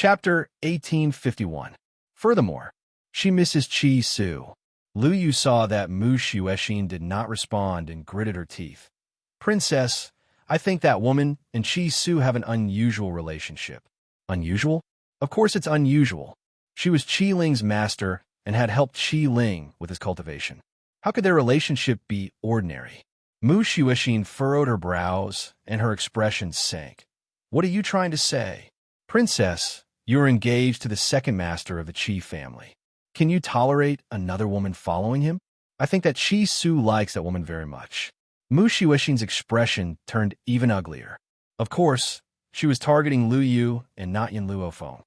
Chapter 1851. Furthermore, she misses Chi Su. Lu Yu saw that Mu Xuexin did not respond and gritted her teeth. Princess, I think that woman and Chi Su have an unusual relationship. Unusual? Of course it's unusual. She was Qi Ling's master and had helped Qi Ling with his cultivation. How could their relationship be ordinary? Mu Xuexin furrowed her brows and her expression sank. What are you trying to say? Princess, you are engaged to the second master of the Qi family. Can you tolerate another woman following him? I think that Chi Su likes that woman very much. Mu Xuexin's expression turned even uglier. Of course, she was targeting Lu Yu and not Yin Luofeng.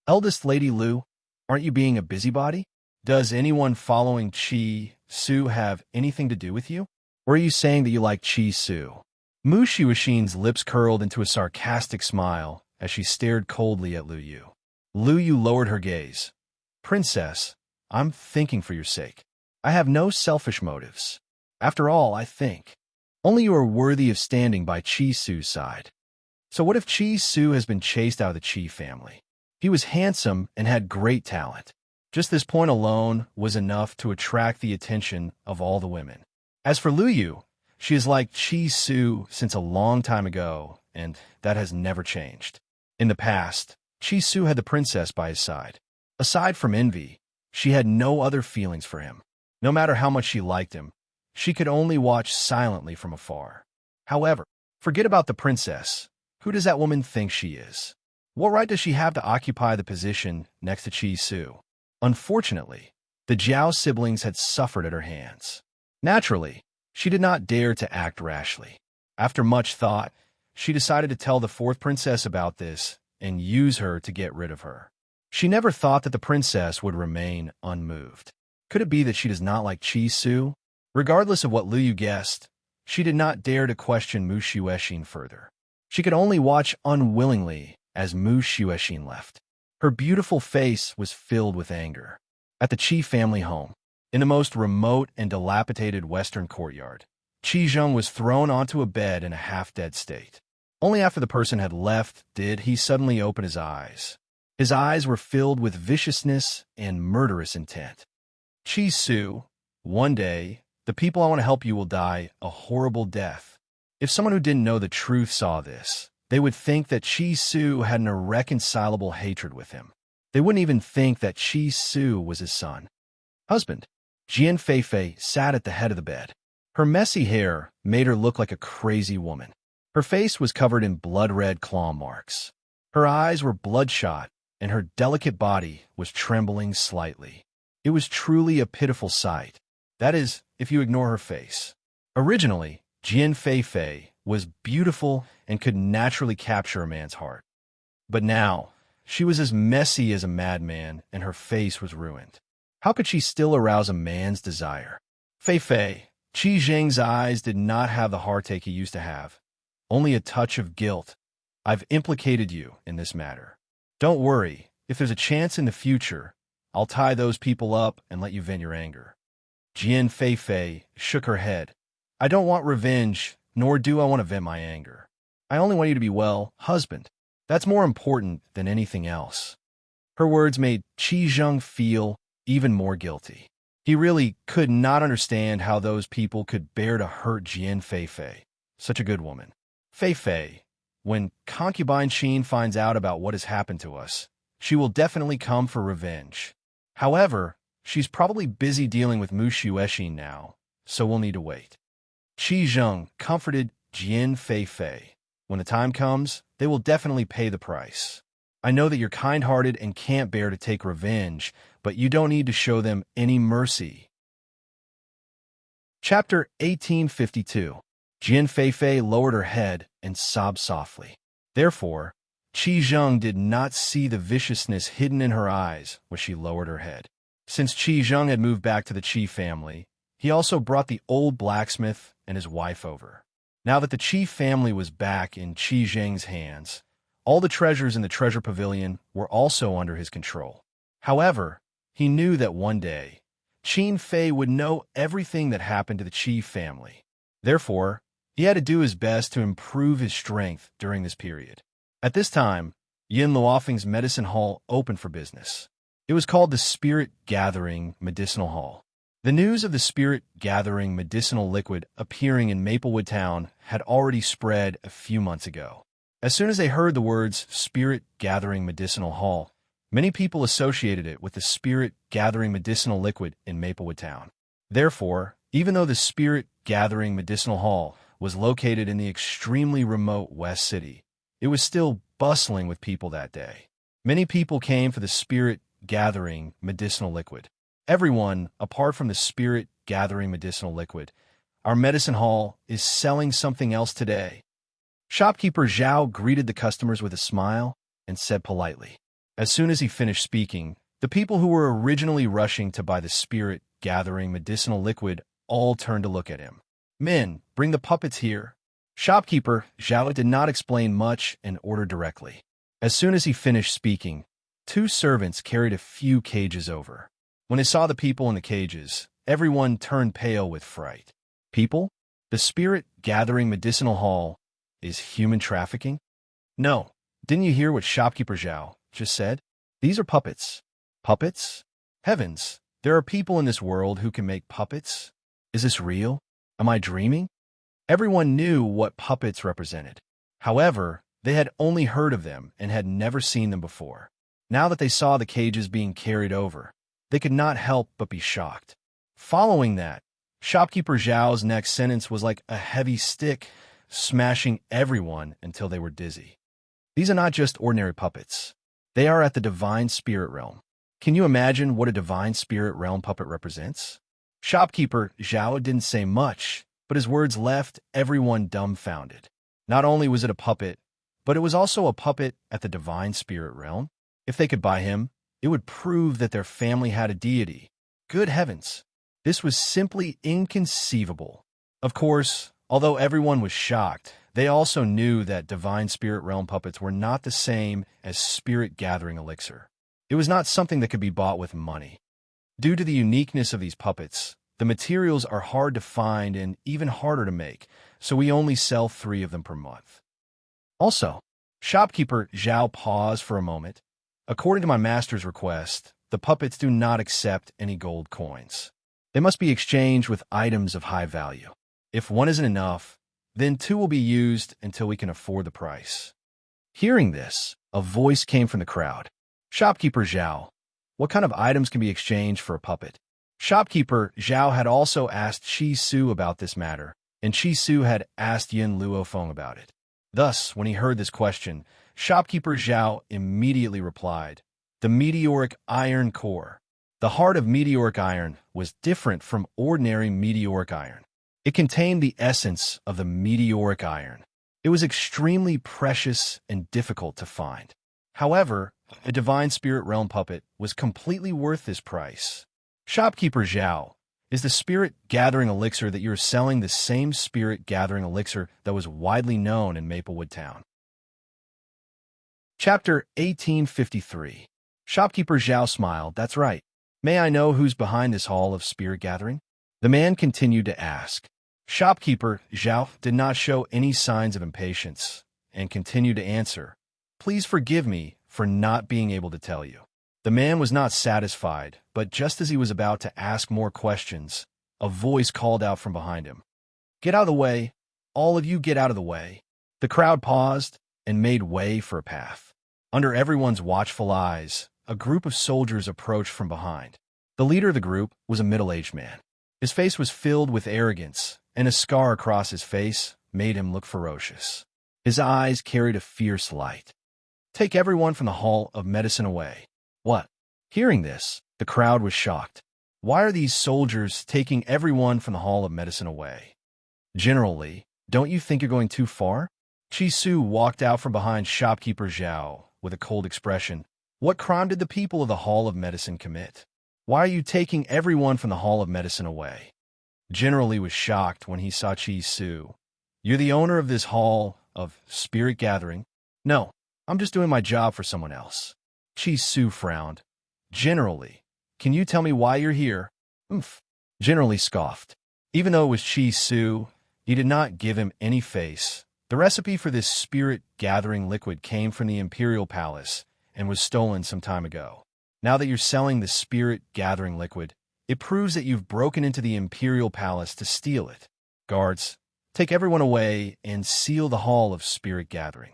Eldest Lady Lu, aren't you being a busybody? Does anyone following Chi Su have anything to do with you? Or are you saying that you like Chi Su? Mu Xuexin's lips curled into a sarcastic smile as she stared coldly at Lu Yu. Lu Yu lowered her gaze. Princess, I'm thinking for your sake. I have no selfish motives. After all, I think only you are worthy of standing by Chi Su's side. So what if Chi Su has been chased out of the Qi family? He was handsome and had great talent. Just this point alone was enough to attract the attention of all the women. As for Lu Yu, she is like Chi Su since a long time ago, and that has never changed. In the past, Chi Su had the princess by his side. Aside from envy, she had no other feelings for him. No matter how much she liked him, she could only watch silently from afar. However, forget about the princess. Who does that woman think she is? What right does she have to occupy the position next to Chi Su? Unfortunately, the Jiao siblings had suffered at her hands. Naturally, she did not dare to act rashly. After much thought, she decided to tell the fourth princess about this and use her to get rid of her. She never thought that the princess would remain unmoved. Could it be that she does not like Chi Su? Regardless of what Lu Yu guessed, she did not dare to question Mu Xuexin further. She could only watch unwillingly as Mu Xuexin left. Her beautiful face was filled with anger. At the Qi family home, in the most remote and dilapidated western courtyard, Qi Zheng was thrown onto a bed in a half-dead state. Only after the person had left did he suddenly open his eyes. His eyes were filled with viciousness and murderous intent. Chi Su, one day, the people I want to help you will die a horrible death. If someone who didn't know the truth saw this, they would think that Chi Su had an irreconcilable hatred with him. They wouldn't even think that Chi Su was his son. Husband. Jian Feifei sat at the head of the bed. Her messy hair made her look like a crazy woman. Her face was covered in blood-red claw marks. Her eyes were bloodshot, and her delicate body was trembling slightly. It was truly a pitiful sight. That is, if you ignore her face. Originally, Jian Feifei was beautiful and could naturally capture a man's heart. But now, she was as messy as a madman, and her face was ruined. How could she still arouse a man's desire? Feifei, Qi Zheng's eyes did not have the heartache he used to have. Only a touch of guilt. I've implicated you in this matter. Don't worry, if there's a chance in the future, I'll tie those people up and let you vent your anger. Jian Feifei shook her head. I don't want revenge, nor do I want to vent my anger. I only want you to be well, husband. That's more important than anything else. Her words made Qi Zheng feel even more guilty. He really could not understand how those people could bear to hurt Jian Feifei, such a good woman. Feifei, when concubine Qin finds out about what has happened to us, she will definitely come for revenge. However, she's probably busy dealing with Mu Xuexin now, so we'll need to wait. Qi Zheng comforted Jian Feifei. When the time comes, they will definitely pay the price. I know that you're kind-hearted and can't bear to take revenge, but you don't need to show them any mercy. Chapter 1852. Jian Feifei lowered her head and sobbed softly. Therefore, Qi Zheng did not see the viciousness hidden in her eyes when she lowered her head. Since Qi Zheng had moved back to the Qi family, he also brought the old blacksmith and his wife over. Now that the Qi family was back in Qi Zheng's hands, all the treasures in the treasure pavilion were also under his control. However, he knew that one day, Qin Fei would know everything that happened to the Qi family. Therefore, he had to do his best to improve his strength during this period. At this time, Yin Luofeng's medicine hall opened for business. It was called the Spirit Gathering Medicinal Hall. The news of the Spirit Gathering medicinal liquid appearing in Maplewood Town had already spread a few months ago. As soon as they heard the words Spirit Gathering Medicinal Hall, many people associated it with the Spirit Gathering medicinal liquid in Maplewood Town. Therefore, even though the Spirit Gathering Medicinal Hall was located in the extremely remote West City, it was still bustling with people that day. Many people came for the Spirit Gathering medicinal liquid. Everyone, apart from the Spirit Gathering medicinal liquid, our medicine hall is selling something else today. Shopkeeper Zhao greeted the customers with a smile and said politely. As soon as he finished speaking, the people who were originally rushing to buy the Spirit Gathering medicinal liquid all turned to look at him. Men, bring the puppets here. Shopkeeper Zhao did not explain much and ordered directly. As soon as he finished speaking, 2 servants carried a few cages over. When they saw the people in the cages, everyone turned pale with fright. People? The Spirit Gathering Medicinal Hall is human trafficking? No. Didn't you hear what Shopkeeper Zhao just said? These are puppets. Puppets? Heavens, there are people in this world who can make puppets? Is this real? Am I dreaming? Everyone knew what puppets represented. However, they had only heard of them and had never seen them before. Now that they saw the cages being carried over, they could not help but be shocked. Following that, Shopkeeper Zhao's next sentence was like a heavy stick, smashing everyone until they were dizzy. These are not just ordinary puppets. They are at the Divine Spirit Realm. Can you imagine what a Divine Spirit Realm puppet represents? Shopkeeper Zhao didn't say much, but his words left everyone dumbfounded. Not only was it a puppet, but it was also a puppet at the Divine Spirit Realm. If they could buy him, it would prove that their family had a deity. Good heavens! This was simply inconceivable. Of course, although everyone was shocked, they also knew that Divine Spirit Realm puppets were not the same as Spirit Gathering Elixir. It was not something that could be bought with money. Due to the uniqueness of these puppets, the materials are hard to find and even harder to make, so we only sell 3 of them per month. Also, Shopkeeper Zhao paused for a moment. According to my master's request, the puppets do not accept any gold coins. They must be exchanged with items of high value. If 1 isn't enough, then 2 will be used until we can afford the price. Hearing this, a voice came from the crowd. Shopkeeper Zhao, what kind of items can be exchanged for a puppet? Shopkeeper Zhao had also asked Chi Su about this matter, and Chi Su had asked Yin Luofeng about it. Thus, when he heard this question, Shopkeeper Zhao immediately replied, the meteoric iron core. The heart of meteoric iron was different from ordinary meteoric iron. It contained the essence of the meteoric iron. It was extremely precious and difficult to find. However, a Divine Spirit Realm puppet was completely worth this price. Shopkeeper Zhao, is the Spirit Gathering Elixir that you're selling the same Spirit Gathering Elixir that was widely known in Maplewood Town? Chapter 1853. Shopkeeper Zhao smiled. That's right. May I know who's behind this hall of Spirit Gathering? The man continued to ask. Shopkeeper Zhao did not show any signs of impatience and continued to answer. Please forgive me for not being able to tell you. The man was not satisfied, but just as he was about to ask more questions, a voice called out from behind him. Get out of the way. All of you get out of the way. The crowd paused and made way for a path. Under everyone's watchful eyes, a group of soldiers approached from behind. The leader of the group was a middle-aged man. His face was filled with arrogance, and a scar across his face made him look ferocious. His eyes carried a fierce light. Take everyone from the Hall of Medicine away. What? Hearing this, the crowd was shocked. Why are these soldiers taking everyone from the Hall of Medicine away? Generally, don't you think you're going too far? Chi Su walked out from behind Shopkeeper Zhao with a cold expression. What crime did the people of the Hall of Medicine commit? Why are you taking everyone from the Hall of Medicine away? Generally was shocked when he saw Chi Su. You're the owner of this Hall of Spirit Gathering? No, I'm just doing my job for someone else. Chi Su frowned. Generally, can you tell me why you're here? Oomph. Generally scoffed. Even though it was Chi Su, he did not give him any face, The recipe for this spirit-gathering liquid came from the Imperial Palace and was stolen some time ago. Now that you're selling the spirit-gathering liquid, it proves that you've broken into the Imperial Palace to steal it. Guards, take everyone away and seal the Hall of Spirit Gathering.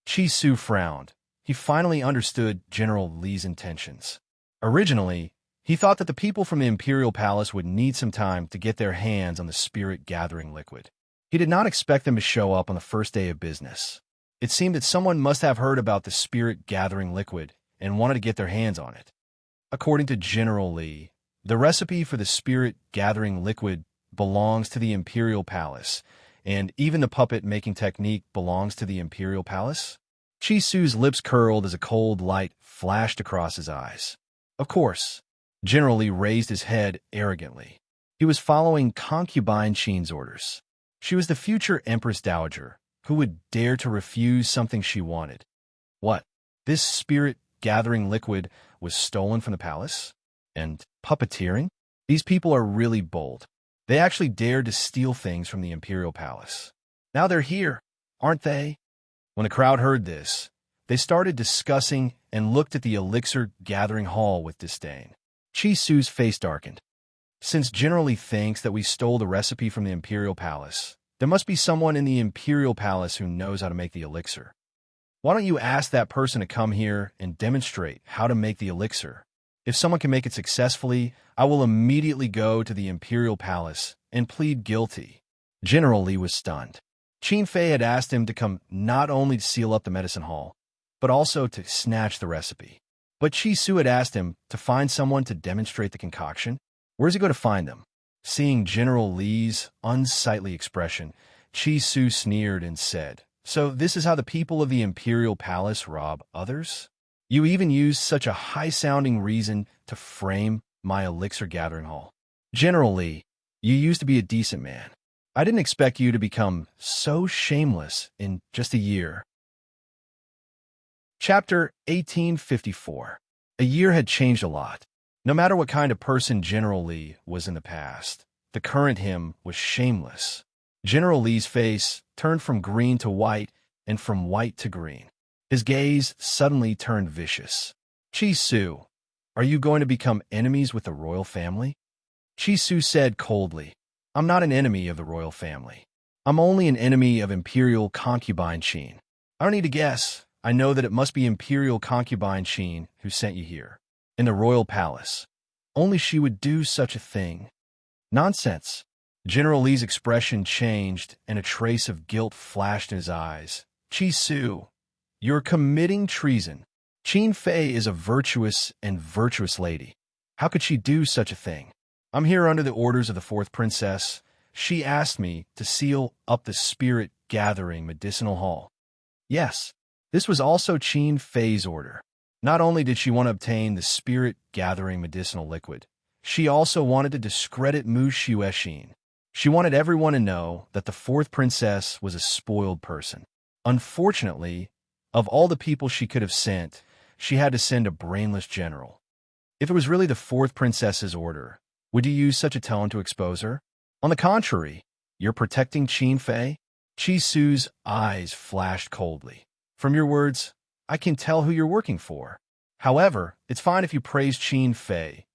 Chi Su frowned. He finally understood General Li's intentions. Originally, he thought that the people from the Imperial Palace would need some time to get their hands on the spirit-gathering liquid. He did not expect them to show up on the first day of business. It seemed that someone must have heard about the spirit-gathering liquid and wanted to get their hands on it. According to General Li, the recipe for the spirit-gathering liquid belongs to the Imperial Palace, and even the puppet-making technique belongs to the Imperial Palace? Chi Su's lips curled as a cold light flashed across his eyes. Of course. General Li raised his head arrogantly. He was following concubine Qin's orders. She was the future Empress Dowager, who would dare to refuse something she wanted. What? This spirit-gathering liquid was stolen from the palace? And puppeteering? These people are really bold. They actually dared to steal things from the Imperial Palace. Now they're here, aren't they? When the crowd heard this, they started discussing and looked at the elixir-gathering hall with disdain. Chi Su's face darkened. Since General Li thinks that we stole the recipe from the Imperial Palace, there must be someone in the Imperial Palace who knows how to make the elixir. Why don't you ask that person to come here and demonstrate how to make the elixir? If someone can make it successfully, I will immediately go to the Imperial Palace and plead guilty. General Li was stunned. Qin Fei had asked him to come not only to seal up the medicine hall, but also to snatch the recipe. But Chi Su had asked him to find someone to demonstrate the concoction. Where's he going to find them? Seeing General Li's unsightly expression, Chi Su sneered and said, "So this is how the people of the Imperial Palace rob others? You even use such a high-sounding reason to frame my elixir-gathering hall. General Li, you used to be a decent man. I didn't expect you to become so shameless in just a year." Chapter 1854. A year had changed a lot. No matter what kind of person General Li was in the past, the current him was shameless. General Li's face turned from green to white and from white to green. His gaze suddenly turned vicious. Chi Su, are you going to become enemies with the royal family? Chi Su said coldly, I'm not an enemy of the royal family. I'm only an enemy of Imperial concubine Qin. I don't need to guess. I know that it must be Imperial concubine Qin who sent you here. In the royal palace. Only she would do such a thing. Nonsense. General Li's expression changed and a trace of guilt flashed in his eyes. Chi Su, you're committing treason. Qin Fei is a virtuous lady. How could she do such a thing? I'm here under the orders of the fourth princess. She asked me to seal up the spirit-gathering medicinal hall. Yes, this was also Qin Fei's order. Not only did she want to obtain the spirit-gathering medicinal liquid, she also wanted to discredit Mu Xuexin. She wanted everyone to know that the fourth princess was a spoiled person. Unfortunately, of all the people she could have sent, she had to send a brainless general. If it was really the fourth princess's order, would you use such a tone to expose her? On the contrary, you're protecting Qin Fei? Chi Su's eyes flashed coldly. From your words, I can tell who you're working for. However, it's fine if you praise Qin Fei,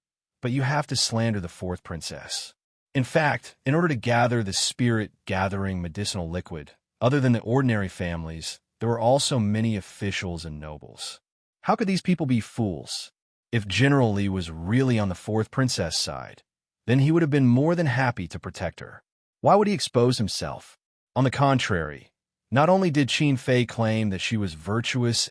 but you have to slander the fourth princess. In fact, in order to gather the spirit-gathering medicinal liquid, other than the ordinary families, there were also many officials and nobles. How could these people be fools? If General Li was really on the fourth princess side, then he would have been more than happy to protect her. Why would he expose himself? On the contrary, not only did Qin Fei claim that she was virtuous,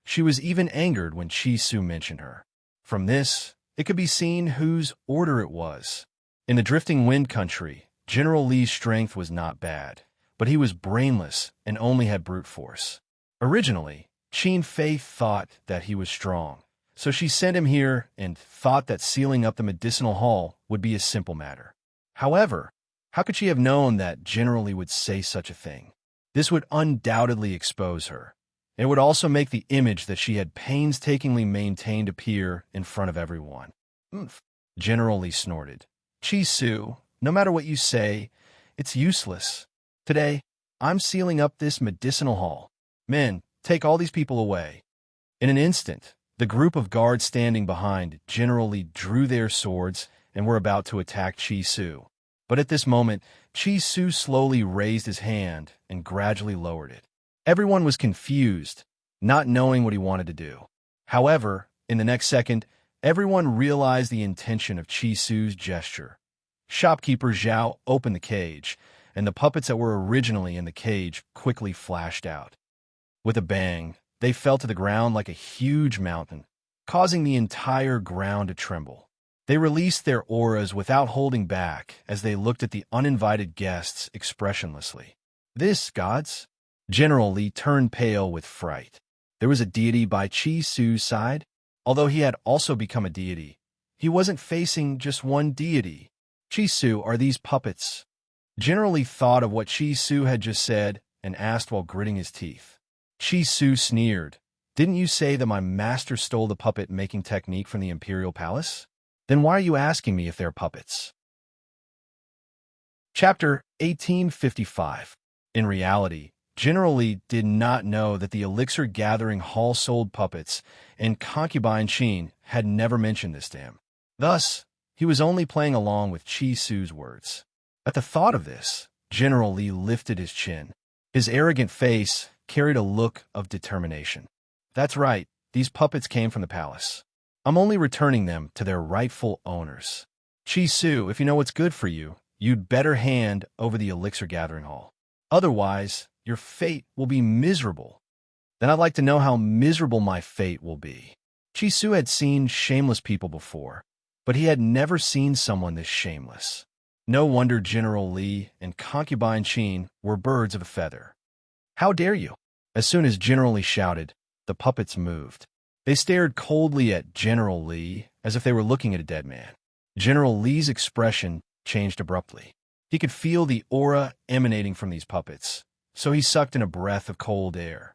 she was even angered when Chi Su mentioned her. From this, it could be seen whose order it was. In the Drifting Wind Country, General Li's strength was not bad, but he was brainless and only had brute force. Originally, Qin Fei thought that he was strong, so she sent him here and thought that sealing up the medicinal hall would be a simple matter. However, how could she have known that General Li would say such a thing? This would undoubtedly expose her. It would also make the image that she had painstakingly maintained appear in front of everyone. General Li snorted. Chi Su, no matter what you say, it's useless. Today, I'm sealing up this medicinal hall. Men, take all these people away." In an instant, the group of guards standing behind General Li drew their swords and were about to attack Chi Su. But at this moment, Chi Su slowly raised his hand and gradually lowered it. Everyone was confused, not knowing what he wanted to do. However, in the next second, everyone realized the intention of Chi Su's gesture. Shopkeeper Zhao opened the cage, and the puppets that were originally in the cage quickly flashed out. With a bang, they fell to the ground like a huge mountain, causing the entire ground to tremble. They released their auras without holding back as they looked at the uninvited guests expressionlessly. "This, gods?" General Li turned pale with fright. There was a deity by Chi Su's side. Although he had also become a deity, he wasn't facing just one deity. "Chi Su, are these puppets?" General Li thought of what Chi Su had just said and asked while gritting his teeth. Chi Su sneered. "Didn't you say that my master stole the puppet-making technique from the Imperial Palace? Then why are you asking me if they're puppets?" Chapter 1855. In reality, General Li did not know that the Elixir Gathering Hall sold puppets, and concubine Qin had never mentioned this to him. Thus, he was only playing along with Chi Su's words. At the thought of this, General Li lifted his chin. His arrogant face carried a look of determination. "That's right, these puppets came from the palace. I'm only returning them to their rightful owners. Chi Su, if you know what's good for you, you'd better hand over the Elixir Gathering Hall. Otherwise, your fate will be miserable." "Then I'd like to know how miserable my fate will be." Chi Su had seen shameless people before, but he had never seen someone this shameless. No wonder General Li and concubine Qin were birds of a feather. "How dare you?" As soon as General Li shouted, the puppets moved. They stared coldly at General Li as if they were looking at a dead man. General Li's expression changed abruptly. He could feel the aura emanating from these puppets, so he sucked in a breath of cold air.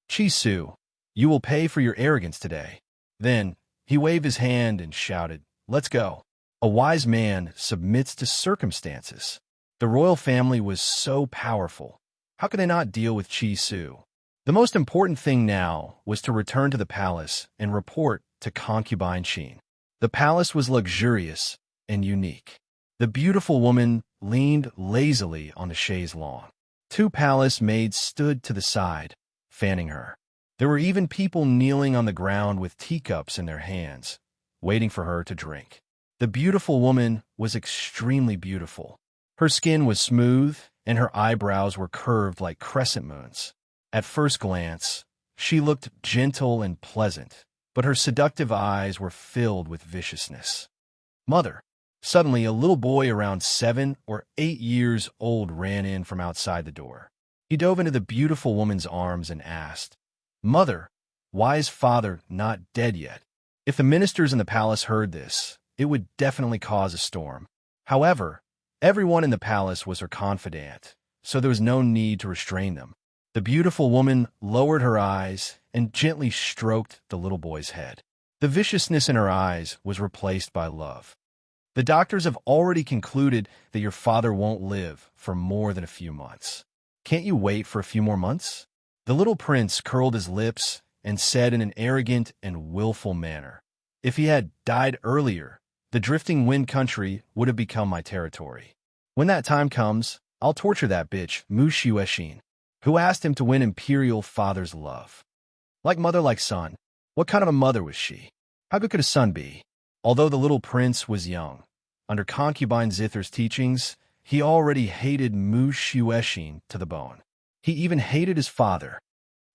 "Chi Su, you will pay for your arrogance today." Then, he waved his hand and shouted, "Let's go." A wise man submits to circumstances. The royal family was so powerful. How could they not deal with Chi Su? The most important thing now was to return to the palace and report to concubine Qin. The palace was luxurious and unique. The beautiful woman leaned lazily on the chaise lawn. Two palace maids stood to the side, fanning her. There were even people kneeling on the ground with teacups in their hands, waiting for her to drink. The beautiful woman was extremely beautiful. Her skin was smooth, and her eyebrows were curved like crescent moons. At first glance, she looked gentle and pleasant, but her seductive eyes were filled with viciousness. "Mother!" Suddenly, a little boy around 7 or 8 years old ran in from outside the door. He dove into the beautiful woman's arms and asked, "Mother, why is father not dead yet?" If the ministers in the palace heard this, it would definitely cause a storm. However, everyone in the palace was her confidant, so there was no need to restrain them. The beautiful woman lowered her eyes and gently stroked the little boy's head. The viciousness in her eyes was replaced by love. "The doctors have already concluded that your father won't live for more than a few months. Can't you wait for a few more months?" The little prince curled his lips and said in an arrogant and willful manner, "If he had died earlier, the drifting wind country would have become my territory. When that time comes, I'll torture that bitch, Mu Xuexin, who asked him to win imperial father's love. Like mother, like son. What kind of a mother was she? How good could a son be?" Although the little prince was young, under concubine Zither's teachings, he already hated Mu Xuexin to the bone. He even hated his father.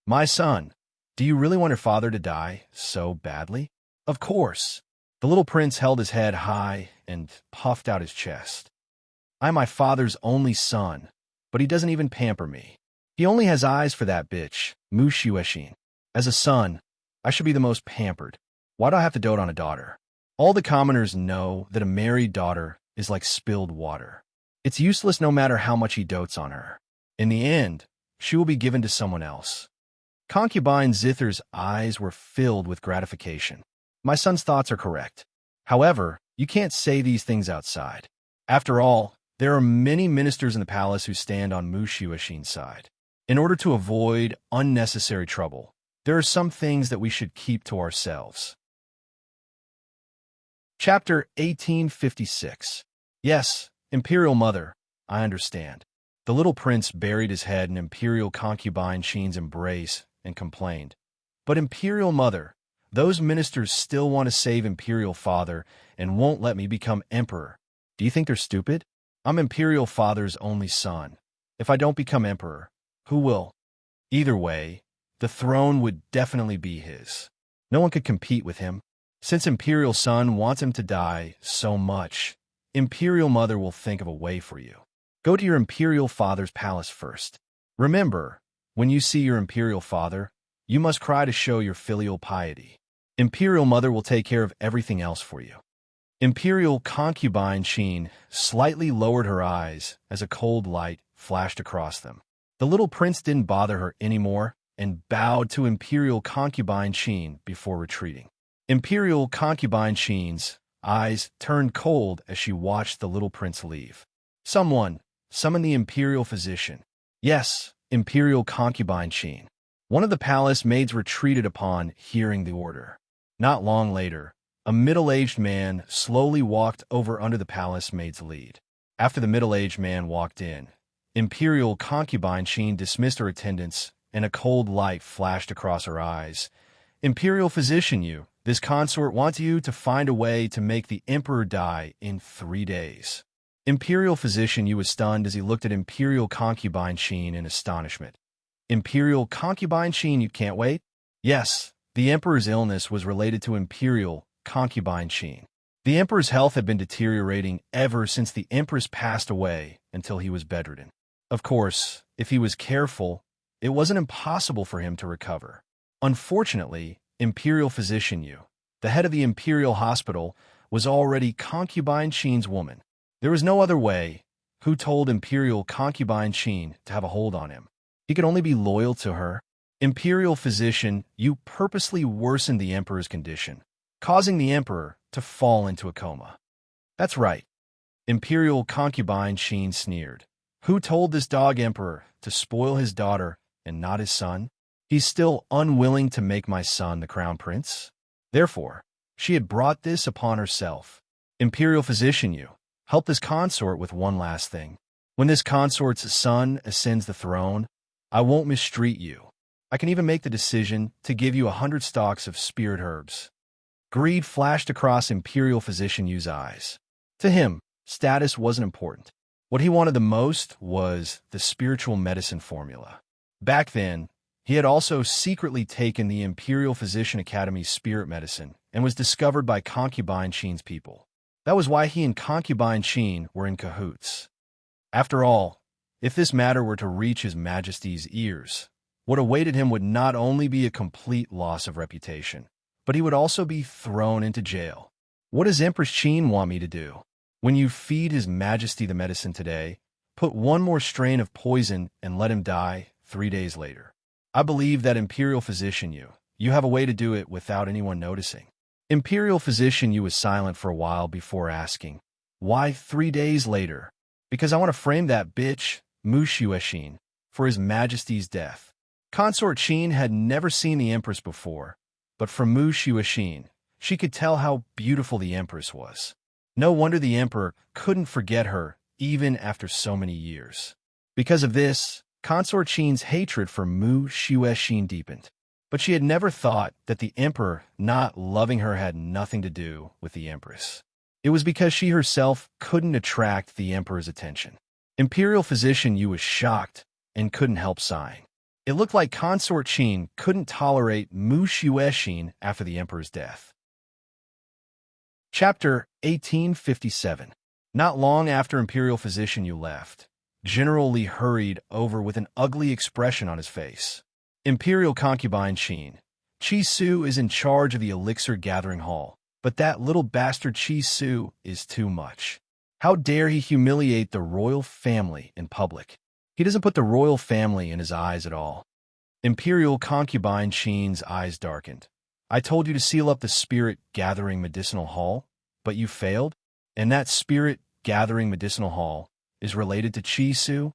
"My son, do you really want your father to die so badly?" "Of course." The little prince held his head high and puffed out his chest. "I'm my father's only son, but he doesn't even pamper me. He only has eyes for that bitch, Mu Xuexin. As a son, I should be the most pampered. Why do I have to dote on a daughter? All the commoners know that a married daughter is like spilled water. It's useless no matter how much he dotes on her. In the end, she will be given to someone else." Concubine Zither's eyes were filled with gratification. "My son's thoughts are correct. However, you can't say these things outside. After all, There are many ministers in the palace who stand on Mu Shueshin's side. In order to avoid unnecessary trouble, there are some things that we should keep to ourselves. Chapter 1856. Yes, Imperial Mother, I understand. The little prince buried his head in Imperial concubine Sheen's embrace and complained. But Imperial Mother, those ministers still want to save Imperial Father and won't let me become Emperor. Do you think they're stupid? I'm Imperial Father's only son. If I don't become Emperor, who will? Either way, the throne would definitely be his. No one could compete with him. Since Imperial Son wants him to die so much, Imperial Mother will think of a way for you. Go to your Imperial Father's palace first. Remember, when you see your Imperial Father, you must cry to show your filial piety. Imperial Mother will take care of everything else for you. Imperial concubine Sheen slightly lowered her eyes as a cold light flashed across them. The little prince didn't bother her anymore and bowed to Imperial concubine Sheen before retreating. Imperial concubine Sheen's eyes turned cold as she watched the little prince leave. Someone, summon the Imperial physician. Yes, Imperial concubine Sheen. One of the palace maids retreated upon hearing the order. Not long later, a middle-aged man slowly walked over under the palace maid's lead. After the middle-aged man walked in, Imperial concubine Sheen dismissed her attendants, and a cold light flashed across her eyes. Imperial physician Yu, this consort wants you to find a way to make the Emperor die in 3 days. Imperial physician Yu was stunned as he looked at Imperial concubine Sheen in astonishment. Imperial concubine Sheen, you can't wait? Yes, the Emperor's illness was related to Imperial concubine Sheen. The Emperor's health had been deteriorating ever since the Empress passed away until he was bedridden. Of course, if he was careful, it wasn't impossible for him to recover. Unfortunately, Imperial physician Yu, the head of the Imperial Hospital, was already concubine Sheen's woman. There was no other way. Who told Imperial concubine Sheen to have a hold on him? He could only be loyal to her. Imperial physician Yu purposely worsened the Emperor's condition, causing the Emperor to fall into a coma. That's right. Imperial concubine Sheen sneered. Who told this dog Emperor to spoil his daughter and not his son? He's still unwilling to make my son the crown prince. Therefore, she had brought this upon herself. Imperial physician Yu, help this consort with one last thing. When this consort's son ascends the throne, I won't mistreat you. I can even make the decision to give you 100 stalks of spirit herbs. Greed flashed across Imperial physician Yu's eyes. To him, status wasn't important. What he wanted the most was the spiritual medicine formula. Back then, he had also secretly taken the Imperial Physician Academy's spirit medicine and was discovered by concubine Sheen's people. That was why he and concubine Sheen were in cahoots. After all, if this matter were to reach His Majesty's ears, what awaited him would not only be a complete loss of reputation, but he would also be thrown into jail. What does Empress Sheen want me to do? When you feed His Majesty the medicine today, put one more strain of poison and let him die 3 days later. I believe that Imperial physician Yu, you have a way to do it without anyone noticing. Imperial physician Yu was silent for a while before asking, why 3 days later? Because I want to frame that bitch, Mu Shueshin, for His Majesty's death. Consort Sheen had never seen the Empress before, but from Mu Shueshin, she could tell how beautiful the Empress was. No wonder the Emperor couldn't forget her even after so many years. Because of this, Consort Sheen's hatred for Mu Shueshin deepened. But she had never thought that the Emperor not loving her had nothing to do with the Empress. It was because she herself couldn't attract the Emperor's attention. Imperial physician Yu was shocked and couldn't help sighing. It looked like Consort Sheen couldn't tolerate Mu Shueshin after the Emperor's death. Chapter 1857. Not long after Imperial physician Yu left, General Li hurried over with an ugly expression on his face. Imperial concubine Sheen, Chi Su is in charge of the elixir gathering hall, but that little bastard Chi Su is too much. How dare he humiliate the royal family in public? He doesn't put the royal family in his eyes at all. Imperial concubine Sheen's eyes darkened. I told you to seal up the spirit gathering medicinal hall, but you failed? And that spirit gathering medicinal hall is related to Chi Su.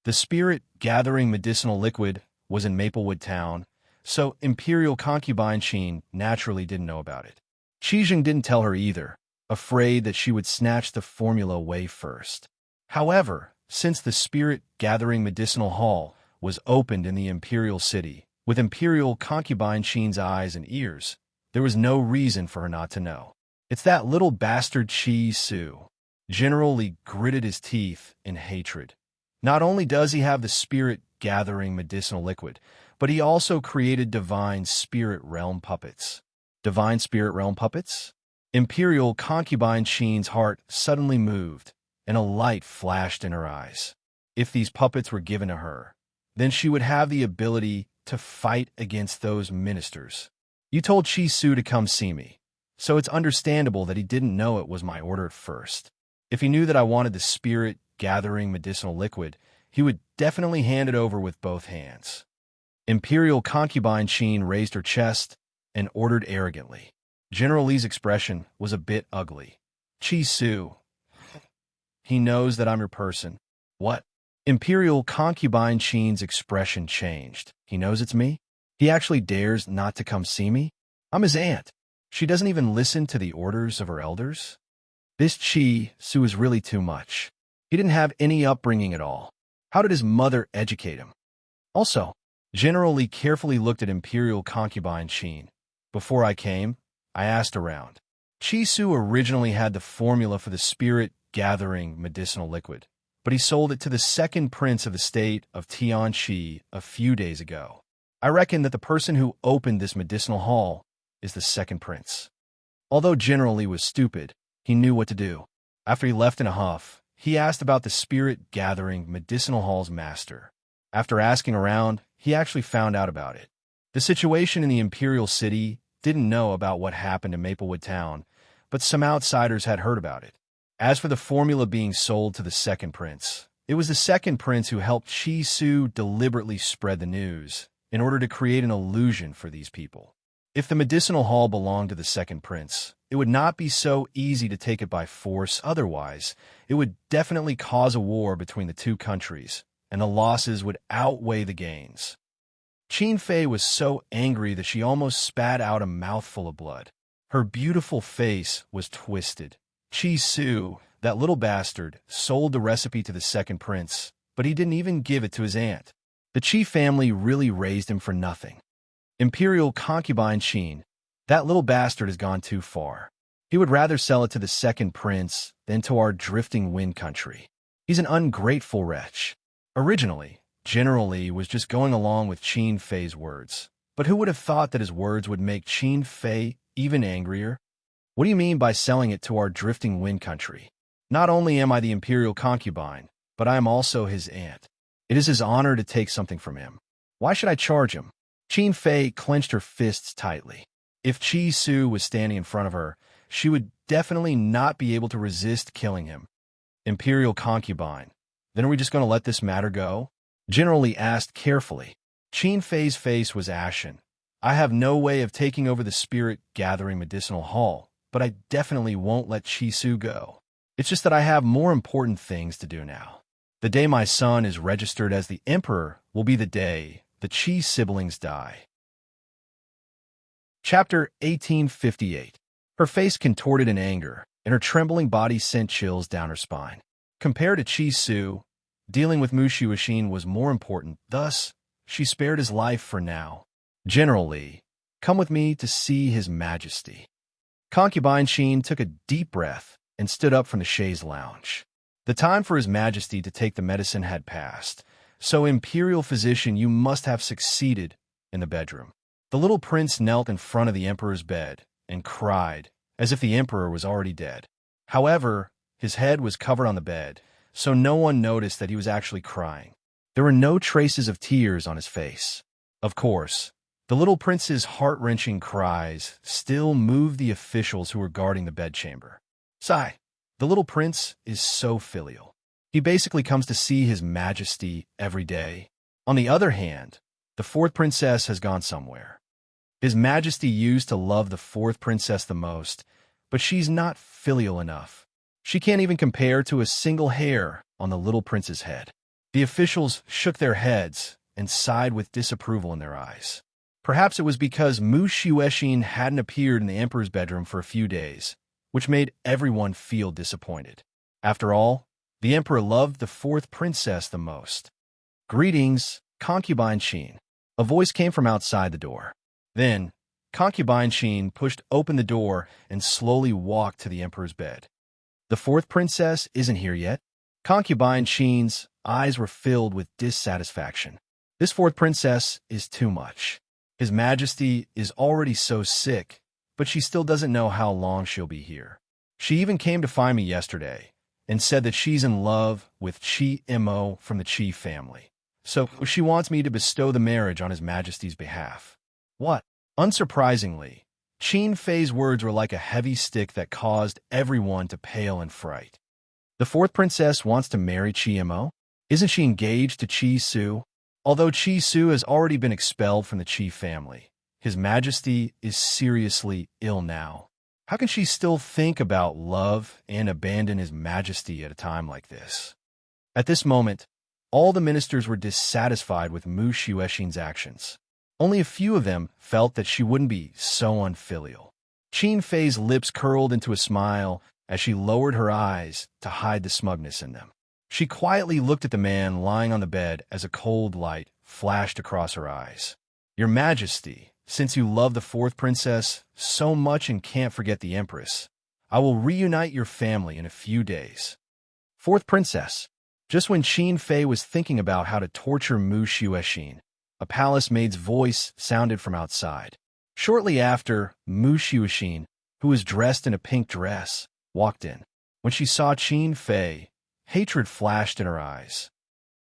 The spirit-gathering medicinal liquid was in Maplewood Town, so Imperial concubine Qin naturally didn't know about it. Qijing didn't tell her either, afraid that she would snatch the formula away first. However, since the spirit-gathering medicinal hall was opened in the Imperial City, with Imperial concubine Qin's eyes and ears, there was no reason for her not to know. It's that little bastard Chi Su. General Li gritted his teeth in hatred. Not only does he have the spirit-gathering medicinal liquid, but he also created divine spirit realm puppets. Divine spirit realm puppets? Imperial concubine Qin's heart suddenly moved, and a light flashed in her eyes. If these puppets were given to her, then she would have the ability to fight against those ministers. You told Chi Su to come see me, so it's understandable that he didn't know it was my order at first. If he knew that I wanted the spirit-gathering medicinal liquid, he would definitely hand it over with both hands. Imperial concubine Qin raised her chest and ordered arrogantly. General Li's expression was a bit ugly. Chi Su, he knows that I'm your person. What? Imperial concubine Qin's expression changed. He knows it's me? He actually dares not to come see me? I'm his aunt. She doesn't even listen to the orders of her elders? This Chi Su is really too much. He didn't have any upbringing at all. How did his mother educate him? Also, General Li carefully looked at Imperial concubine Qin. Before I came, I asked around. Chi Su originally had the formula for the spirit-gathering medicinal liquid, but he sold it to the second prince of the state of Tianqi a few days ago. I reckon that the person who opened this medicinal hall is the second prince. Although General Li was stupid, he knew what to do. After he left in a huff, he asked about the spirit-gathering medicinal hall's master. After asking around, he actually found out about it. The situation in the Imperial City didn't know about what happened in Maplewood Town, but some outsiders had heard about it. As for the formula being sold to the second prince, it was the second prince who helped Chi Su deliberately spread the news in order to create an illusion for these people. If the medicinal hall belonged to the second prince, it would not be so easy to take it by force. Otherwise, it would definitely cause a war between the two countries, and the losses would outweigh the gains. Qin Fei was so angry that she almost spat out a mouthful of blood. Her beautiful face was twisted. Chi Su, that little bastard, sold the recipe to the second prince, but he didn't even give it to his aunt. The Qi family really raised him for nothing. Imperial concubine Qin, that little bastard has gone too far. He would rather sell it to the second prince than to our drifting wind country. He's an ungrateful wretch. Originally, General Li was just going along with Qin Fei's words, but who would have thought that his words would make Qin Fei even angrier? What do you mean by selling it to our drifting wind country? Not only am I the Imperial concubine, but I am also his aunt. It is his honor to take something from him. Why should I charge him? Qin Fei clenched her fists tightly. If Chi Su was standing in front of her, she would definitely not be able to resist killing him. Imperial concubine, then are we just going to let this matter go? General Li asked carefully. Qin Fei's face was ashen. I have no way of taking over the spirit-gathering medicinal hall, but I definitely won't let Chi Su go. It's just that I have more important things to do now. The day my son is registered as the emperor will be the day the Qi siblings die. Chapter 1858. Her face contorted in anger, and her trembling body sent chills down her spine. Compared to Chi Su, dealing with Mu Xuexin was more important, thus, she spared his life for now. General Li, come with me to see His Majesty. Concubine Qin took a deep breath and stood up from the chaise lounge. The time for His Majesty to take the medicine had passed, so Imperial physician, you must have succeeded in the bedroom. The little prince knelt in front of the emperor's bed and cried, as if the emperor was already dead. However, his head was covered on the bed, so no one noticed that he was actually crying. There were no traces of tears on his face. Of course, the little prince's heart-wrenching cries still moved the officials who were guarding the bedchamber. Sigh, the little prince is so filial. He basically comes to see His Majesty every day. On the other hand, the fourth princess has gone somewhere. His Majesty used to love the fourth princess the most, but she's not filial enough. She can't even compare to a single hair on the little prince's head. The officials shook their heads and sighed with disapproval in their eyes. Perhaps it was because Mu Shueshin hadn't appeared in the emperor's bedroom for a few days, which made everyone feel disappointed. After all, the emperor loved the fourth princess the most. "Greetings, concubine Sheen." A voice came from outside the door. Then, concubine Sheen pushed open the door and slowly walked to the emperor's bed. "The fourth princess isn't here yet?" Concubine Sheen's eyes were filled with dissatisfaction. "This fourth princess is too much. His Majesty is already so sick, but she still doesn't know how long she'll be here. She even came to find me yesterday and said that she's in love with Chi Mo from the Chi family. So she wants me to bestow the marriage on His Majesty's behalf." What? Unsurprisingly, Qin Fei's words were like a heavy stick that caused everyone to pale in fright. The fourth princess wants to marry Chi Mo? Isn't she engaged to Chi Su? Although Chi Su has already been expelled from the Chi family, His Majesty is seriously ill now. How can she still think about love and abandon His Majesty at a time like this? At this moment, all the ministers were dissatisfied with Mu Shueshin's actions. Only a few of them felt that she wouldn't be so unfilial. Qin Fei's lips curled into a smile as she lowered her eyes to hide the smugness in them. She quietly looked at the man lying on the bed as a cold light flashed across her eyes. "Your Majesty, since you love the fourth princess so much and can't forget the Empress, I will reunite your family in a few days." Fourth princess. Just when Qin Fei was thinking about how to torture Mu Shueshin, a palace maid's voice sounded from outside. Shortly after, Mu Shueshin, who was dressed in a pink dress, walked in. When she saw Qin Fei, hatred flashed in her eyes.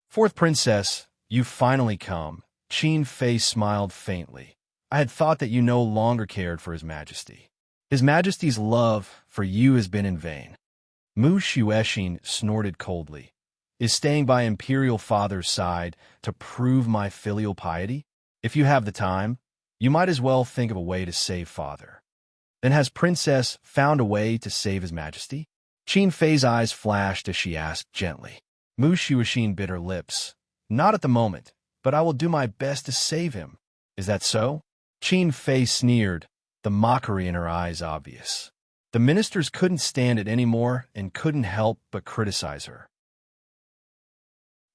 "Fourth princess, you've finally come." Qin Fei smiled faintly. "I had thought that you no longer cared for His Majesty. His Majesty's love for you has been in vain." Mu Shueshin snorted coldly. "Is staying by Imperial Father's side to prove my filial piety? If you have the time, you might as well think of a way to save Father." "Then has Princess found a way to save His Majesty?" Qin Fei's eyes flashed as she asked gently. Mu Shueshin bit her lips. "Not at the moment, but I will do my best to save him." "Is that so?" Qin Fei sneered, the mockery in her eyes obvious. The ministers couldn't stand it anymore and couldn't help but criticize her.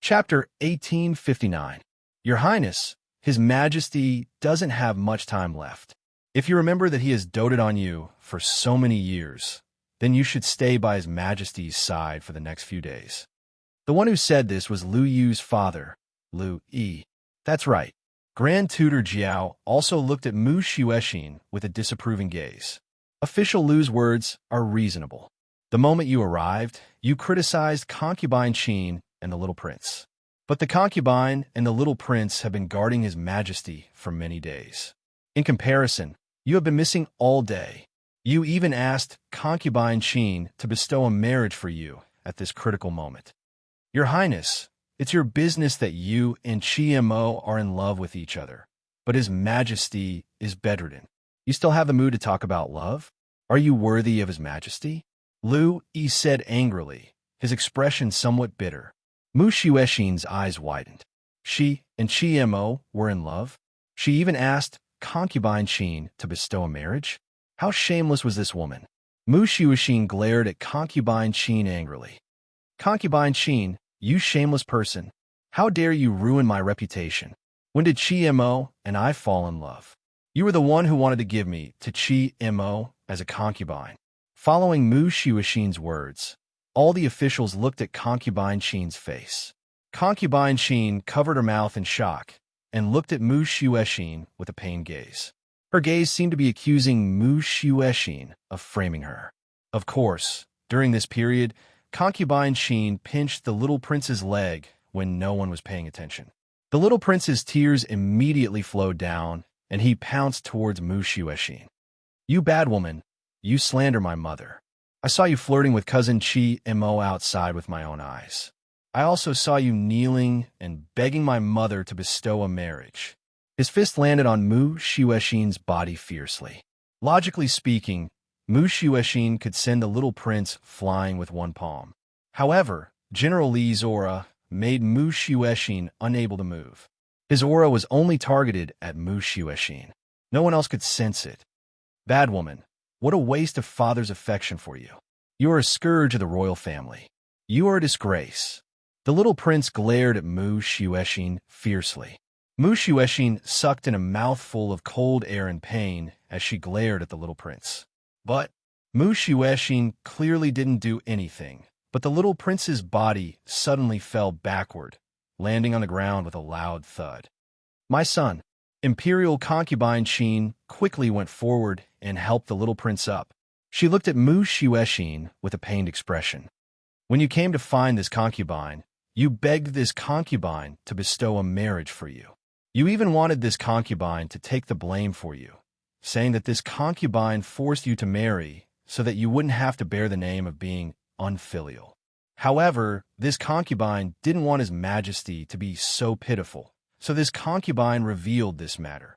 Chapter 1859. Your Highness, His Majesty doesn't have much time left. If you remember that he has doted on you for so many years, then you should stay by His Majesty's side for the next few days. The one who said this was Lu Yu's father, Lu Yi. That's right. Grand Tutor Jiao also looked at Mu Shueshin with a disapproving gaze. Official Lu's words are reasonable. The moment you arrived, you criticized concubine Qin and the little prince. But the concubine and the little prince have been guarding His Majesty for many days. In comparison, you have been missing all day. You even asked concubine Qin to bestow a marriage for you at this critical moment. Your Highness, it's your business that you and Chi Mo are in love with each other, but His Majesty is bedridden. You still have the mood to talk about love? Are you worthy of His Majesty? Lu Yi said angrily, his expression somewhat bitter. Mu Shueshin's eyes widened. She and Chi Mo were in love? She even asked concubine Qin to bestow a marriage? How shameless was this woman? Mu Shueshin glared at concubine Qin angrily. "Concubine Qin, you shameless person. How dare you ruin my reputation? When did Chi Mo and I fall in love? You were the one who wanted to give me to Chi Mo as a concubine." Following Mu Shueshin's words, all the officials looked at concubine Qin's face. Concubine Qin covered her mouth in shock and looked at Mu Shueshin with a pained gaze. Her gaze seemed to be accusing Mu Shueshin of framing her. Of course, during this period, concubine Qin pinched the little prince's leg when no one was paying attention. The little prince's tears immediately flowed down, and he pounced towards Mu Shueshin. "You bad woman, you slander my mother. I saw you flirting with cousin Chi Mo outside with my own eyes. I also saw you kneeling and begging my mother to bestow a marriage." His fist landed on Mu Shueshin's body fiercely. Logically speaking, Mu Shueshin could send the little prince flying with one palm. However, General Li's aura made Mu Xuexin unable to move. His aura was only targeted at Mu Xuexin. No one else could sense it. Bad woman, what a waste of father's affection for you. You are a scourge of the royal family. You are a disgrace. The little prince glared at Mu Xuexin fiercely. Mu Xuexin sucked in a mouthful of cold air in pain as she glared at the little prince. But Mu Xuexin clearly didn't do anything, but the little prince's body suddenly fell backward, landing on the ground with a loud thud. My son, Imperial concubine Qin quickly went forward and helped the little prince up. She looked at Mu Xuexin with a pained expression. When you came to find this concubine, you begged this concubine to bestow a marriage for you. You even wanted this concubine to take the blame for you, saying that this concubine forced you to marry so that you wouldn't have to bear the name of being unfilial. However, this concubine didn't want His Majesty to be so pitiful, so this concubine revealed this matter.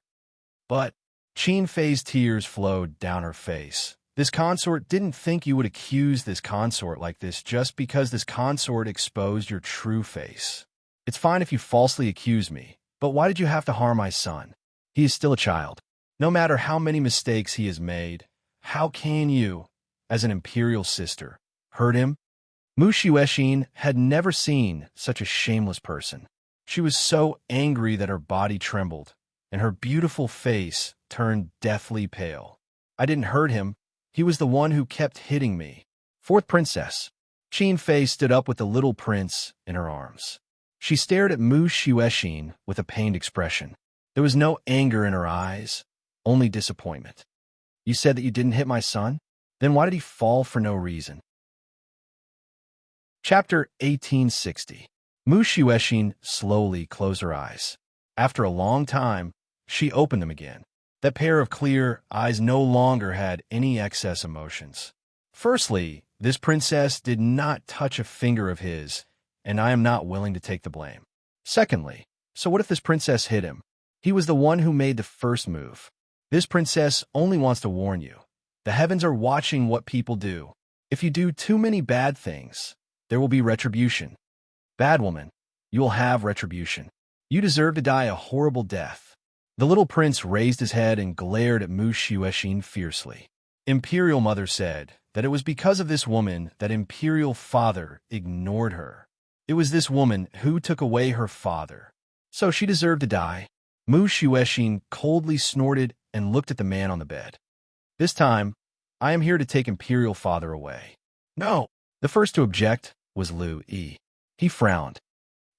But Qin Fei's tears flowed down her face. This consort didn't think you would accuse this consort like this just because this consort exposed your true face. It's fine if you falsely accuse me, but why did you have to harm my son? He is still a child. No matter how many mistakes he has made, how can you, as an imperial sister, hurt him? Mu Xuexin had never seen such a shameless person. She was so angry that her body trembled, and her beautiful face turned deathly pale. I didn't hurt him. He was the one who kept hitting me. Fourth princess. Qin Fei stood up with the little prince in her arms. She stared at Mu Xuexin with a pained expression. There was no anger in her eyes, only disappointment. You said that you didn't hit my son? Then why did he fall for no reason? Chapter 1860. Mu Xuexin slowly closed her eyes. After a long time, she opened them again. That pair of clear eyes no longer had any excess emotions. Firstly, this princess did not touch a finger of his, and I am not willing to take the blame. Secondly, so what if this princess hit him? He was the one who made the first move. This princess only wants to warn you. The heavens are watching what people do. If you do too many bad things, there will be retribution. Bad woman, you will have retribution. You deserve to die a horrible death. The little prince raised his head and glared at Mu Xuexin fiercely. Imperial Mother said that it was because of this woman that Imperial Father ignored her. It was this woman who took away her father. So she deserved to die. Mu Xuexin coldly snorted and looked at the man on the bed. This time, I am here to take Imperial Father away. No. The first to object was Lu Yi. He frowned.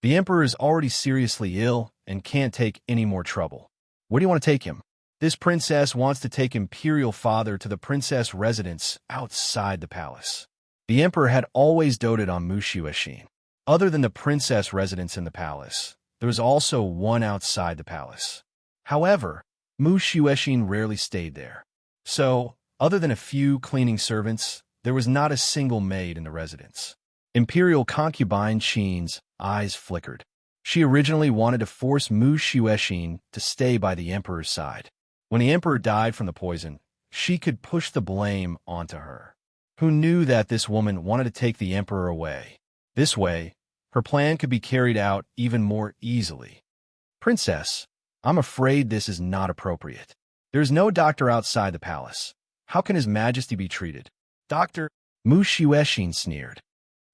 The emperor is already seriously ill and can't take any more trouble. Where do you want to take him? This princess wants to take Imperial Father to the princess residence outside the palace. The emperor had always doted on Mu Xuexin. Other than the princess residence in the palace, there was also one outside the palace. However, Mu Xuexin rarely stayed there. So, other than a few cleaning servants, there was not a single maid in the residence. Imperial concubine Qin's eyes flickered. She originally wanted to force Mu Xuexin to stay by the emperor's side. When the emperor died from the poison, she could push the blame onto her. Who knew that this woman wanted to take the emperor away? This way, her plan could be carried out even more easily. Princess, I'm afraid this is not appropriate. There is no doctor outside the palace. How can His Majesty be treated? Doctor, Mu Xuexin sneered.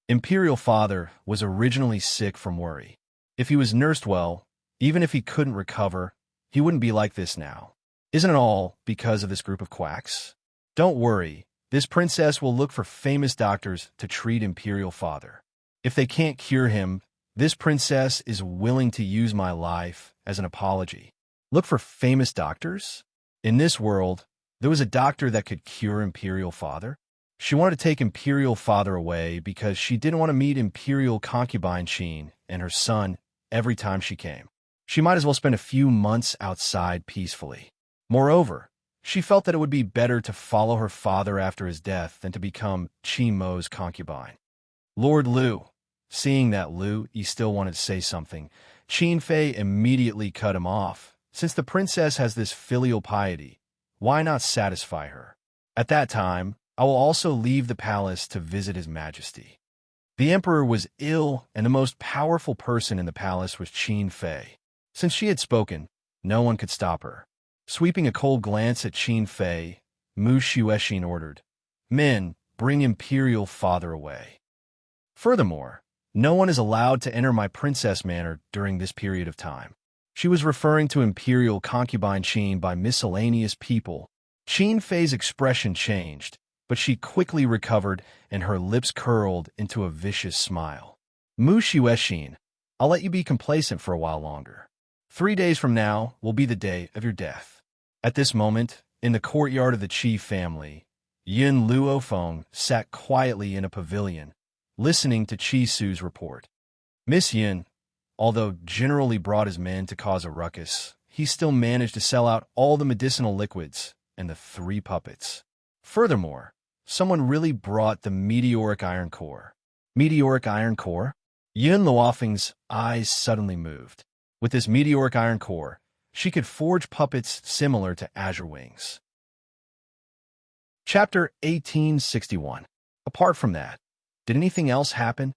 Imperial Father was originally sick from worry. If he was nursed well, even if he couldn't recover, he wouldn't be like this now. Isn't it all because of this group of quacks? Don't worry, this princess will look for famous doctors to treat Imperial Father. If they can't cure him, this princess is willing to use my life as an apology. Look for famous doctors? In this world, there was a doctor that could cure Imperial Father. She wanted to take Imperial Father away because she didn't want to meet Imperial concubine Qin and her son every time she came. She might as well spend a few months outside peacefully. Moreover, she felt that it would be better to follow her father after his death than to become Qi Mo's concubine. Lord Lu, seeing that Lu Yi still wanted to say something, Qin Fei immediately cut him off. Since the princess has this filial piety, why not satisfy her? At that time, I will also leave the palace to visit His Majesty. The emperor was ill, and the most powerful person in the palace was Qin Fei. Since she had spoken, no one could stop her. Sweeping a cold glance at Qin Fei, Mu Xuexin ordered, "Men, bring imperial father away." Furthermore, no one is allowed to enter my princess manor during this period of time. She was referring to imperial concubine Qin by miscellaneous people. Qin Fei's expression changed, but she quickly recovered and her lips curled into a vicious smile. Mu Xuexin, I'll let you be complacent for a while longer. 3 days from now will be the day of your death. At this moment, in the courtyard of the Qi family, Yin Luofeng sat quietly in a pavilion, listening to Qi Su's report. Miss Yin, although generally brought his men to cause a ruckus, he still managed to sell out all the medicinal liquids and the 3 puppets. Furthermore, someone really brought the meteoric iron core. Meteoric iron core? Yin Luofeng's eyes suddenly moved. With this meteoric iron core, she could forge puppets similar to azure wings. Chapter 1861. Apart from that, did anything else happen?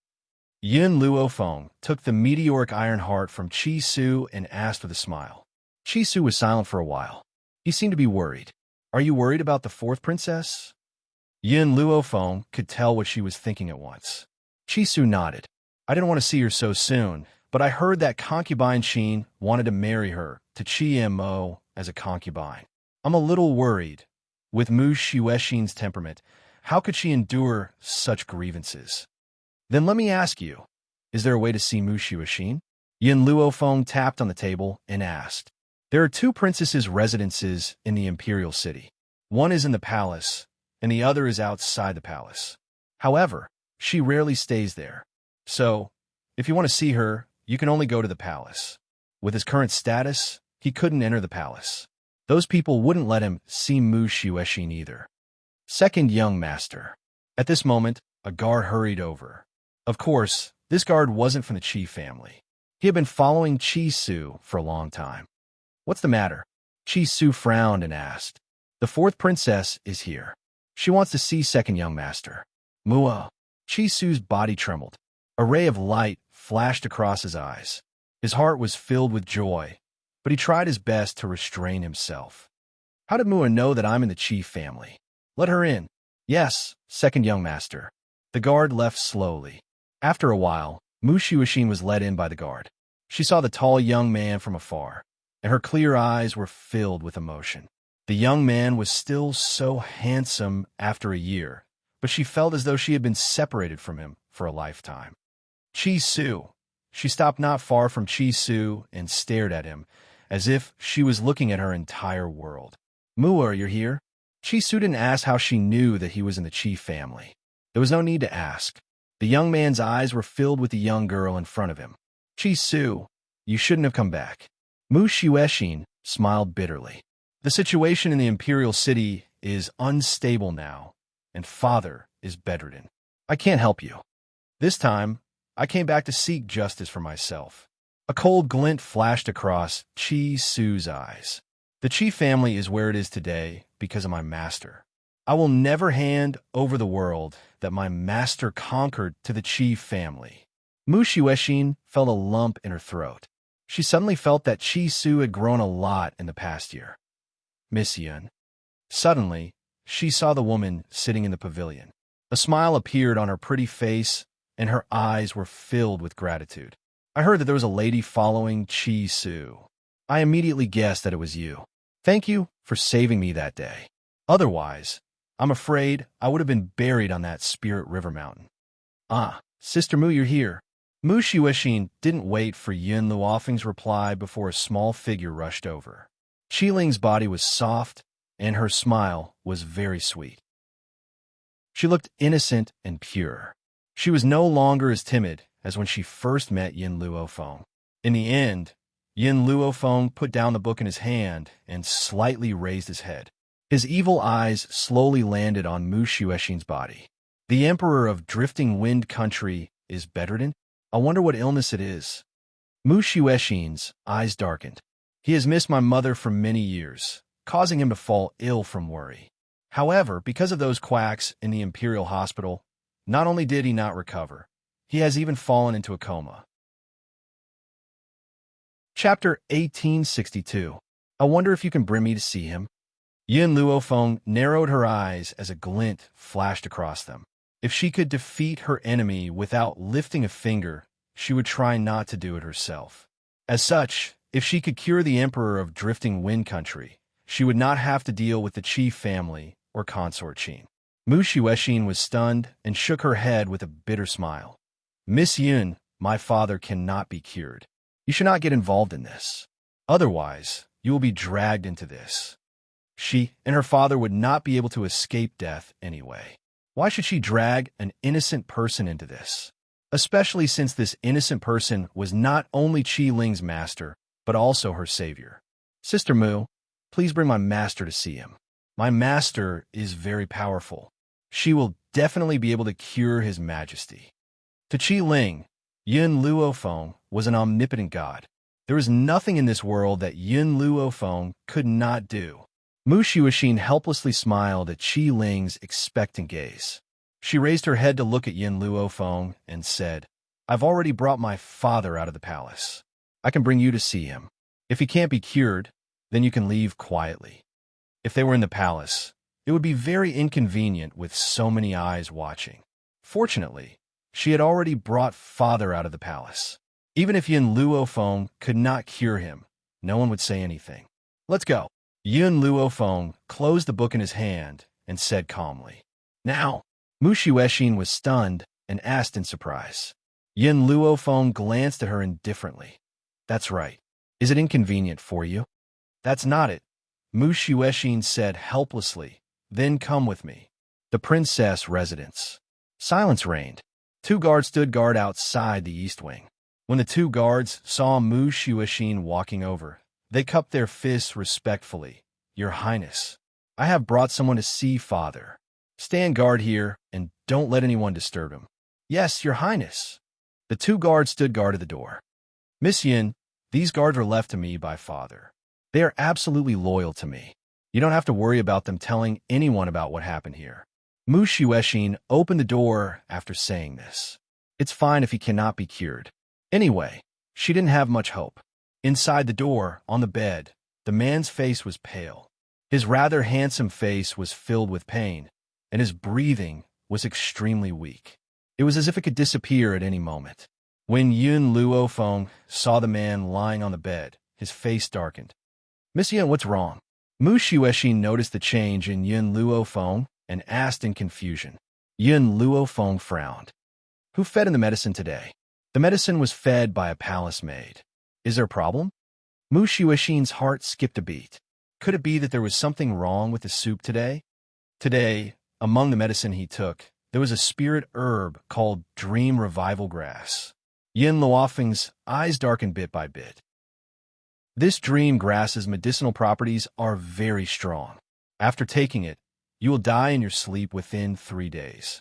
Yin Luofeng took the meteoric iron heart from Qi Su and asked with a smile. Qi Su was silent for a while. He seemed to be worried. Are you worried about the 4th princess? Yin Luofeng could tell what she was thinking at once. Qi Su nodded. I didn't want to see her so soon, but I heard that concubine Qin wanted to marry her to Qi Mo as a concubine. I'm a little worried. With Mu Xuexin's temperament, how could she endure such grievances? Then let me ask you, is there a way to see Mu Xuexin? Yin Luofeng tapped on the table and asked. There are 2 princesses' residences in the imperial city. One is in the palace, and the other is outside the palace. However, she rarely stays there. So, if you want to see her, you can only go to the palace. With his current status, he couldn't enter the palace. Those people wouldn't let him see Mu Xuexin either. Second young master. At this moment, a guard hurried over. Of course, this guard wasn't from the Qi family. He had been following Qi Su for a long time. What's the matter? Qi Su frowned and asked. The 4th princess is here. She wants to see second young master. Mua. Qi Su's body trembled. A ray of light flashed across his eyes. His heart was filled with joy, but he tried his best to restrain himself. How did Mua know that I'm in the Qi family? Let her in. Yes, second young master. The guard left slowly. After a while, Mu Xuexin was led in by the guard. She saw the tall young man from afar, and her clear eyes were filled with emotion. The young man was still so handsome after a year, but she felt as though she had been separated from him for a lifetime. Qi Su. She stopped not far from Qi Su and stared at him, as if she was looking at her entire world. Mua, you're here? Qi Su didn't ask how she knew that he was in the Qi family. There was no need to ask. The young man's eyes were filled with the young girl in front of him. Qi Su, you shouldn't have come back. Mu Xuexin smiled bitterly. The situation in the imperial city is unstable now, and father is bedridden. I can't help you. This time, I came back to seek justice for myself. A cold glint flashed across Qi Su's eyes. The Qi family is where it is today because of my master. I will never hand over the world that my master conquered to the Qi family. Mu Xuexin felt a lump in her throat. She suddenly felt that Qi Su had grown a lot in the past year. Miss Yin. Suddenly, she saw the woman sitting in the pavilion. A smile appeared on her pretty face, and her eyes were filled with gratitude. I heard that there was a lady following Qi Su. I immediately guessed that it was you. Thank you for saving me that day. Otherwise, I'm afraid I would have been buried on that Spirit River mountain. Ah, Sister Mu, you're here. Mu Xuexin didn't wait for Yin Luofeng's reply before a small figure rushed over. Qiling's body was soft, and her smile was very sweet. She looked innocent and pure. She was no longer as timid as when she first met Yin Luofeng. In the end, Yin Luofeng put down the book in his hand and slightly raised his head. His evil eyes slowly landed on Mu Xuexin's body. The Emperor of Drifting Wind Country is bedridden? I wonder what illness it is. Mu Xuexin's eyes darkened. He has missed my mother for many years, causing him to fall ill from worry. However, because of those quacks in the Imperial Hospital, not only did he not recover, He has even fallen into a coma. Chapter 1862. I wonder if you can bring me to see him. Yin Luofeng narrowed her eyes as a glint flashed across them. If she could defeat her enemy without lifting a finger, she would try not to do it herself. As such, if she could cure the Emperor of Drifting Wind Country, she would not have to deal with the Qi family or consort Qin. Mu Xuexin was stunned and shook her head with a bitter smile. Miss Yun, my father cannot be cured. You should not get involved in this. Otherwise, you will be dragged into this. She and her father would not be able to escape death anyway. Why should she drag an innocent person into this? Especially since this innocent person was not only Qi Ling's master, but also her savior. Sister Mu, please bring my master to see him. My master is very powerful. She will definitely be able to cure his majesty. To Qi Ling, Yin Luofeng was an omnipotent god. There was nothing in this world that Yin Luofeng could not do. Mu Xuexin helplessly smiled at Qi Ling's expectant gaze. She raised her head to look at Yin Luofeng and said, I've already brought my father out of the palace. I can bring you to see him. If he can't be cured, then you can leave quietly. If they were in the palace, it would be very inconvenient with so many eyes watching. Fortunately, she had already brought father out of the palace. Even if Yin Luofeng could not cure him, no one would say anything. Let's go. Yin Luofeng closed the book in his hand and said calmly. Now, Mu Xuexin was stunned and asked in surprise. Yin Luofeng glanced at her indifferently. That's right. Is it inconvenient for you? That's not it. Mu Xuexin said helplessly. Then come with me. The princess residence. Silence reigned. 2 guards stood guard outside the east wing. When the 2 guards saw Mu Xuexin walking over, they cupped their fists respectfully. Your Highness, I have brought someone to see father. Stand guard here and don't let anyone disturb him. Yes, Your Highness. The 2 guards stood guard at the door. Miss Yin, these guards were left to me by father. They are absolutely loyal to me. You don't have to worry about them telling anyone about what happened here. Mu Xuexin opened the door after saying this. It's fine if he cannot be cured. Anyway, she didn't have much hope. Inside the door, on the bed, the man's face was pale. His rather handsome face was filled with pain, and his breathing was extremely weak. It was as if it could disappear at any moment. When Yin Luofeng saw the man lying on the bed, his face darkened. Miss Yin, what's wrong? Mu Xuexin noticed the change in Yin Luofeng and asked in confusion. Yin Luofeng frowned. Who fed in the medicine today? The medicine was fed by a palace maid. Is there a problem? Mu Xuexin's heart skipped a beat. Could it be that there was something wrong with the soup today? Today, among the medicine he took, there was a spirit herb called Dream Revival Grass. Yin Luofeng's eyes darkened bit by bit. This dream grass's medicinal properties are very strong. After taking it, you will die in your sleep within 3 days.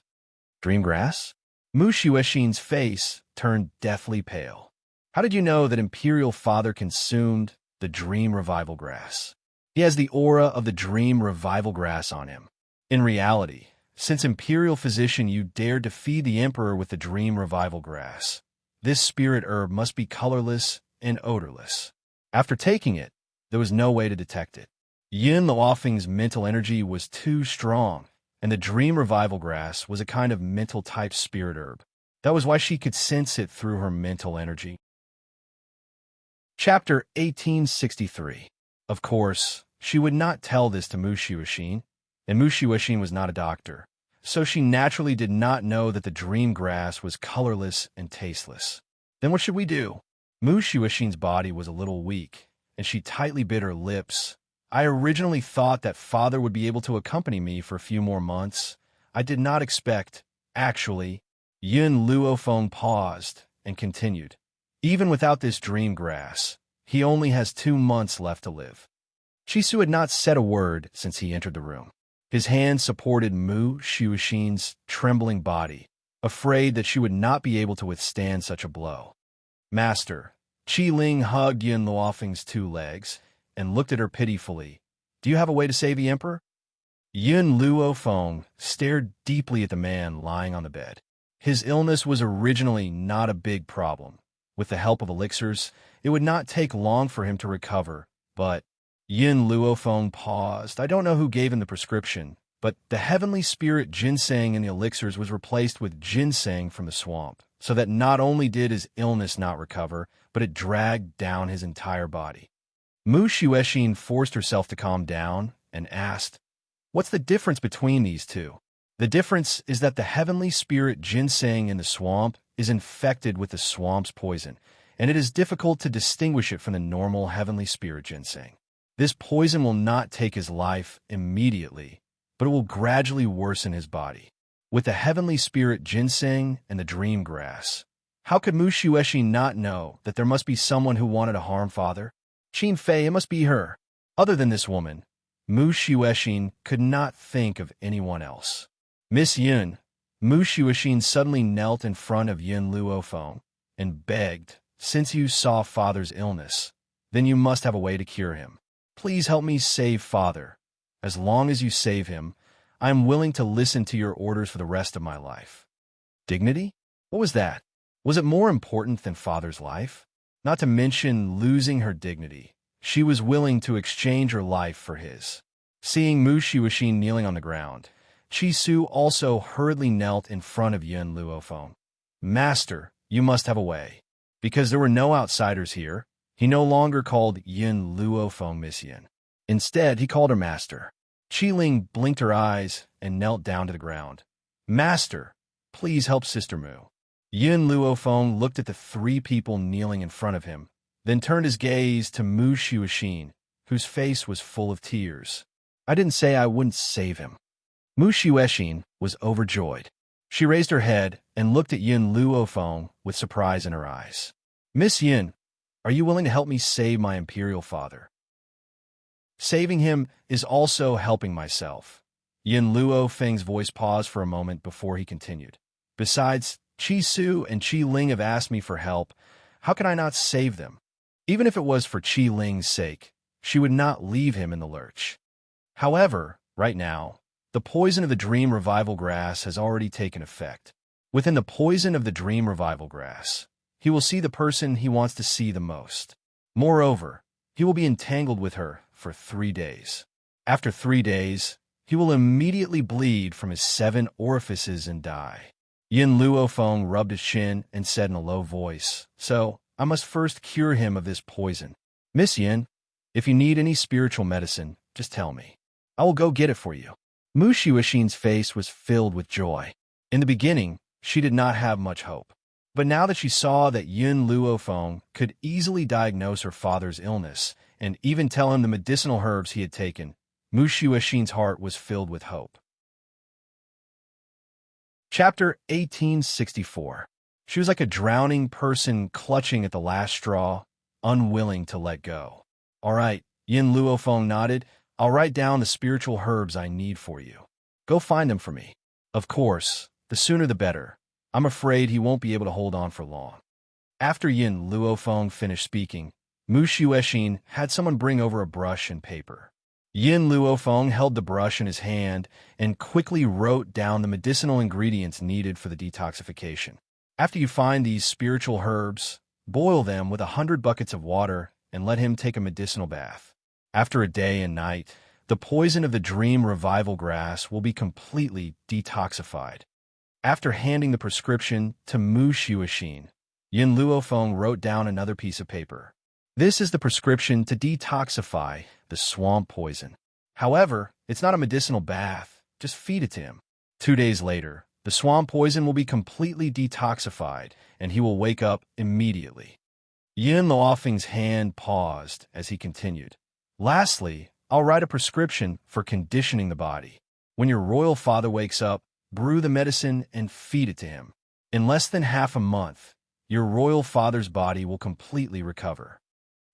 Dream grass? Mu Xuexin's face turned deathly pale. How did you know that Imperial Father consumed the Dream Revival Grass? He has the aura of the Dream Revival Grass on him. In reality, since Imperial Physician you dared to feed the Emperor with the Dream Revival Grass, this spirit herb must be colorless and odorless. After taking it, there was no way to detect it. Yin Luofeng's mental energy was too strong, and the Dream Revival Grass was a kind of mental-type spirit herb. That was why she could sense it through her mental energy. Chapter 1863. Of course, she would not tell this to Mu Xuexin, and Mu Xuexin was not a doctor, so she naturally did not know that the dream grass was colorless and tasteless. Then what should we do? Mu Xuexin's body was a little weak, and she tightly bit her lips. I originally thought that father would be able to accompany me for a few more months. I did not expect, actually. Yin Luofeng paused and continued. Even without this dream grass, he only has 2 months left to live. Chisu had not said a word since he entered the room. His hand supported Mu Xuexin's trembling body, afraid that she would not be able to withstand such a blow. Master, Qi Ling hugged Yin Luofeng's 2 legs and looked at her pitifully. Do you have a way to save the Emperor? Yin Luofeng stared deeply at the man lying on the bed. His illness was originally not a big problem. With the help of elixirs, it would not take long for him to recover, but Yin Luofeng paused. I don't know who gave him the prescription, but the heavenly spirit ginseng in the elixirs was replaced with ginseng from the swamp, so that not only did his illness not recover, but it dragged down his entire body. Mu Shuexin forced herself to calm down and asked, "What's the difference between these two?" The difference is that the heavenly spirit ginseng in the swamp is infected with the swamp's poison, and it is difficult to distinguish it from the normal heavenly spirit ginseng. This poison will not take his life immediately, but it will gradually worsen his body. With the heavenly spirit ginseng and the dream grass, how could Mu Shuexin not know that there must be someone who wanted to harm Father? Qin Fei, it must be her. Other than this woman, Mu Shuexin could not think of anyone else. Miss Yun, Mu Shuexin suddenly knelt in front of Yin Luofeng and begged, "Since you saw Father's illness, then you must have a way to cure him. Please help me save Father. As long as you save him, I am willing to listen to your orders for the rest of my life." Dignity? What was that? Was it more important than Father's life? Not to mention losing her dignity, she was willing to exchange her life for his. Seeing Mu Shuexin kneeling on the ground, Chi Su also hurriedly knelt in front of Yin Luofeng. "Master, you must have a way." Because there were no outsiders here, he no longer called Yin Luofeng Miss Yin. Instead, he called her Master. Qi Ling blinked her eyes and knelt down to the ground. "Master, please help Sister Mu." Yin Luofeng looked at the three people kneeling in front of him, then turned his gaze to Mu Shuexin, whose face was full of tears. "I didn't say I wouldn't save him." Mu Shuexin was overjoyed. She raised her head and looked at Yin Luofeng with surprise in her eyes. "Miss Yin, are you willing to help me save my imperial father?" "Saving him is also helping myself." Yin Luofeng's voice paused for a moment before he continued. "Besides, Qi Su and Qi Ling have asked me for help. How can I not save them? Even if it was for Qi Ling's sake, she would not leave him in the lurch. However, right now, the poison of the dream revival grass has already taken effect. Within the poison of the dream revival grass, he will see the person he wants to see the most. Moreover, he will be entangled with her for 3 days. After 3 days, he will immediately bleed from his 7 orifices and die." Yin Luofeng rubbed his chin and said in a low voice, "So, I must first cure him of this poison. Miss Yin, if you need any spiritual medicine, just tell me. I will go get it for you." Mu Shuexin's face was filled with joy. In the beginning, she did not have much hope. But now that she saw that Yin Luofeng could easily diagnose her father's illness and even tell him the medicinal herbs he had taken, Mu Shuexin's heart was filled with hope. Chapter 1864. She was like a drowning person clutching at the last straw, unwilling to let go. "All right," Yin Luofeng nodded. "I'll write down the spiritual herbs I need for you. Go find them for me. Of course, the sooner the better. I'm afraid he won't be able to hold on for long." After Yin Luofeng finished speaking, Mu Shuexin had someone bring over a brush and paper. Yin Luofeng held the brush in his hand and quickly wrote down the medicinal ingredients needed for the detoxification. After you find these spiritual herbs, boil them with 100 buckets of water and let him take a medicinal bath. After a day and night, the poison of the dream revival grass will be completely detoxified. After handing the prescription to Mu Shuexin, Yin Luofeng wrote down another piece of paper. "This is the prescription to detoxify the swamp poison. However, it's not a medicinal bath. Just feed it to him. 2 days later, the swamp poison will be completely detoxified, and he will wake up immediately." Yin Luofeng's hand paused as he continued. "Lastly, I'll write a prescription for conditioning the body. When your royal father wakes up, brew the medicine and feed it to him. In less than half a month, your royal father's body will completely recover."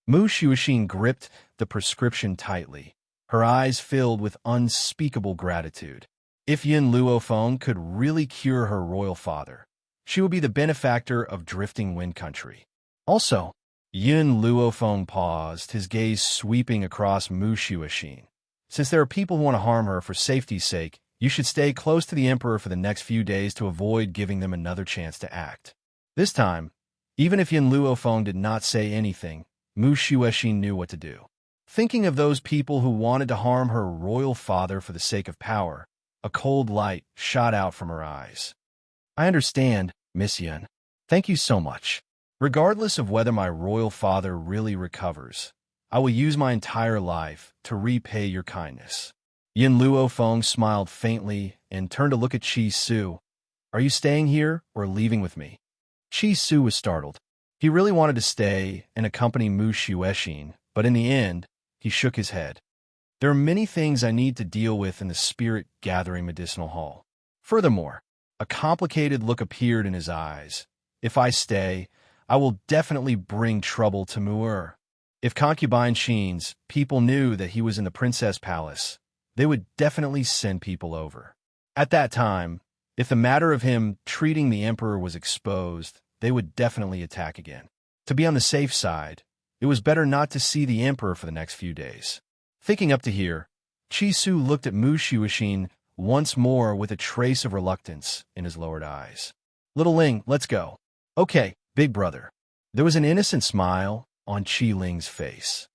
Mu Shuexin gripped the prescription tightly, her eyes filled with unspeakable gratitude. If Yin Luofeng could really cure her royal father, she would be the benefactor of Drifting Wind Country. Also, Yin Luofeng paused, his gaze sweeping across Mu Shuexin. Since there are people who want to harm her for safety's sake, You should stay close to the emperor for the next few days to avoid giving them another chance to act. This time, even if Yin Luofeng did not say anything, Mu Shueqin knew what to do. Thinking of those people who wanted to harm her royal father for the sake of power, a cold light shot out from her eyes. I understand, Miss Yin. Thank you so much. Regardless of whether my royal father really recovers, I will use my entire life to repay your kindness. Yin Luofeng smiled faintly and turned to look at Qi Su. Are you staying here or leaving with me? Qi Su was startled. He really wanted to stay and accompany Mu Shueqin, but in the end, he shook his head. There are many things I need to deal with in the spirit-gathering medicinal hall. Furthermore, a complicated look appeared in his eyes. If I stay, I will definitely bring trouble to Mu'er. If concubine Qin's people knew that he was in the princess palace, they would definitely send people over. At that time, if the matter of him treating the emperor was exposed, they would definitely attack again. To be on the safe side, it was better not to see the emperor for the next few days. Thinking up to here, Qi Su looked at Mu Shueqin once more with a trace of reluctance in his lowered eyes. Little Ling, let's go. Okay, big brother. There was an innocent smile on Qi Ling's face.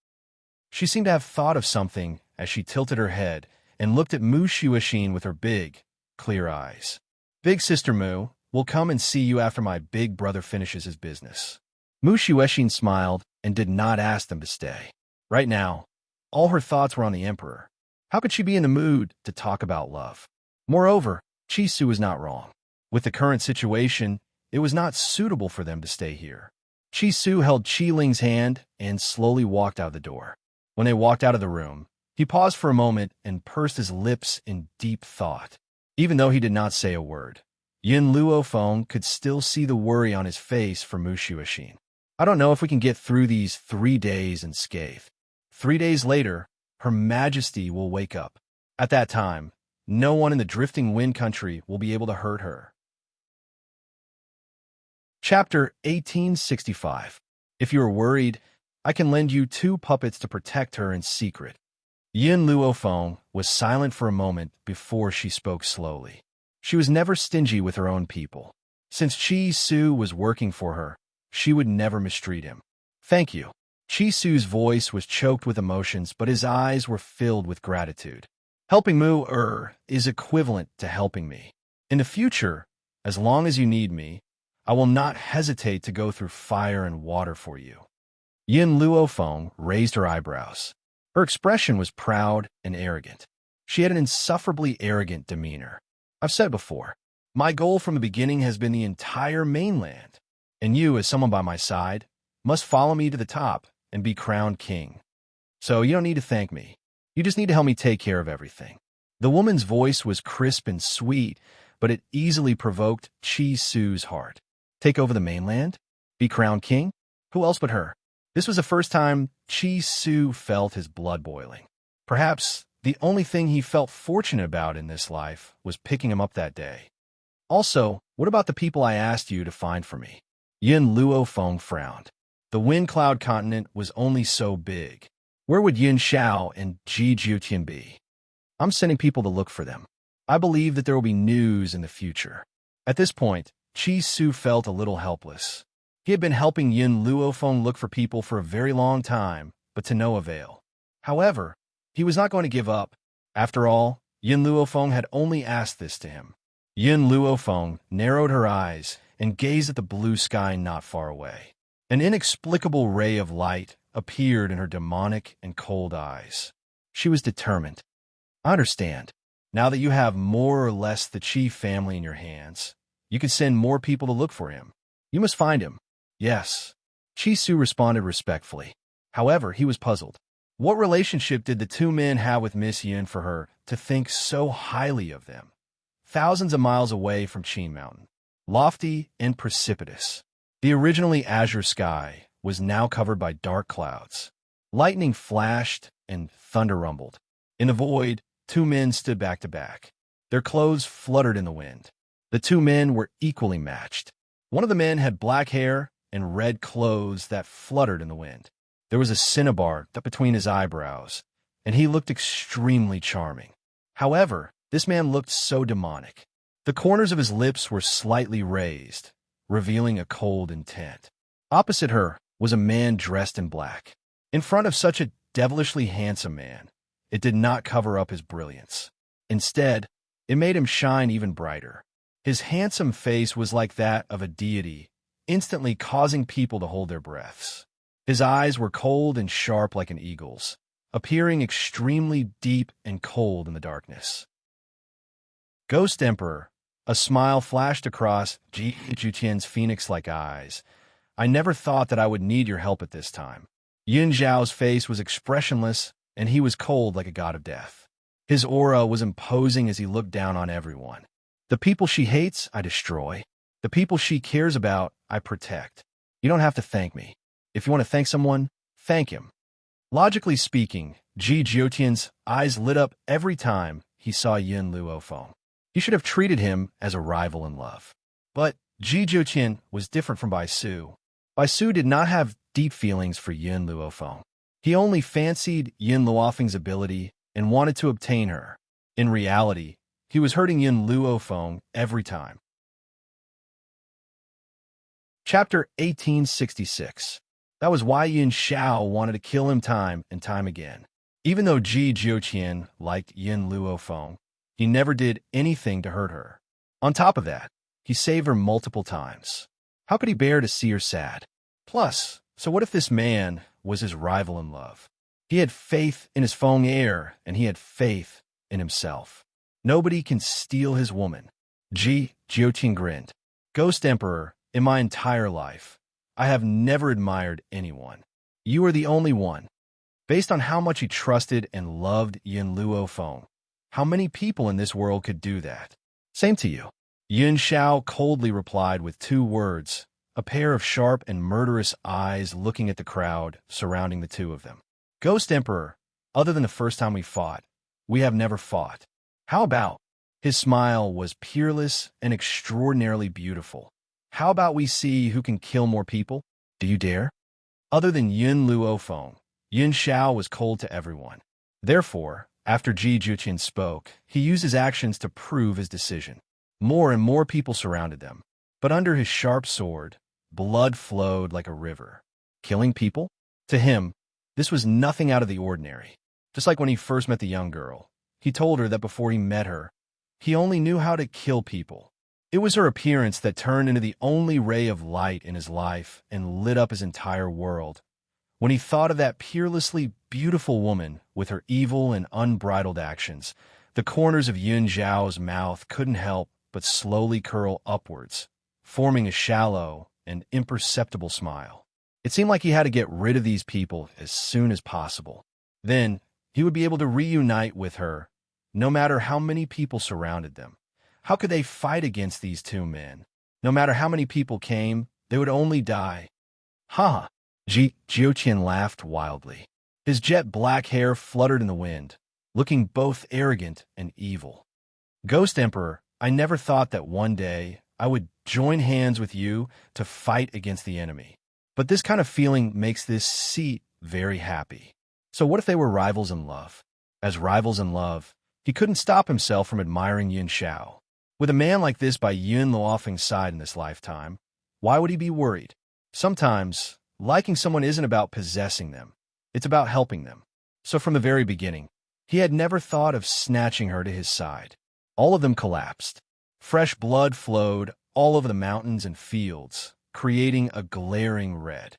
She seemed to have thought of something as she tilted her head and looked at Mu Shueqin with her big, clear eyes. Big sister Mu, we'll come and see you after my big brother finishes his business. Mu Shueqin smiled and did not ask them to stay. Right now, all her thoughts were on the emperor. How could she be in the mood to talk about love? Moreover, Qi Su was not wrong. With the current situation, it was not suitable for them to stay here. Qi Su held Qi Ling's hand and slowly walked out the door. When they walked out of the room, he paused for a moment and pursed his lips in deep thought. Even though he did not say a word, Yin Luofeng could still see the worry on his face for Mu Shueqin. I don't know if we can get through these 3 days unscathed. 3 days later, Her Majesty will wake up. At that time, no one in the drifting wind country will be able to hurt her. Chapter 1865. If you are worried, I can lend you 2 puppets to protect her in secret. Yin Luofeng was silent for a moment before she spoke slowly. She was never stingy with her own people. Since Qi Su was working for her, she would never mistreat him. Thank you. Qi Su's voice was choked with emotions, but his eyes were filled with gratitude. Helping Mu'er is equivalent to helping me. In the future, as long as you need me, I will not hesitate to go through fire and water for you. Yin Luofeng raised her eyebrows. Her expression was proud and arrogant. She had an insufferably arrogant demeanor. I've said before, my goal from the beginning has been the entire mainland, and you, as someone by my side, must follow me to the top and be crowned king. So you don't need to thank me. You just need to help me take care of everything. The woman's voice was crisp and sweet, but it easily provoked Qi Su's heart. Take over the mainland? Be crowned king? Who else but her? This was the first time Qi Su felt his blood boiling. Perhaps the only thing he felt fortunate about in this life was picking him up that day. Also, what about the people I asked you to find for me? Yin Luofeng frowned. The Wind Cloud continent was only so big. Where would Yin Xiao and Ji Jiutian be? I'm sending people to look for them. I believe that there will be news in the future. At this point, Qi Su felt a little helpless. He had been helping Yin Luofeng look for people for a very long time, but to no avail. However, he was not going to give up. After all, Yin Luofeng had only asked this to him. Yin Luofeng narrowed her eyes and gazed at the blue sky not far away. An inexplicable ray of light appeared in her demonic and cold eyes. She was determined. I understand. Now that you have more or less the Qi family in your hands, you can send more people to look for him. You must find him. Yes. Qi Su responded respectfully. However, he was puzzled. What relationship did the 2 men have with Miss Yin for her to think so highly of them? Thousands of miles away from Qin Mountain, lofty and precipitous, the originally azure sky was now covered by dark clouds. Lightning flashed and thunder rumbled. In the void, 2 men stood back to back. Their clothes fluttered in the wind. The 2 men were equally matched. One of the men had black hair and red clothes that fluttered in the wind. There was a cinnabar between his eyebrows, and he looked extremely charming. However, This man looked so demonic. The corners of his lips were slightly raised, revealing a cold intent. Opposite her was a man dressed in black. In front of such a devilishly handsome man, it did not cover up his brilliance. Instead, it made him shine even brighter. His handsome face was like that of a deity, instantly causing people to hold their breaths. His eyes were cold and sharp like an eagle's, appearing extremely deep and cold in the darkness. Ghost Emperor, a smile flashed across Ji Jutian's phoenix-like eyes. I never thought that I would need your help at this time. Yin Zhao's face was expressionless, and he was cold like a god of death. His aura was imposing as he looked down on everyone. The people she hates, I destroy. The people she cares about, I protect. You don't have to thank me. If you want to thank someone, thank him. Logically speaking, Ji Jiotian's eyes lit up every time he saw Yin Luofeng. He should have treated him as a rival in love. But Ji Jiotian was different from Bai Su. Bai Su did not have deep feelings for Yin Luofeng. He only fancied Yin Luofeng's ability and wanted to obtain her. In reality, he was hurting Yin Luofeng every time. Chapter 1866. That was why Yin Xiao wanted to kill him time and time again. Even though Ji Jiotian liked Yin Luofeng, he never did anything to hurt her. On top of that, he saved her multiple times. How could he bear to see her sad? Plus, so what if this man was his rival in love? He had faith in his Feng heir, and he had faith in himself. Nobody can steal his woman. Ji Jiotian grinned. Ghost Emperor, in my entire life, I have never admired anyone. You are the only one. Based on how much he trusted and loved Yin Luofeng, how many people in this world could do that? Same to you. Yin Xiao coldly replied with 2 words, a pair of sharp and murderous eyes looking at the crowd surrounding the two of them. Ghost Emperor, other than the first time we fought, we have never fought. How about? His smile was peerless and extraordinarily beautiful. How about we see who can kill more people? Do you dare? Other than Yin Luofeng, Yin Xiao was cold to everyone. Therefore, after Ji Jutian spoke, he used his actions to prove his decision. More and more people surrounded them. But under his sharp sword, blood flowed like a river. Killing people? To him, this was nothing out of the ordinary. Just like when he first met the young girl, he told her that before he met her, he only knew how to kill people. It was her appearance that turned into the only ray of light in his life and lit up his entire world. When he thought of that peerlessly beautiful woman with her evil and unbridled actions, the corners of Yin Zhao's mouth couldn't help but slowly curl upwards, forming a shallow and imperceptible smile. It seemed like he had to get rid of these people as soon as possible. Then, he would be able to reunite with her, no matter how many people surrounded them. How could they fight against these 2 men? No matter how many people came, they would only die. Ha! Ji Jiotian laughed wildly. His jet black hair fluttered in the wind, looking both arrogant and evil. Ghost Emperor, I never thought that one day I would join hands with you to fight against the enemy. But this kind of feeling makes this seat very happy. So what if they were rivals in love? As rivals in love, he couldn't stop himself from admiring Yin Xiao. With a man like this by Yin Luofeng's side in this lifetime, why would he be worried? Sometimes, liking someone isn't about possessing them. It's about helping them. So from the very beginning, he had never thought of snatching her to his side. All of them collapsed. Fresh blood flowed all over the mountains and fields, creating a glaring red.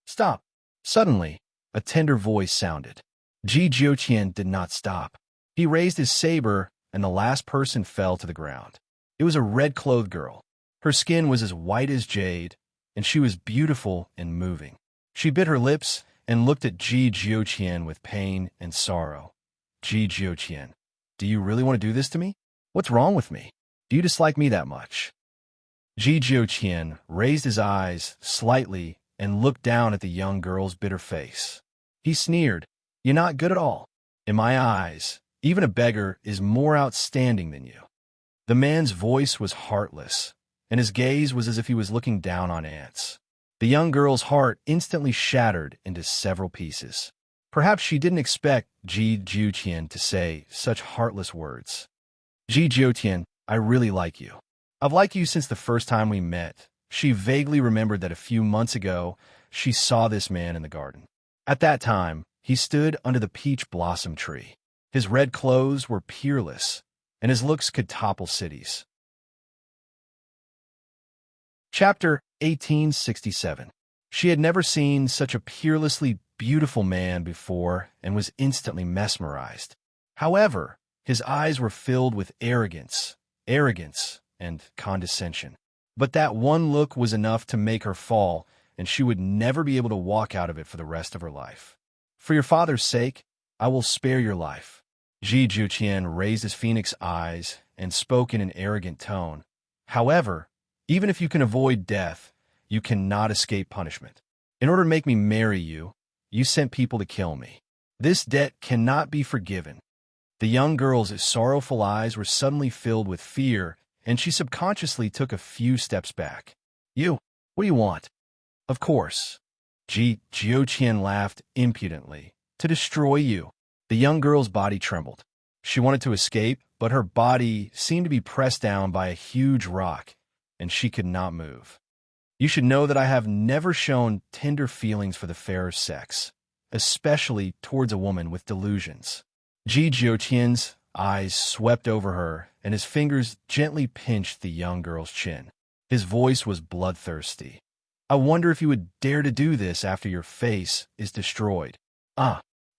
Stop! Suddenly, a tender voice sounded. Ji Jiotian did not stop. He raised his saber, and the last person fell to the ground. It was a red-clothed girl. Her skin was as white as jade, and she was beautiful and moving. She bit her lips and looked at Ji Jiotian with pain and sorrow. Ji Jiotian, do you really want to do this to me? What's wrong with me? Do you dislike me that much? Ji Jiotian raised his eyes slightly and looked down at the young girl's bitter face. He sneered, "You're not good at all. In my eyes, even a beggar is more outstanding than you." The man's voice was heartless, and his gaze was as if he was looking down on ants. The young girl's heart instantly shattered into several pieces. Perhaps she didn't expect Ji Jiotian to say such heartless words. Ji Jiutian, I really like you. I've liked you since the first time we met. She vaguely remembered that a few months ago, she saw this man in the garden. At that time, he stood under the peach blossom tree. His red clothes were peerless, and his looks could topple cities. Chapter 1867. She had never seen such a peerlessly beautiful man before and was instantly mesmerized. However, his eyes were filled with arrogance, and condescension. But that one look was enough to make her fall, and she would never be able to walk out of it for the rest of her life. For your father's sake, I will spare your life. Ji Jiutian raised his phoenix eyes and spoke in an arrogant tone. However, even if you can avoid death, you cannot escape punishment. In order to make me marry you, you sent people to kill me. This debt cannot be forgiven. The young girl's sorrowful eyes were suddenly filled with fear, and she subconsciously took a few steps back. You, what do you want? Of course. Ji Jiutian laughed impudently. To destroy you. The young girl's body trembled. She wanted to escape, but her body seemed to be pressed down by a huge rock, and she could not move. You should know that I have never shown tender feelings for the fairer sex, especially towards a woman with delusions. Ji Jiutian's eyes swept over her, and his fingers gently pinched the young girl's chin. His voice was bloodthirsty. I wonder if you would dare to do this after your face is destroyed.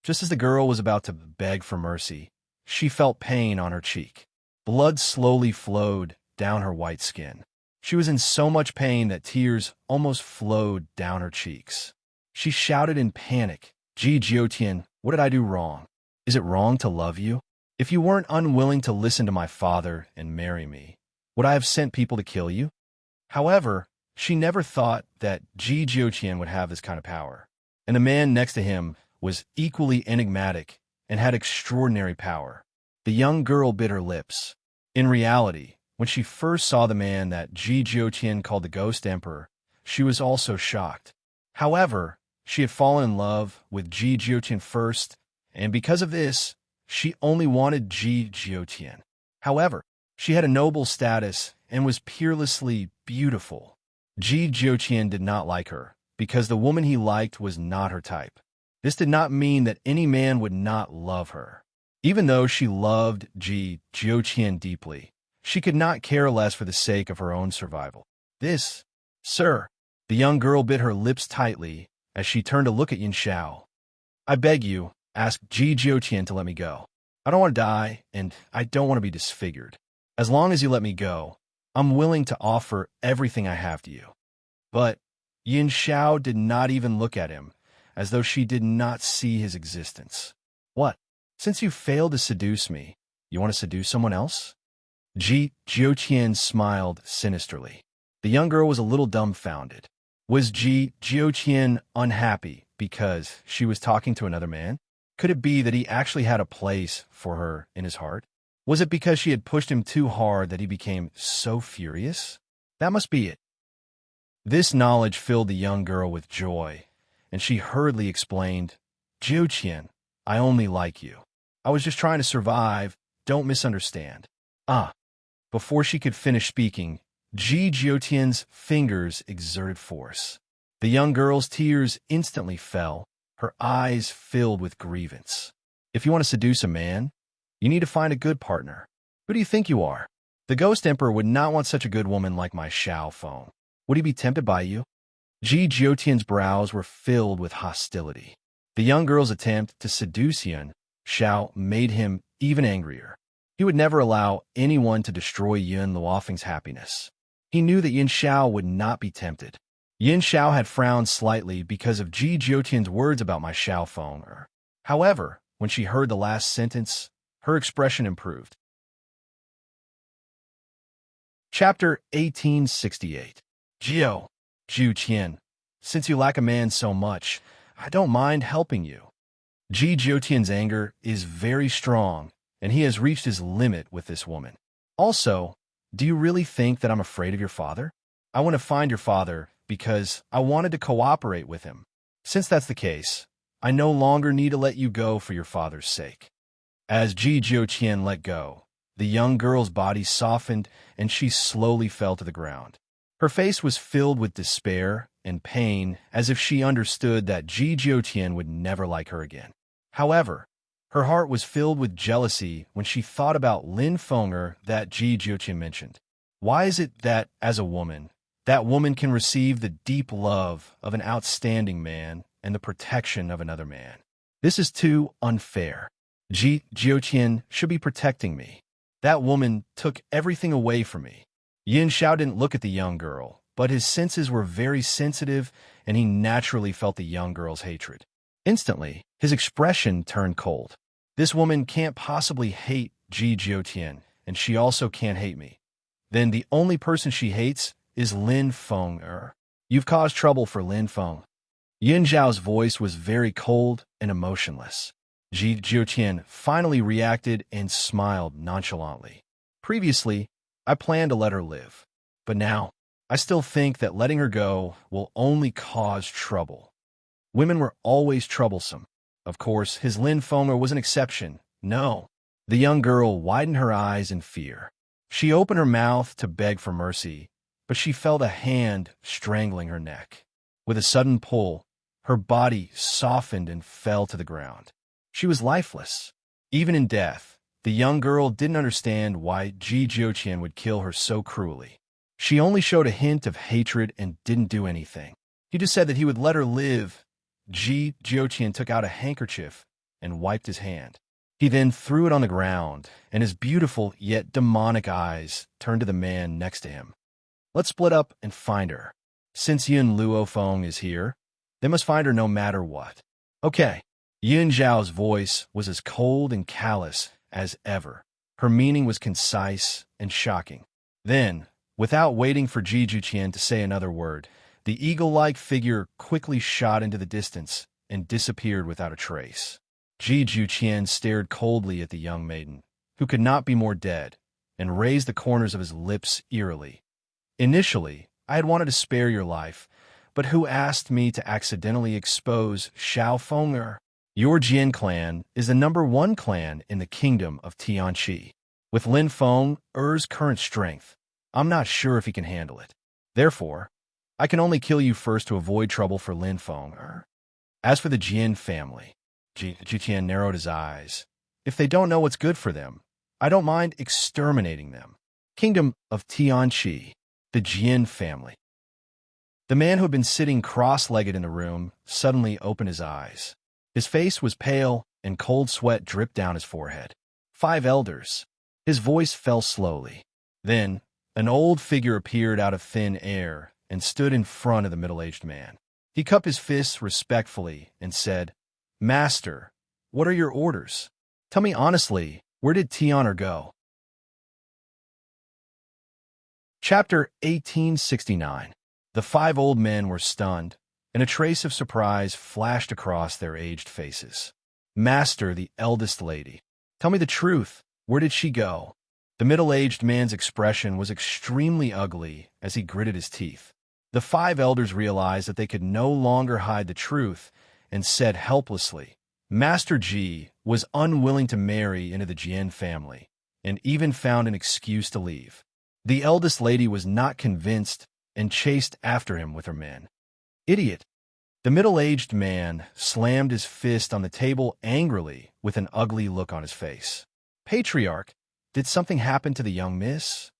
Just as the girl was about to beg for mercy, she felt pain on her cheek. Blood slowly flowed down her white skin. She was in so much pain that tears almost flowed down her cheeks. She shouted in panic, Ji Jiutian, what did I do wrong? Is it wrong to love you? If you weren't unwilling to listen to my father and marry me, would I have sent people to kill you? However, she never thought that Ji Jiutian would have this kind of power, and the man next to him was equally enigmatic and had extraordinary power. The young girl bit her lips. In reality, when she first saw the man that Ji Jiutian called the Ghost Emperor, she was also shocked. However, she had fallen in love with Ji Jiutian first, and because of this, she only wanted Ji Jiutian. However, she had a noble status and was peerlessly beautiful. Ji Jiutian did not like her, because the woman he liked was not her type. This did not mean that any man would not love her. Even though she loved Ji Jiutian deeply, she could not care less for the sake of her own survival. This, sir, the young girl bit her lips tightly as she turned to look at Yin Xiao. I beg you, ask Ji Jiutian to let me go. I don't want to die, and I don't want to be disfigured. As long as you let me go, I'm willing to offer everything I have to you. But Yin Xiao did not even look at him, as though she did not see his existence. What? Since you failed to seduce me, you want to seduce someone else? Ji Jiutian smiled sinisterly. The young girl was a little dumbfounded. Was Ji Jiutian unhappy because she was talking to another man? Could it be that he actually had a place for her in his heart? Was it because she had pushed him too hard that he became so furious? That must be it. This knowledge filled the young girl with joy, and she hurriedly explained, Jiutian, I only like you. I was just trying to survive. Don't misunderstand. Before she could finish speaking, Ji Jiutian's fingers exerted force. The young girl's tears instantly fell, her eyes filled with grievance. If you want to seduce a man, you need to find a good partner. Who do you think you are? The Ghost Emperor would not want such a good woman like my Xiao Feng. Would he be tempted by you? Ji Jiutian's brows were filled with hostility. The young girl's attempt to seduce Yin Xiao made him even angrier. He would never allow anyone to destroy Yin Luofeng's happiness. He knew that Yin Xiao would not be tempted. Yin Xiao had frowned slightly because of Ji Jiutian's words about my Xiao Feng. However, when she heard the last sentence, her expression improved. Chapter 1868. Jiutian, since you lack a man so much, I don't mind helping you. Ji Jiutian's anger is very strong, and he has reached his limit with this woman. Also, do you really think that I'm afraid of your father? I want to find your father because I wanted to cooperate with him. Since that's the case, I no longer need to let you go for your father's sake. As Ji Jiutian let go, The young girl's body softened, and she slowly fell to the ground. Her face was filled with despair and pain, as if she understood that Ji Jiutian would never like her again. However, her heart was filled with jealousy when she thought about Lin Feng'er that Ji Jiutian mentioned. Why is it that, as a woman, that woman can receive the deep love of an outstanding man and the protection of another man? This is too unfair. Ji Jiutian should be protecting me. That woman took everything away from me. Yin Xiao didn't look at the young girl, but his senses were very sensitive, and he naturally felt the young girl's hatred. Instantly, his expression turned cold. This woman can't possibly hate Ji Jiutian, and she also can't hate me. Then the only person she hates is Lin Feng'er. You've caused trouble for Lin Feng. Yin Zhao's voice was very cold and emotionless. Ji Jiutian finally reacted and smiled nonchalantly. Previously, I planned to let her live, but now, I still think that letting her go will only cause trouble. Women were always troublesome. Of course, his Lin Feng'er was an exception. No. The young girl widened her eyes in fear. She opened her mouth to beg for mercy, but she felt a hand strangling her neck. With a sudden pull, her body softened and fell to the ground. She was lifeless. Even in death, the young girl didn't understand why Ji Jiutian would kill her so cruelly. She only showed a hint of hatred and didn't do anything. He just said that he would let her live. Ji Jiutian took out a handkerchief and wiped his hand. He then threw it on the ground, and his beautiful yet demonic eyes turned to the man next to him. Let's split up and find her. Since Yun Luofeng is here, they must find her no matter what. Okay. Yin Zhao's voice was as cold and callous as ever. Her meaning was concise and shocking. Then, without waiting for Ji Jiutian to say another word, the eagle-like figure quickly shot into the distance and disappeared without a trace. Ji Jiutian stared coldly at the young maiden, who could not be more dead, and raised the corners of his lips eerily. Initially, I had wanted to spare your life, but who asked me to accidentally expose Xiao Feng'er? Your Jian clan is the #1 clan in the kingdom of Tianqi. With Lin Feng'er's current strength, I'm not sure if he can handle it. Therefore, I can only kill you first to avoid trouble for Lin Feng'er. As for the Jian family, Ji Jiutian narrowed his eyes. If they don't know what's good for them, I don't mind exterminating them. Kingdom of Tianqi, the Jian family. The man who had been sitting cross-legged in the room suddenly opened his eyes. His face was pale, and cold sweat dripped down his forehead. 5 elders. His voice fell slowly. Then, an old figure appeared out of thin air and stood in front of the middle-aged man. He cupped his fists respectfully and said, Master, what are your orders? Tell me honestly, where did Tian'er go? Chapter 1869. The 5 old men were stunned, and a trace of surprise flashed across their aged faces. Master, the eldest lady. Tell me the truth. Where did she go? The middle-aged man's expression was extremely ugly as he gritted his teeth. The 5 elders realized that they could no longer hide the truth and said helplessly, Master Ji was unwilling to marry into the Jian family and even found an excuse to leave. The eldest lady was not convinced and chased after him with her men. Idiot! The middle-aged man slammed his fist on the table angrily with an ugly look on his face. Patriarch, did something happen to the young miss?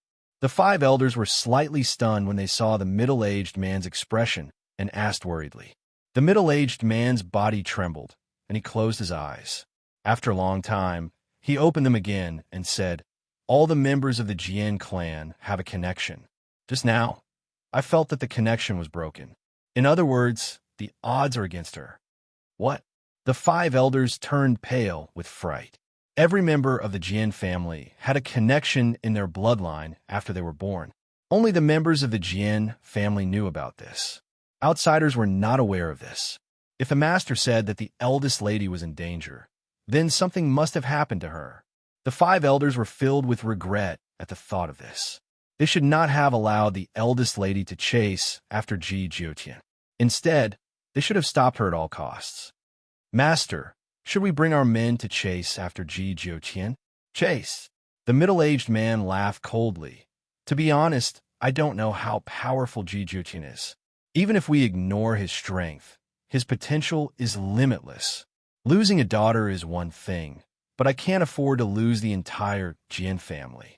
The 5 elders were slightly stunned when they saw the middle-aged man's expression and asked worriedly. The middle-aged man's body trembled, and he closed his eyes. After a long time, he opened them again and said, All the members of the Jian clan have a connection. Just now, I felt that the connection was broken. In other words, the odds are against her. What? The 5 elders turned pale with fright. Every member of the Jian family had a connection in their bloodline after they were born. Only the members of the Jian family knew about this. Outsiders were not aware of this. If the master said that the eldest lady was in danger, then something must have happened to her. The 5 elders were filled with regret at the thought of this. They should not have allowed the eldest lady to chase after Ji Jiutian. Instead, they should have stopped her at all costs. Master, should we bring our men to chase after Ji Jiutian? Chase! The middle-aged man laughed coldly. To be honest, I don't know how powerful Ji Juqian is. Even if we ignore his strength, his potential is limitless. Losing a daughter is one thing, but I can't afford to lose the entire Jian family.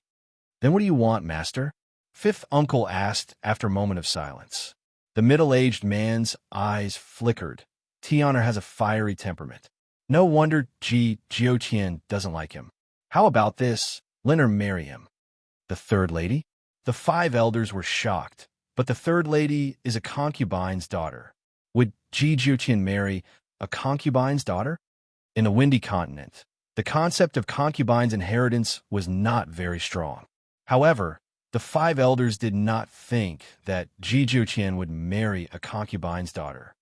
Then what do you want, master? Fifth uncle asked after a moment of silence. The middle-aged man's eyes flickered. Tian'er has a fiery temperament. No wonder Ji Jiuqian doesn't like him. How about this? Let her marry him. The third lady? The five elders were shocked, but the third lady is a concubine's daughter. Would Ji Jiuqian marry a concubine's daughter? In the Windy Continent, the concept of concubine's inheritance was not very strong. However, the five elders did not think that Ji Jiuqian would marry a concubine's daughter.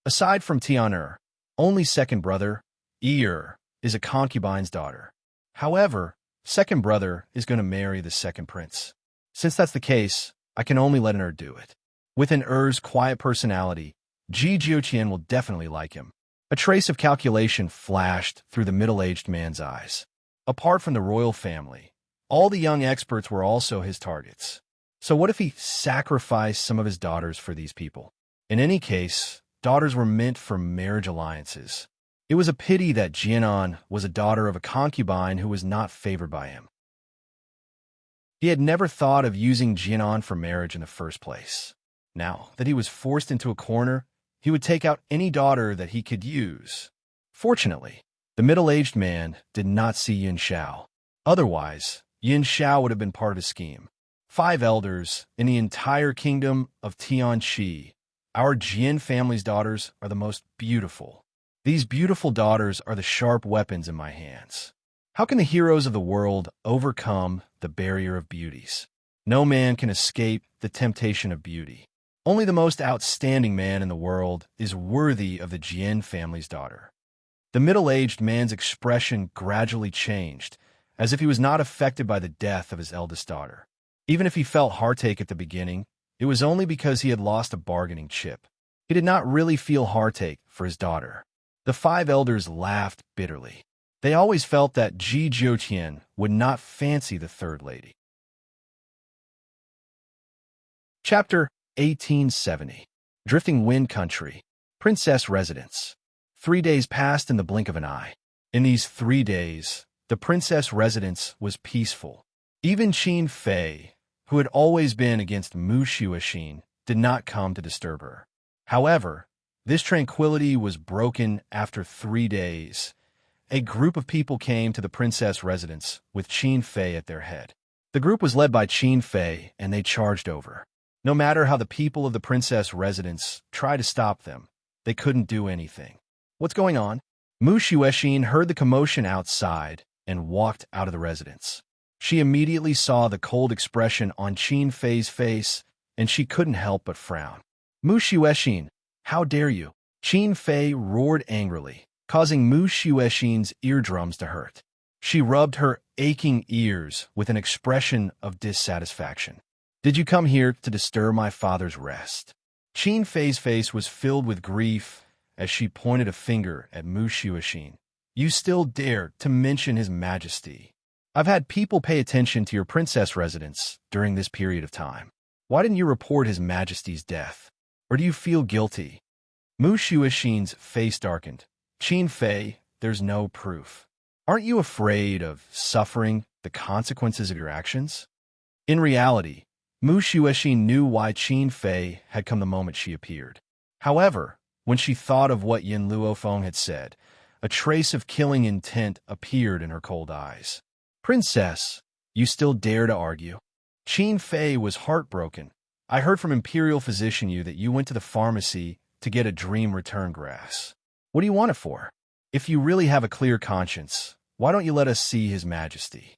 Aside from Tian'er, only second brother, Er, is a concubine's daughter. However, second brother is going to marry the second prince. Since that's the case, I can only let Er do it. With Er's quiet personality, Ji Jiuqian will definitely like him. A trace of calculation flashed through the middle-aged man's eyes. Apart from the royal family, all the young experts were also his targets. So what if he sacrificed some of his daughters for these people? In any case, daughters were meant for marriage alliances. It was a pity that Jianan was a daughter of a concubine who was not favored by him. He had never thought of using Jianan for marriage in the first place. Now that he was forced into a corner, he would take out any daughter that he could use. Fortunately, the middle-aged man did not see Yin Shao. Otherwise, Yin Shao would have been part of his scheme. Five elders in the entire kingdom of Tianqi. Our Jian family's daughters are the most beautiful. These beautiful daughters are the sharp weapons in my hands. How can the heroes of the world overcome the barrier of beauties? No man can escape the temptation of beauty. Only the most outstanding man in the world is worthy of the Jian family's daughter. The middle-aged man's expression gradually changed, as if he was not affected by the death of his eldest daughter. Even if he felt heartache at the beginning, it was only because he had lost a bargaining chip. He did not really feel heartache for his daughter. The five elders laughed bitterly. They always felt that Ji Jiuqian would not fancy the third lady. Chapter 1870. Drifting Wind Country. Princess Residence. 3 days passed in the blink of an eye. In these 3 days, the princess residence was peaceful. Even Qin Fei, who had always been against Mu Xuexin, did not come to disturb her. However, this tranquility was broken after 3 days. A group of people came to the princess residence with Qin Fei at their head. The group was led by Qin Fei, and they charged over. No matter how the people of the princess residence tried to stop them, they couldn't do anything. What's going on? Mu Xuexin heard the commotion outside and walked out of the residence. She immediately saw the cold expression on Qin Fei's face, and she couldn't help but frown. Mu Xuexin, how dare you? Qin Fei roared angrily, causing Mu Xuexin's eardrums to hurt. She rubbed her aching ears with an expression of dissatisfaction. Did you come here to disturb my father's rest? Qin Fei's face was filled with grief as she pointed a finger at Mu Xuexin. You still dare to mention his majesty. I've had people pay attention to your princess residence during this period of time. Why didn't you report his majesty's death? Or do you feel guilty? Mu Xuexin's face darkened. Qin Fei, there's no proof. Aren't you afraid of suffering the consequences of your actions? In reality, Mu Xuexin knew why Qin Fei had come the moment she appeared. However, when she thought of what Yin Luofeng had said, a trace of killing intent appeared in her cold eyes. Princess, you still dare to argue? Qin Fei was heartbroken. I heard from Imperial Physician Yu that you went to the pharmacy to get a dream return grass. What do you want it for? If you really have a clear conscience, why don't you let us see His Majesty?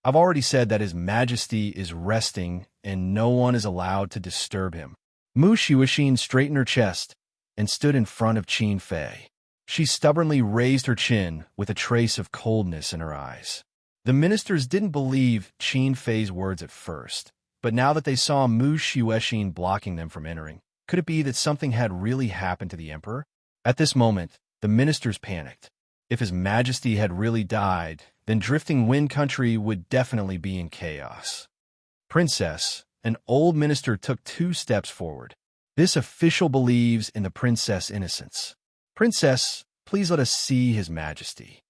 I've already said that His Majesty is resting and no one is allowed to disturb him. Mu Xuexin straightened her chest and stood in front of Qin Fei. She stubbornly raised her chin with a trace of coldness in her eyes. The ministers didn't believe Qin Fei's words at first, but now that they saw Mu Xuexin blocking them from entering, could it be that something had really happened to the emperor? At this moment, the ministers panicked. If His Majesty had really died, then drifting wind country would definitely be in chaos. Princess, an old minister, took 2 steps forward. This official believes in the princess' innocence. Princess, please let us see His Majesty.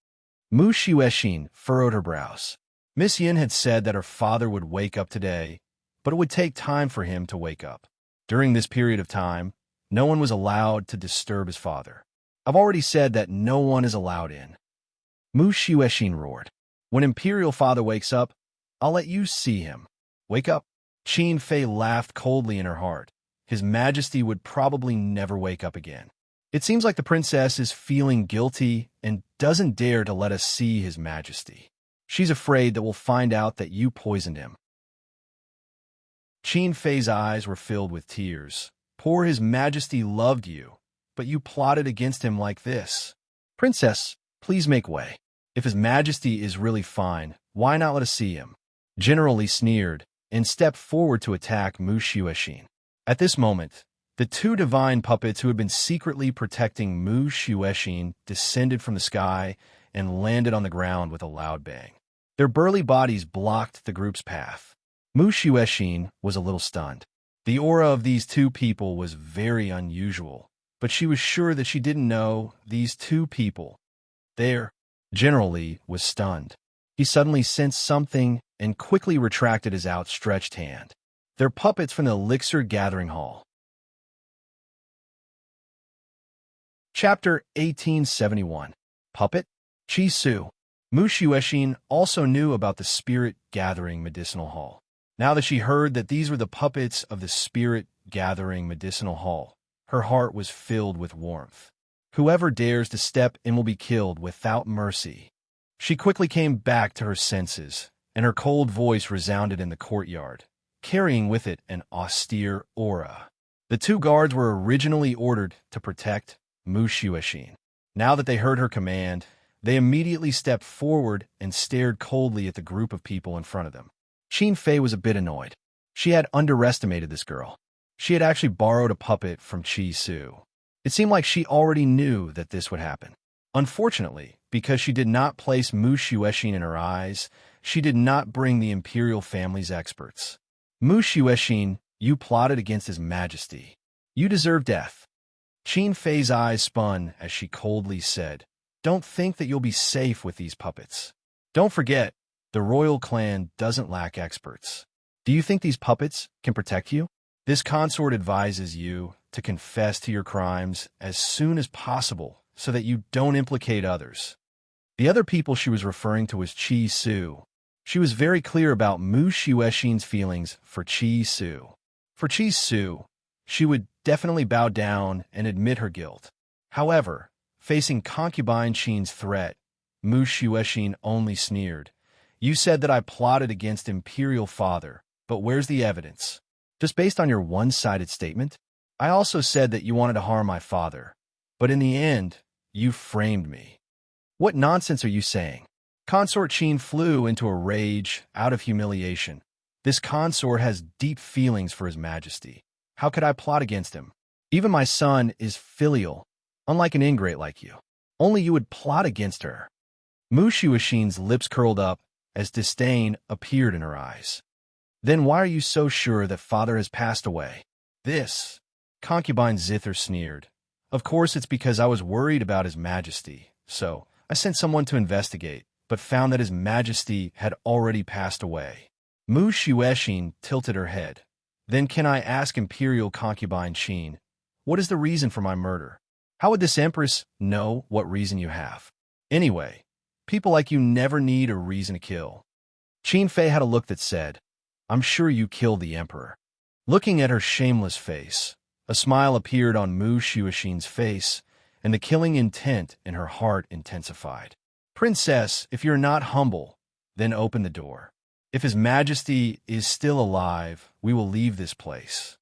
Mu Xuexin furrowed her brows. Miss Yin had said that her father would wake up today, but it would take time for him to wake up. During this period of time, no one was allowed to disturb his father. I've already said that no one is allowed in. Mu Xuexin roared. When Imperial Father wakes up, I'll let you see him. Wake up. Qin Fei laughed coldly in her heart. His Majesty would probably never wake up again. It seems like the princess is feeling guilty and doesn't dare to let us see His Majesty. She's afraid that we'll find out that you poisoned him. Qin Fei's eyes were filled with tears. Poor His Majesty loved you, but you plotted against him like this. Princess, please make way. If His Majesty is really fine, why not let us see him? General Li sneered and stepped forward to attack Mu Xuexin. At this moment, the 2 divine puppets who had been secretly protecting Mu Xuexin descended from the sky and landed on the ground with a loud bang. Their burly bodies blocked the group's path. Mu Xuexin was a little stunned. The aura of these 2 people was very unusual, but she was sure that she didn't know these 2 people. There, General Li was stunned. He suddenly sensed something and quickly retracted his outstretched hand. They're puppets from the Elixir Gathering Hall. Chapter 1871. Puppet? Qi Su. Mu Xuexin also knew about the Spirit Gathering Medicinal Hall. Now that she heard that these were the puppets of the Spirit Gathering Medicinal Hall, her heart was filled with warmth. Whoever dares to step in will be killed without mercy. She quickly came back to her senses, and her cold voice resounded in the courtyard, carrying with it an austere aura. The 2 guards were originally ordered to protect Mu Xuexin. Now that they heard her command, they immediately stepped forward and stared coldly at the group of people in front of them. Qin Fei was a bit annoyed. She had underestimated this girl. She had actually borrowed a puppet from Qi Su. It seemed like she already knew that this would happen. Unfortunately, because she did not place Mu Xuexin in her eyes, she did not bring the imperial family's experts. Mu Xuexin, you plotted against His Majesty. You deserve death. Qin Fei's eyes spun as she coldly said, Don't think that you'll be safe with these puppets. Don't forget, the royal clan doesn't lack experts. Do you think these puppets can protect you? This consort advises you to confess to your crimes as soon as possible so that you don't implicate others. The other people she was referring to was Qi Su. She was very clear about Mu Xuexin's feelings for Qi Su. For Qi Su, she would definitely bow down and admit her guilt. However, facing concubine Qin's threat, Mu Xuexin only sneered. You said that I plotted against Imperial Father, but where's the evidence? Just based on your one-sided statement? I also said that you wanted to harm my father, but in the end, you framed me. What nonsense are you saying? Consort Qin flew into a rage out of humiliation. This consort has deep feelings for His Majesty. How could I plot against him? Even my son is filial, unlike an ingrate like you. Only you would plot against her. Mu Xuexin's lips curled up as disdain appeared in her eyes. Then why are you so sure that father has passed away? This, concubine Zither sneered. Of course it's because I was worried about His Majesty, so I sent someone to investigate, but found that His Majesty had already passed away. Mu Xuexin tilted her head. Then can I ask Imperial Concubine Qin, what is the reason for my murder? How would this Empress know what reason you have? Anyway, people like you never need a reason to kill. Qin Fei had a look that said, I'm sure you killed the Emperor. Looking at her shameless face, a smile appeared on Mu Xuexin's face, and the killing intent in her heart intensified. Princess, if you're not humble, then open the door. If His Majesty is still alive, we will leave this place.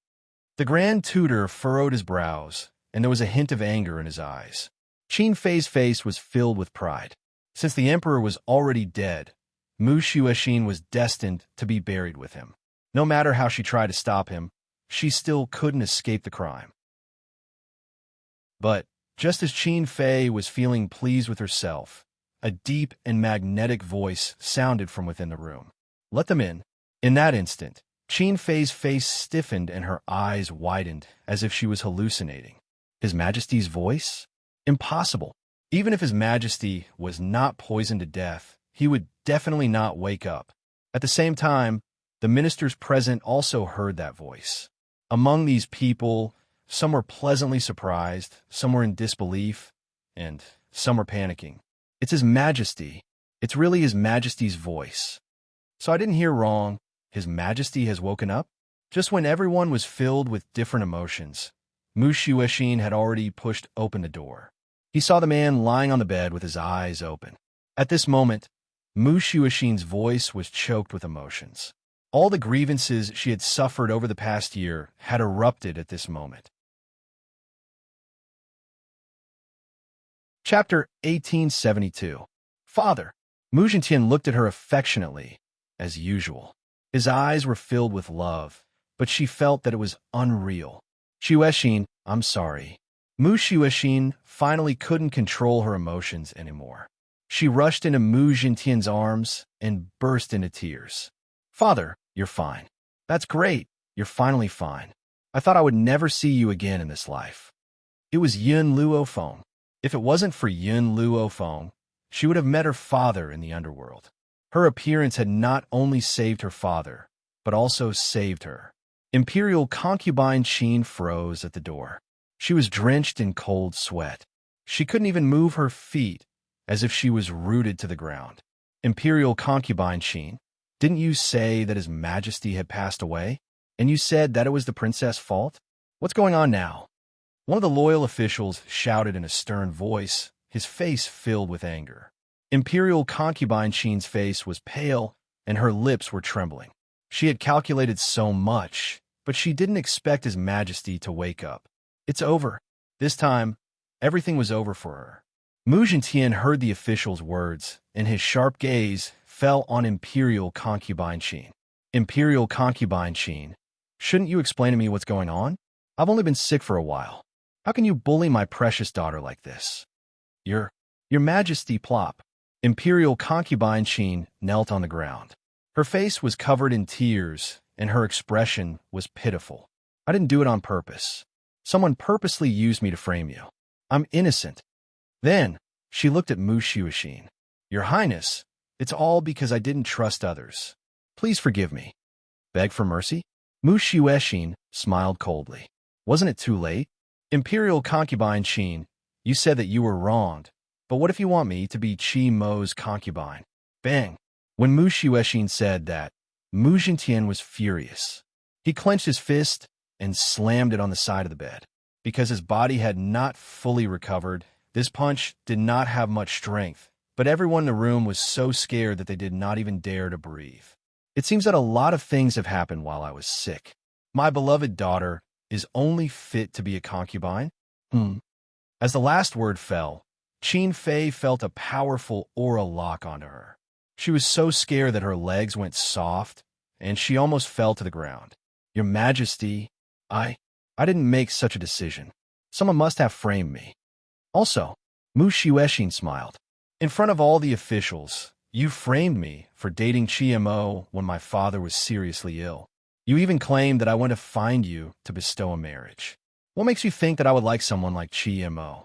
The Grand Tutor furrowed his brows, and there was a hint of anger in his eyes. Qin Fei's face was filled with pride. Since the Emperor was already dead, Mu Xuexin was destined to be buried with him. No matter how she tried to stop him, she still couldn't escape the crime. But, just as Qin Fei was feeling pleased with herself, a deep and magnetic voice sounded from within the room. "Let them in." In that instant, Qin Fei's face stiffened and her eyes widened as if she was hallucinating. His Majesty's voice? Impossible. Even if His Majesty was not poisoned to death, he would definitely not wake up. At the same time, the ministers present also heard that voice. Among these people, some were pleasantly surprised, some were in disbelief, and some were panicking. It's His Majesty. It's really His Majesty's voice. So I didn't hear wrong. His Majesty has woken up? Just when everyone was filled with different emotions, Mu Xuexin had already pushed open the door. He saw the man lying on the bed with his eyes open. At this moment, Mu Xuexin's voice was choked with emotions. All the grievances she had suffered over the past year had erupted at this moment. Chapter 1872. Father. Mu Zhentian looked at her affectionately, as usual. His eyes were filled with love, but she felt that it was unreal. Xuexin, I'm sorry. Mu Xuexin finally couldn't control her emotions anymore. She rushed into Mu Zhentian's arms and burst into tears. Father, you're fine. That's great. You're finally fine. I thought I would never see you again in this life. It was Yun Luofeng. If it wasn't for Yun Luofeng, she would have met her father in the underworld. Her appearance had not only saved her father, but also saved her. Imperial concubine Qin froze at the door. She was drenched in cold sweat. She couldn't even move her feet, as if she was rooted to the ground. Imperial concubine Qin, didn't you say that His Majesty had passed away? And you said that it was the princess' fault? What's going on now? One of the loyal officials shouted in a stern voice, his face filled with anger. Imperial concubine Qin's face was pale, and her lips were trembling. She had calculated so much, but she didn't expect His Majesty to wake up. It's over. This time, everything was over for her. Mu Zhentian heard the official's words, and his sharp gaze fell on Imperial concubine Qin. Imperial concubine Qin, shouldn't you explain to me what's going on? I've only been sick for a while. How can you bully my precious daughter like this? Your Majesty plop. Imperial concubine Qin knelt on the ground. Her face was covered in tears, and her expression was pitiful. I didn't do it on purpose. Someone purposely used me to frame you. I'm innocent. Then, she looked at Mu Xuexin. Your Highness, it's all because I didn't trust others. Please forgive me. Beg for mercy? Mu Xuexin smiled coldly. Wasn't it too late? Imperial concubine Qin, you said that you were wronged. But what if you want me to be Qi Mo's concubine? Bang! When Mu Xuexin said that, Mu Zhentian was furious. He clenched his fist and slammed it on the side of the bed. Because his body had not fully recovered, this punch did not have much strength, but everyone in the room was so scared that they did not even dare to breathe. It seems that a lot of things have happened while I was sick. My beloved daughter is only fit to be a concubine? As the last word fell, Qin Fei felt a powerful aura lock onto her. She was so scared that her legs went soft, and she almost fell to the ground. Your Majesty, I didn't make such a decision. Someone must have framed me. Also, Mu Xuexin smiled. In front of all the officials, you framed me for dating Qi Mo when my father was seriously ill. You even claimed that I went to find you to bestow a marriage. What makes you think that I would like someone like Qi Mo?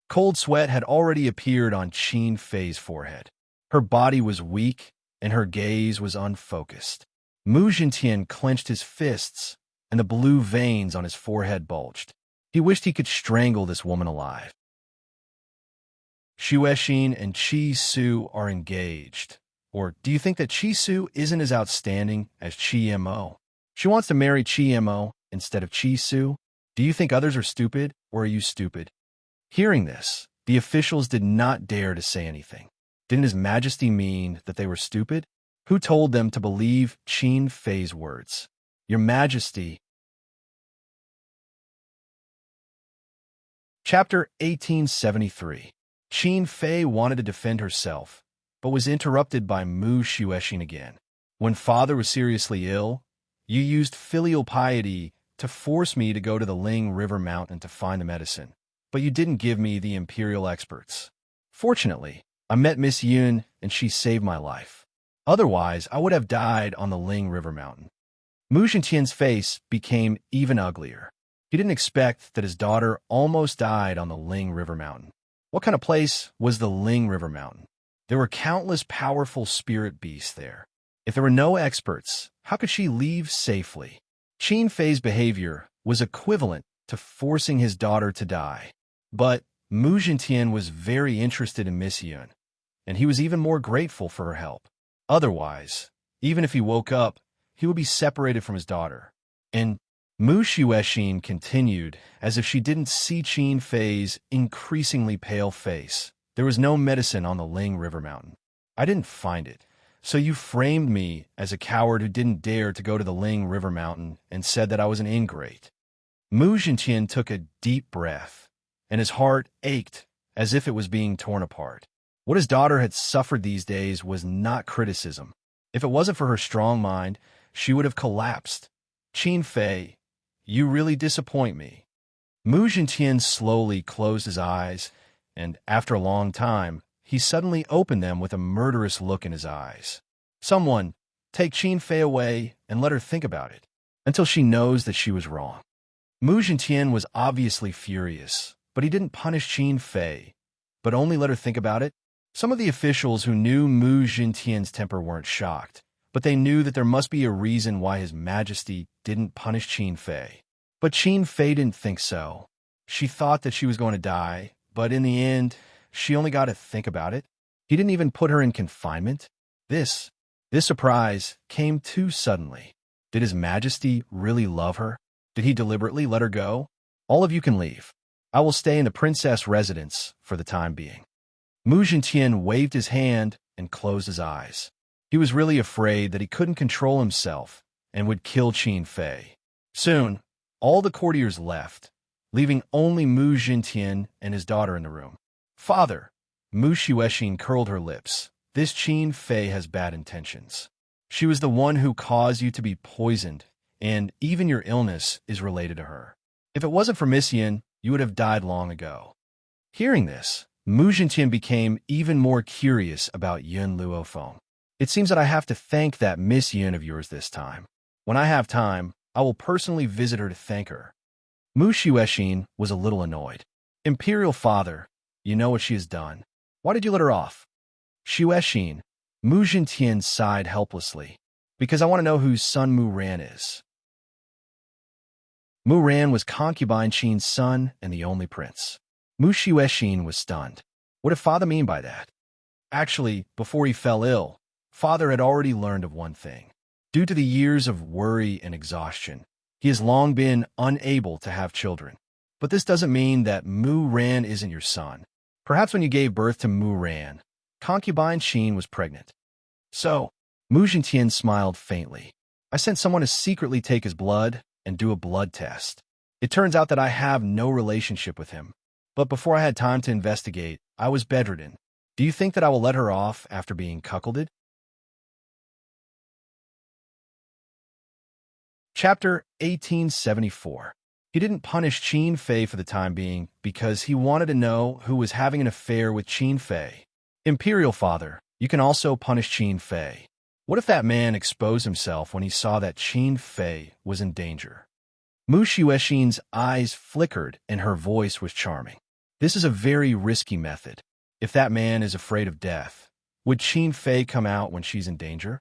Cold sweat had already appeared on Qin Fei's forehead. Her body was weak, and her gaze was unfocused. Mu Zhentian clenched his fists, and the blue veins on his forehead bulged. He wished he could strangle this woman alive. Xuexin and Qi Su are engaged. Or do you think that Qi Su isn't as outstanding as Qi Mo? She wants to marry Qi Mo instead of Qi Su. Do you think others are stupid, or are you stupid? Hearing this, the officials did not dare to say anything. Didn't His Majesty mean that they were stupid? Who told them to believe Qin Fei's words? Your Majesty. Chapter 1873. Qin Fei wanted to defend herself, but was interrupted by Mu Xuexin again. When father was seriously ill, you used filial piety to force me to go to the Ling River Mountain to find the medicine, but you didn't give me the imperial experts. Fortunately, I met Miss Yun, and she saved my life. Otherwise, I would have died on the Ling River Mountain. Mu Zhentian's face became even uglier. He didn't expect that his daughter almost died on the Ling River Mountain. What kind of place was the Ling River Mountain? There were countless powerful spirit beasts there. If there were no experts, how could she leave safely? Qin Fei's behavior was equivalent to forcing his daughter to die. But Mu Zhentian was very interested in Miss Yun, and he was even more grateful for her help. Otherwise, even if he woke up, he would be separated from his daughter. And Mu Xuexin continued as if she didn't see Qin Fei's increasingly pale face. There was no medicine on the Ling River Mountain. I didn't find it. So you framed me as a coward who didn't dare to go to the Ling River Mountain and said that I was an ingrate. Mu Zhentian took a deep breath, and his heart ached as if it was being torn apart. What his daughter had suffered these days was not criticism. If it wasn't for her strong mind, she would have collapsed. Qin Fei, you really disappoint me. Mu Zhentian slowly closed his eyes, and after a long time, he suddenly opened them with a murderous look in his eyes. Someone, take Qin Fei away and let her think about it, until she knows that she was wrong. Mu Zhentian was obviously furious, but he didn't punish Qin Fei, but only let her think about it. Some of the officials who knew Mu Zhentian's temper weren't shocked, but they knew that there must be a reason why His Majesty didn't punish Qin Fei. But Qin Fei didn't think so. She thought that she was going to die, but in the end, she only got to think about it. He didn't even put her in confinement. This surprise came too suddenly. Did His Majesty really love her? Did he deliberately let her go? All of you can leave. I will stay in the princess residence for the time being. Mu Zhentian waved his hand and closed his eyes. He was really afraid that he couldn't control himself and would kill Qin Fei. Soon, all the courtiers left, leaving only Mu Zhentian and his daughter in the room. Father, Mu Xuexin curled her lips. This Qin Fei has bad intentions. She was the one who caused you to be poisoned, and even your illness is related to her. If it wasn't for Miss Yin, you would have died long ago. Hearing this, Mu Zhentian became even more curious about Yun Luofeng. It seems that I have to thank that Miss Yun of yours this time. When I have time, I will personally visit her to thank her. Mu Xuexin was a little annoyed. Imperial Father, you know what she has done. Why did you let her off? Xuexin, Mu Zhentian sighed helplessly. Because I want to know whose son Mu Ran is. Mu Ran was concubine Qin's son and the only prince. Mu Xuexin was stunned. What did Father mean by that? Actually, before he fell ill, Father had already learned of one thing. Due to the years of worry and exhaustion, he has long been unable to have children. But this doesn't mean that Mu Ran isn't your son. Perhaps when you gave birth to Mu Ran, concubine Qin was pregnant. So, Mu Zhentian smiled faintly. I sent someone to secretly take his blood and do a blood test. It turns out that I have no relationship with him. But before I had time to investigate, I was bedridden. Do you think that I will let her off after being cuckolded? Chapter 1874. He didn't punish Qin Fei for the time being because he wanted to know who was having an affair with Qin Fei. Imperial Father, you can also punish Qin Fei. What if that man exposed himself when he saw that Qin Fei was in danger? Mu Xuexin's eyes flickered and her voice was charming. This is a very risky method. If that man is afraid of death, would Qin Fei come out when she's in danger?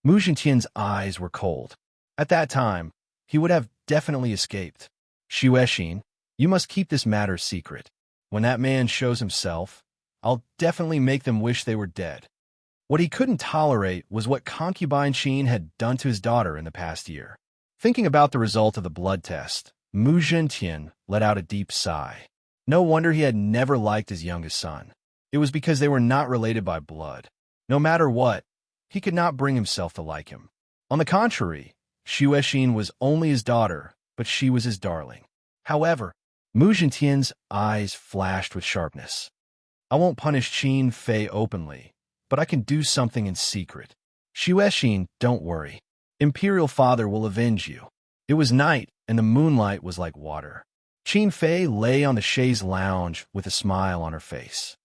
Mu Zhentian's eyes were cold. At that time, he would have definitely escaped. Xuexin, you must keep this matter secret. When that man shows himself, I'll definitely make them wish they were dead. What he couldn't tolerate was what concubine Qin had done to his daughter in the past year. Thinking about the result of the blood test, Mu Zhentian let out a deep sigh. No wonder he had never liked his youngest son. It was because they were not related by blood. No matter what, he could not bring himself to like him. On the contrary, Xuexin was only his daughter, but she was his darling. However, Mu Zhentian's eyes flashed with sharpness. I won't punish Qin Fei openly, but I can do something in secret. Xuexin, don't worry. Imperial Father will avenge you. It was night, and the moonlight was like water. Qin Fei lay on the chaise lounge with a smile on her face.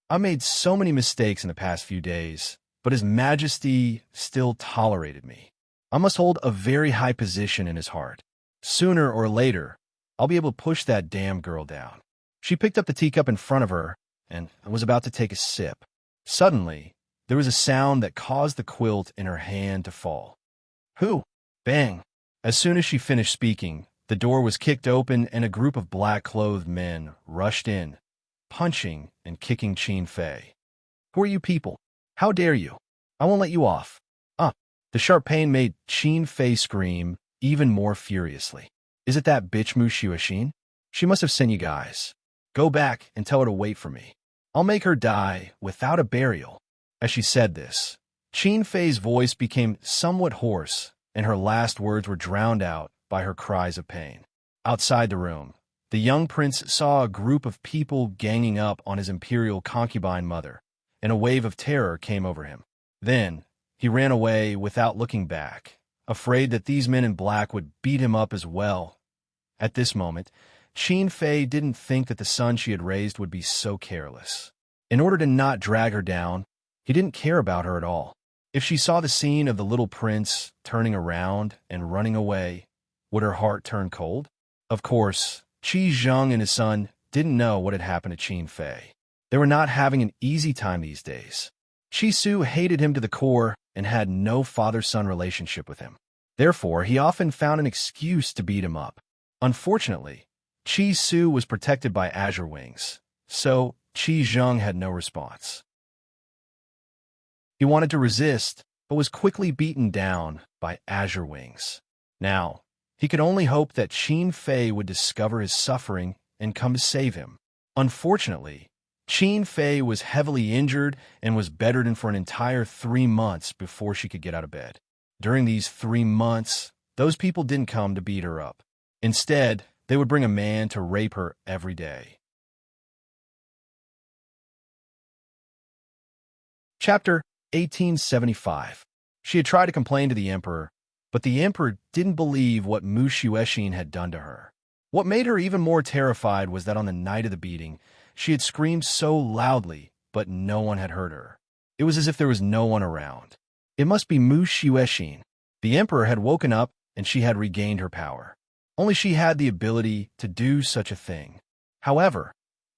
I made so many mistakes in the past few days, but His Majesty still tolerated me. I must hold a very high position in his heart. Sooner or later, I'll be able to push that damn girl down. She picked up the teacup in front of her and was about to take a sip. Suddenly, there was a sound that caused the quilt in her hand to fall. Who? Bang! As soon as she finished speaking, the door was kicked open and a group of black-clothed men rushed in, punching and kicking Qin Fei. Who are you people? How dare you? I won't let you off. The sharp pain made Qin Fei scream even more furiously. Is it that bitch Mu Xuexin? She must have sent you guys. Go back and tell her to wait for me. I'll make her die without a burial. As she said this, Qin Fei's voice became somewhat hoarse, and her last words were drowned out by her cries of pain. Outside the room, the young prince saw a group of people ganging up on his imperial concubine mother, and a wave of terror came over him. Then, he ran away without looking back, afraid that these men in black would beat him up as well. At this moment, Qin Fei didn't think that the son she had raised would be so careless. In order to not drag her down, he didn't care about her at all. If she saw the scene of the little prince turning around and running away, would her heart turn cold? Of course, Qi Zheng and his son didn't know what had happened to Qin Fei. They were not having an easy time these days. Qi Su hated him to the core and had no father-son relationship with him. Therefore, he often found an excuse to beat him up. Unfortunately, Qi Su was protected by azure wings, so Qi Zheng had no response. He wanted to resist, but was quickly beaten down by azure wings. Now, he could only hope that Qin Fei would discover his suffering and come to save him. Unfortunately, Qin Fei was heavily injured and was bedridden for an entire 3 months before she could get out of bed. During these 3 months, those people didn't come to beat her up. Instead, they would bring a man to rape her every day. Chapter 1875. She had tried to complain to the emperor, but the emperor didn't believe what Mu Xuexin had done to her. What made her even more terrified was that on the night of the beating, she had screamed so loudly, but no one had heard her. It was as if there was no one around. It must be Mu Xuexin. The emperor had woken up and she had regained her power. Only she had the ability to do such a thing. However,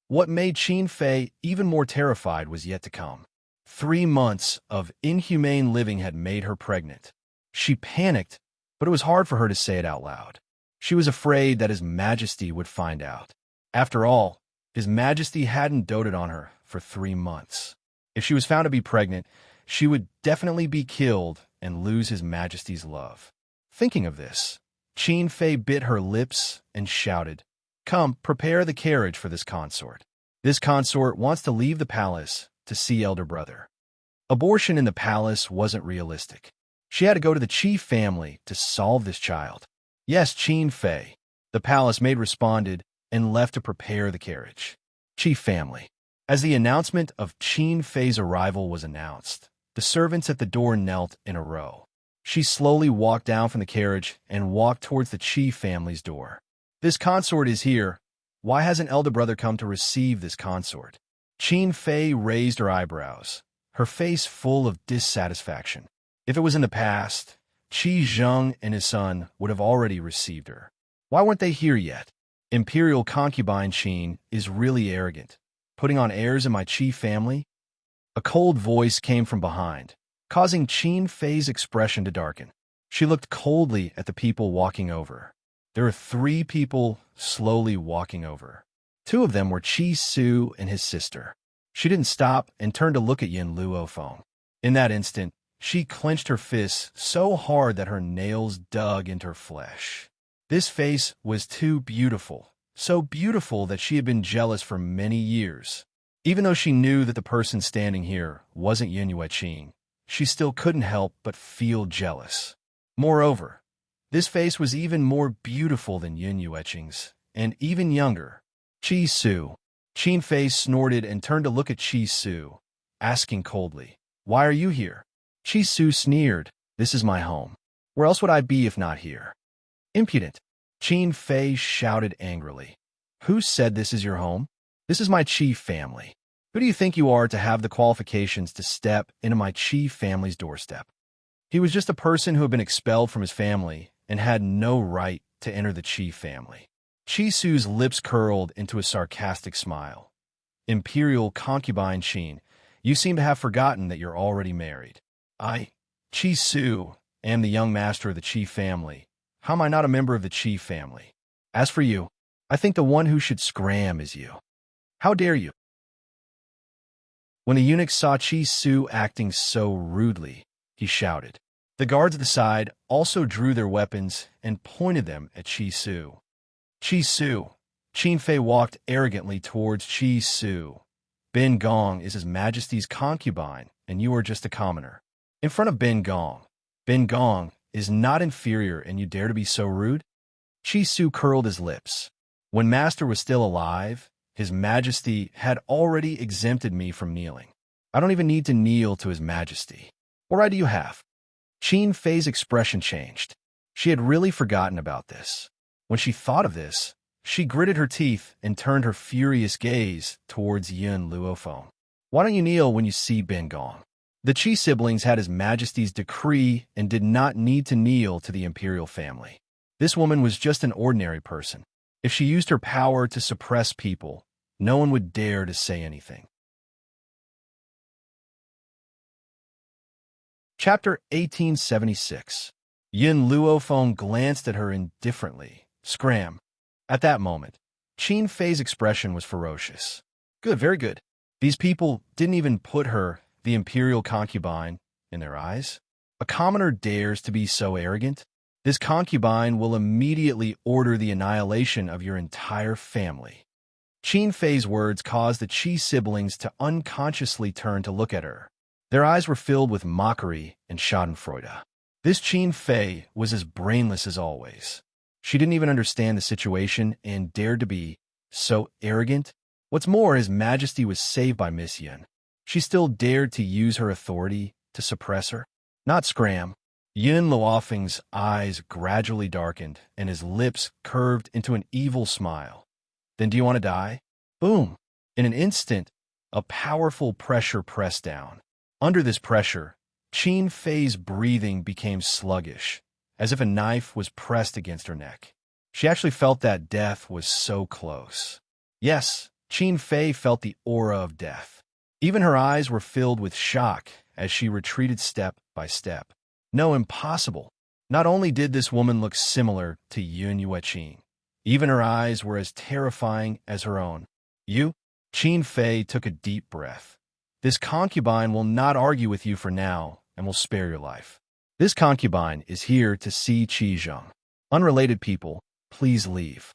what made Qin Fei even more terrified was yet to come. 3 months of inhumane living had made her pregnant. She panicked, but it was hard for her to say it out loud. She was afraid that His Majesty would find out. After all, His Majesty hadn't doted on her for 3 months. If she was found to be pregnant, she would definitely be killed and lose His Majesty's love. Thinking of this, Qin Fei bit her lips and shouted, "Come, prepare the carriage for this consort. This consort wants to leave the palace to see elder brother." Abortion in the palace wasn't realistic. She had to go to the Qi family to solve this child. Yes, Qin Fei, the palace maid responded and left to prepare the carriage. Qi family. As the announcement of Qin Fei's arrival was announced, the servants at the door knelt in a row. She slowly walked down from the carriage and walked towards the Qi family's door. "This consort is here. Why hasn't elder brother come to receive this consort?" Qin Fei raised her eyebrows, her face full of dissatisfaction. If it was in the past, Qi Zheng and his son would have already received her. Why weren't they here yet? Imperial concubine Qin is really arrogant, putting on airs in my Qi family. A cold voice came from behind, causing Qin Fei's expression to darken. She looked coldly at the people walking over. There were 3 people slowly walking over. 2 of them were Qi Su and his sister. She didn't stop and turned to look at Yin Luofeng. In that instant, she clenched her fists so hard that her nails dug into her flesh. This face was too beautiful, so beautiful that she had been jealous for many years. Even though she knew that the person standing here wasn't Yin Yueqing, she still couldn't help but feel jealous. Moreover, this face was even more beautiful than Yin Yueqing's, and even younger. Qi Su. Qin Fei snorted and turned to look at Qi Su, asking coldly, "Why are you here?" Qi Su sneered, "This is my home. Where else would I be if not here?" "Impudent!" Qin Fei shouted angrily. "Who said this is your home? This is my Qi family. Who do you think you are to have the qualifications to step into my Qi family's doorstep? He was just a person who had been expelled from his family and had no right to enter the Qi family. Qi Su's lips curled into a sarcastic smile. Imperial concubine Qin, you seem to have forgotten that you're already married. I, Qi Su, am the young master of the Qi family. How am I not a member of the Qi family? As for you, I think the one who should scram is you. How dare you? When the eunuch saw Qi Su acting so rudely, he shouted. The guards at the side also drew their weapons and pointed them at Qi Su. Qi Su. Qin Fei walked arrogantly towards Qi Su. Ben Gong is His Majesty's concubine, and you are just a commoner. In front of Ben Gong. Ben Gong is not inferior, and you dare to be so rude? Qi Su curled his lips. When Master was still alive, His Majesty had already exempted me from kneeling. I don't even need to kneel to His Majesty. What right do you have? Qin Fei's expression changed. She had really forgotten about this. When she thought of this, she gritted her teeth and turned her furious gaze towards Yun Luofeng. Why don't you kneel when you see Ben Gong? The Qi siblings had His Majesty's decree and did not need to kneel to the imperial family. This woman was just an ordinary person. If she used her power to suppress people, no one would dare to say anything. Chapter 1876. Yun Luofeng glanced at her indifferently. Scram. At that moment, Qin Fei's expression was ferocious. Good, very good. These people didn't even put her, the imperial concubine, in their eyes. A commoner dares to be so arrogant? This concubine will immediately order the annihilation of your entire family. Qin Fei's words caused the Qi siblings to unconsciously turn to look at her. Their eyes were filled with mockery and schadenfreude. This Qin Fei was as brainless as always. She didn't even understand the situation and dared to be so arrogant. What's more, His Majesty was saved by Miss Yun. She still dared to use her authority to suppress her? Not scram. Yun Luofeng's eyes gradually darkened and his lips curved into an evil smile. Then do you want to die? Boom! In an instant, a powerful pressure pressed down. Under this pressure, Qin Fei's breathing became sluggish, as if a knife was pressed against her neck. She actually felt that death was so close. Yes, Qin Fei felt the aura of death. Even her eyes were filled with shock as she retreated step by step. No, impossible. Not only did this woman look similar to Yun Yueqing, even her eyes were as terrifying as her own. You? Qin Fei took a deep breath. This concubine will not argue with you for now and will spare your life. This concubine is here to see Qi Zheng. Unrelated people, please leave.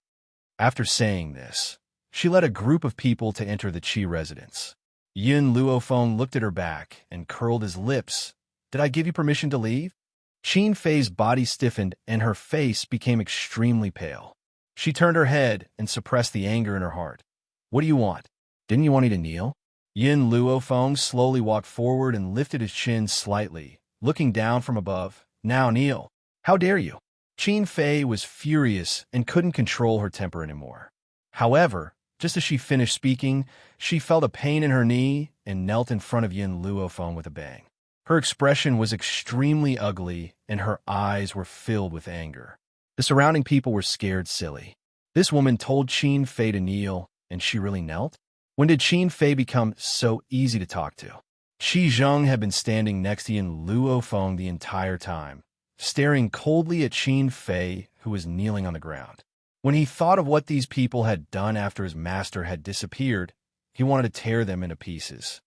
After saying this, she led a group of people to enter the Qi residence. Yun Luofeng looked at her back and curled his lips. Did I give you permission to leave? Qin Fei's body stiffened and her face became extremely pale. She turned her head and suppressed the anger in her heart. What do you want? Didn't you want me to kneel? Yun Luofeng slowly walked forward and lifted his chin slightly, looking down from above. Now kneel. How dare you? Qin Fei was furious and couldn't control her temper anymore. However, just as she finished speaking, she felt a pain in her knee and knelt in front of Yun Luofeng with a bang. Her expression was extremely ugly and her eyes were filled with anger. The surrounding people were scared silly. This woman told Qin Fei to kneel, and she really knelt? When did Qin Fei become so easy to talk to? Qi Zheng had been standing next to Yun Luofeng the entire time, staring coldly at Qin Fei, who was kneeling on the ground. When he thought of what these people had done after his master had disappeared, he wanted to tear them into pieces.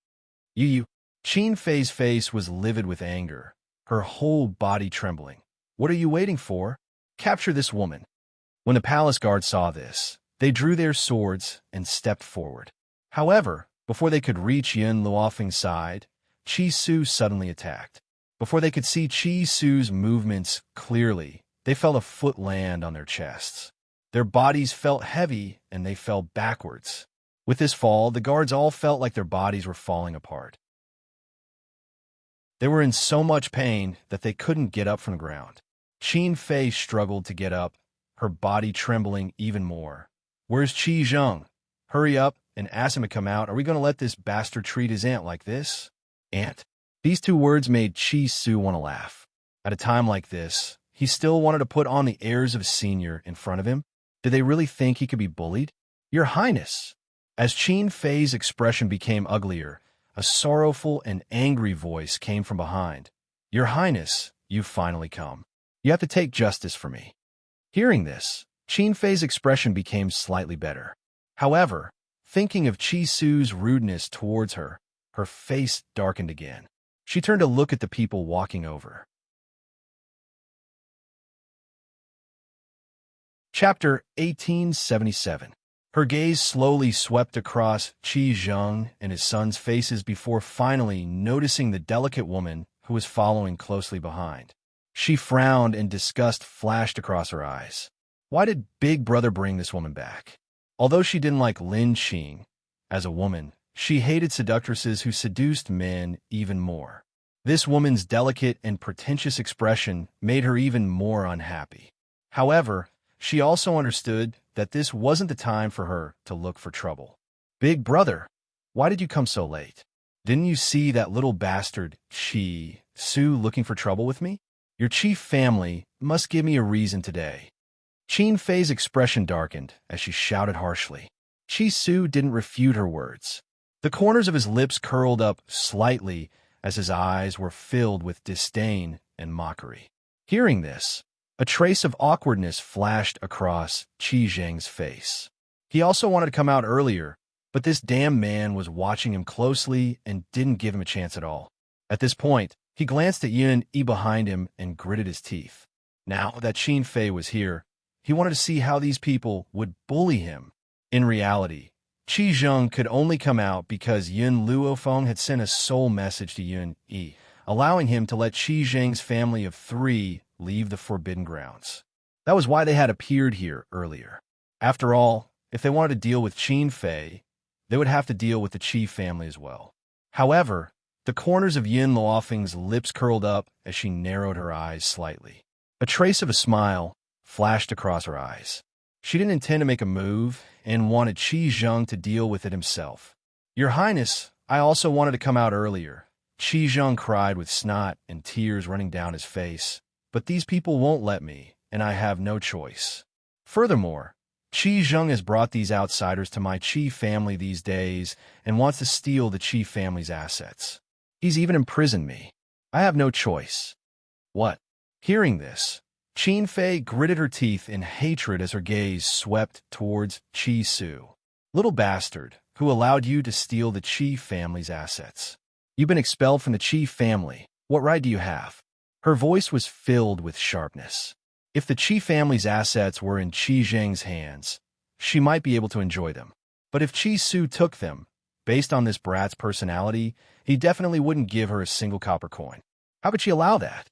You. Qin Fei's face was livid with anger, her whole body trembling. What are you waiting for? Capture this woman. When the palace guards saw this, they drew their swords and stepped forward. However, before they could reach Yun Luofeng's side, Qi Su suddenly attacked. Before they could see Qi Su's movements clearly, they felt a foot land on their chests. Their bodies felt heavy and they fell backwards. With this fall, the guards all felt like their bodies were falling apart. They were in so much pain that they couldn't get up from the ground. Qin Fei struggled to get up, her body trembling even more. Where's Qi Zheng? hurry up and ask him to come out. Are we going to let this bastard treat his aunt like this? Aunt. These two words made Chi Su want to laugh. At a time like this, he still wanted to put on the airs of a senior in front of him. Did they really think he could be bullied? Your Highness. As Qin Fei's expression became uglier, a sorrowful and angry voice came from behind. Your Highness, you've finally come. You have to take justice for me. Hearing this, Qin Fei's expression became slightly better. However, thinking of Chi Su's rudeness towards her, her face darkened again. She turned to look at the people walking over. Chapter 1877. Her gaze slowly swept across Qi Zheng and his son's faces before finally noticing the delicate woman who was following closely behind. She frowned and disgust flashed across her eyes. Why did Big Brother bring this woman back? Although she didn't like Lin Qing, as a woman, she hated seductresses who seduced men even more. This woman's delicate and pretentious expression made her even more unhappy. However, she also understood that this wasn't the time for her to look for trouble. Big Brother, why did you come so late? Didn't you see that little bastard, Chi Su, looking for trouble with me? Your chief family must give me a reason today. Qin Fei's expression darkened as she shouted harshly. Chi Su didn't refute her words. The corners of his lips curled up slightly as his eyes were filled with disdain and mockery. Hearing this, a trace of awkwardness flashed across Qi Zheng's face. He also wanted to come out earlier, but this damn man was watching him closely and didn't give him a chance at all. At this point, he glanced at Yun Yi behind him and gritted his teeth. Now that Qin Fei was here, he wanted to see how these people would bully him. In reality, Qi Zheng could only come out because Yun Luofeng had sent a soul message to Yun Yi, allowing him to let Qi Zheng's family of 3 leave the Forbidden Grounds. That was why they had appeared here earlier. After all, if they wanted to deal with Qin Fei, they would have to deal with the Qi family as well. However, the corners of Yun Luofeng's lips curled up as she narrowed her eyes slightly. A trace of a smile flashed across her eyes. She didn't intend to make a move and wanted Qi Zheng to deal with it himself. Your Highness, I also wanted to come out earlier. Qi Zheng cried with snot and tears running down his face. But these people won't let me, and I have no choice. Furthermore, Qi Zheng has brought these outsiders to my Qi family these days and wants to steal the Qi family's assets. He's even imprisoned me. I have no choice. What? Hearing this, Qin Fei gritted her teeth in hatred as her gaze swept towards Chi Su. Little bastard, who allowed you to steal the Qi family's assets. You've been expelled from the Qi family. What right do you have? Her voice was filled with sharpness. If the Qi family's assets were in Qi Zheng's hands, she might be able to enjoy them. But if Chi Su took them, based on this brat's personality, he definitely wouldn't give her a single copper coin. How could she allow that?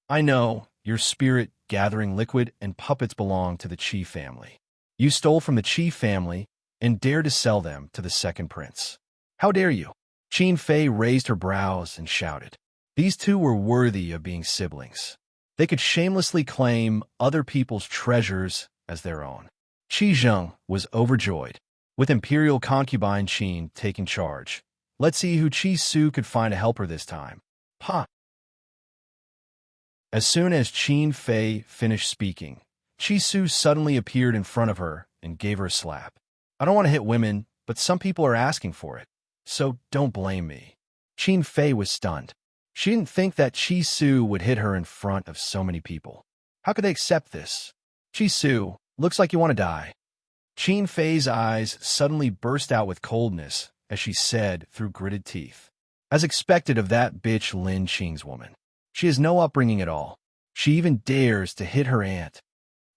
I know, your spirit-gathering liquid and puppets belong to the Qi family. You stole from the Qi family and dared to sell them to the second prince. How dare you? Qin Fei raised her brows and shouted. These two were worthy of being siblings. They could shamelessly claim other people's treasures as their own. Qi Zheng was overjoyed, with Imperial concubine Qin taking charge. Let's see who Chi Su could find to help her this time. Pa! As soon as Qin Fei finished speaking, Chi Su suddenly appeared in front of her and gave her a slap. I don't want to hit women, but some people are asking for it, so don't blame me. Qin Fei was stunned. She didn't think that Chi Su would hit her in front of so many people. How could they accept this? Chi Su, looks like you want to die. Qin Fei's eyes suddenly burst out with coldness as she said through gritted teeth. As expected of that bitch Lin Qing's woman. She has no upbringing at all. She even dares to hit her aunt.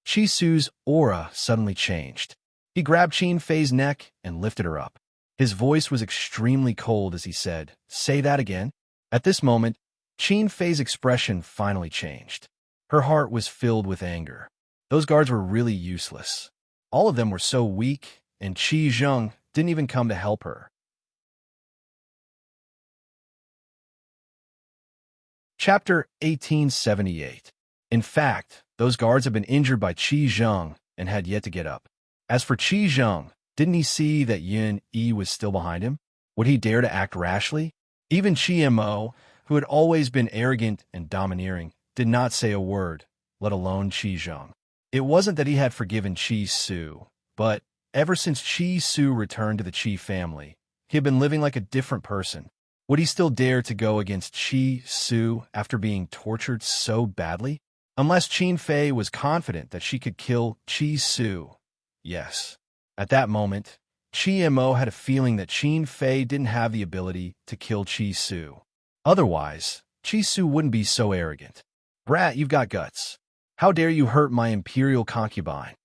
Chi Su's aura suddenly changed. He grabbed Qin Fei's neck and lifted her up. His voice was extremely cold as he said, "Say that again." At this moment, Qin Fei's expression finally changed. Her heart was filled with anger. Those guards were really useless. All of them were so weak, and Qi Zheng didn't even come to help her. Chapter 1878. In fact, those guards had been injured by Qi Zheng and had yet to get up. As for Qi Zheng, Didn't he see that Yin Yi was still behind him? Would he dare to act rashly? Even Qi Mo, who had always been arrogant and domineering, did not say a word, let alone Qi Zheng. It wasn't that he had forgiven Qi Su, but ever since Qi Su returned to the Qi family, he had been living like a different person. Would he still dare to go against Qi Su after being tortured so badly? Unless Qin Fei was confident that she could kill Qi Su. Yes. At that moment, Qi Mo had a feeling that Qin Fei didn't have the ability to kill Qi Su. Otherwise, Qi Su wouldn't be so arrogant. Brat, you've got guts. How dare you hurt my imperial concubine?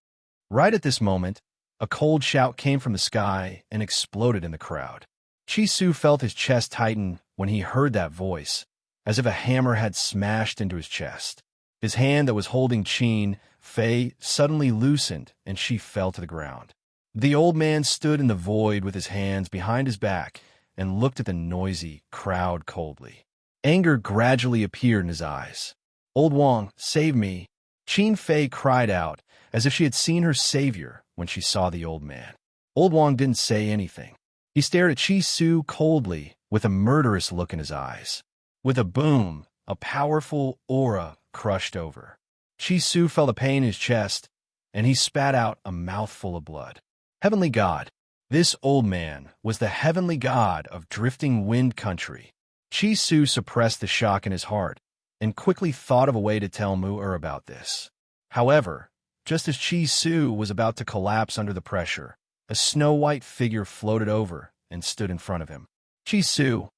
Right at this moment, a cold shout came from the sky and exploded in the crowd. Qi Su felt his chest tighten when he heard that voice, as if a hammer had smashed into his chest. His hand that was holding Qin Fei suddenly loosened, and she fell to the ground. The old man stood in the void with his hands behind his back and looked at the noisy crowd coldly. Anger gradually appeared in his eyes. "Old Wang, save me!" Qin Fei cried out, as if she had seen her savior when she saw the old man. Old Wang didn't say anything. He stared at Qi Su coldly, with a murderous look in his eyes. With a boom, a powerful aura crushed over. Qi Su felt a pain in his chest, and he spat out a mouthful of blood. Heavenly God. This old man was the heavenly god of drifting wind country. Qi Su suppressed the shock in his heart, and quickly thought of a way to tell Mu-Er about this. However, just as Qi Su was about to collapse under the pressure, a snow-white figure floated over and stood in front of him. "Qi Su,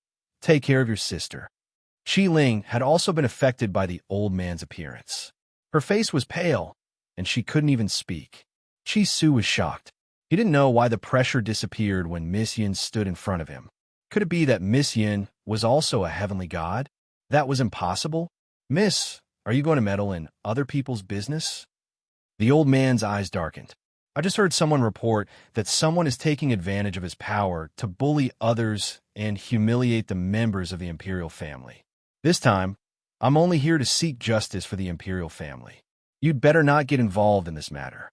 take care of your sister." Qi Ling had also been affected by the old man's appearance. Her face was pale, and she couldn't even speak. Qi Su was shocked. He didn't know why the pressure disappeared when Miss Yin stood in front of him. Could it be that Miss Yin was also a heavenly god? That was impossible. "Miss, are you going to meddle in other people's business?" The old man's eyes darkened. "I just heard someone report that someone is taking advantage of his power to bully others and humiliate the members of the imperial family. This time, I'm only here to seek justice for the imperial family. You'd better not get involved in this matter."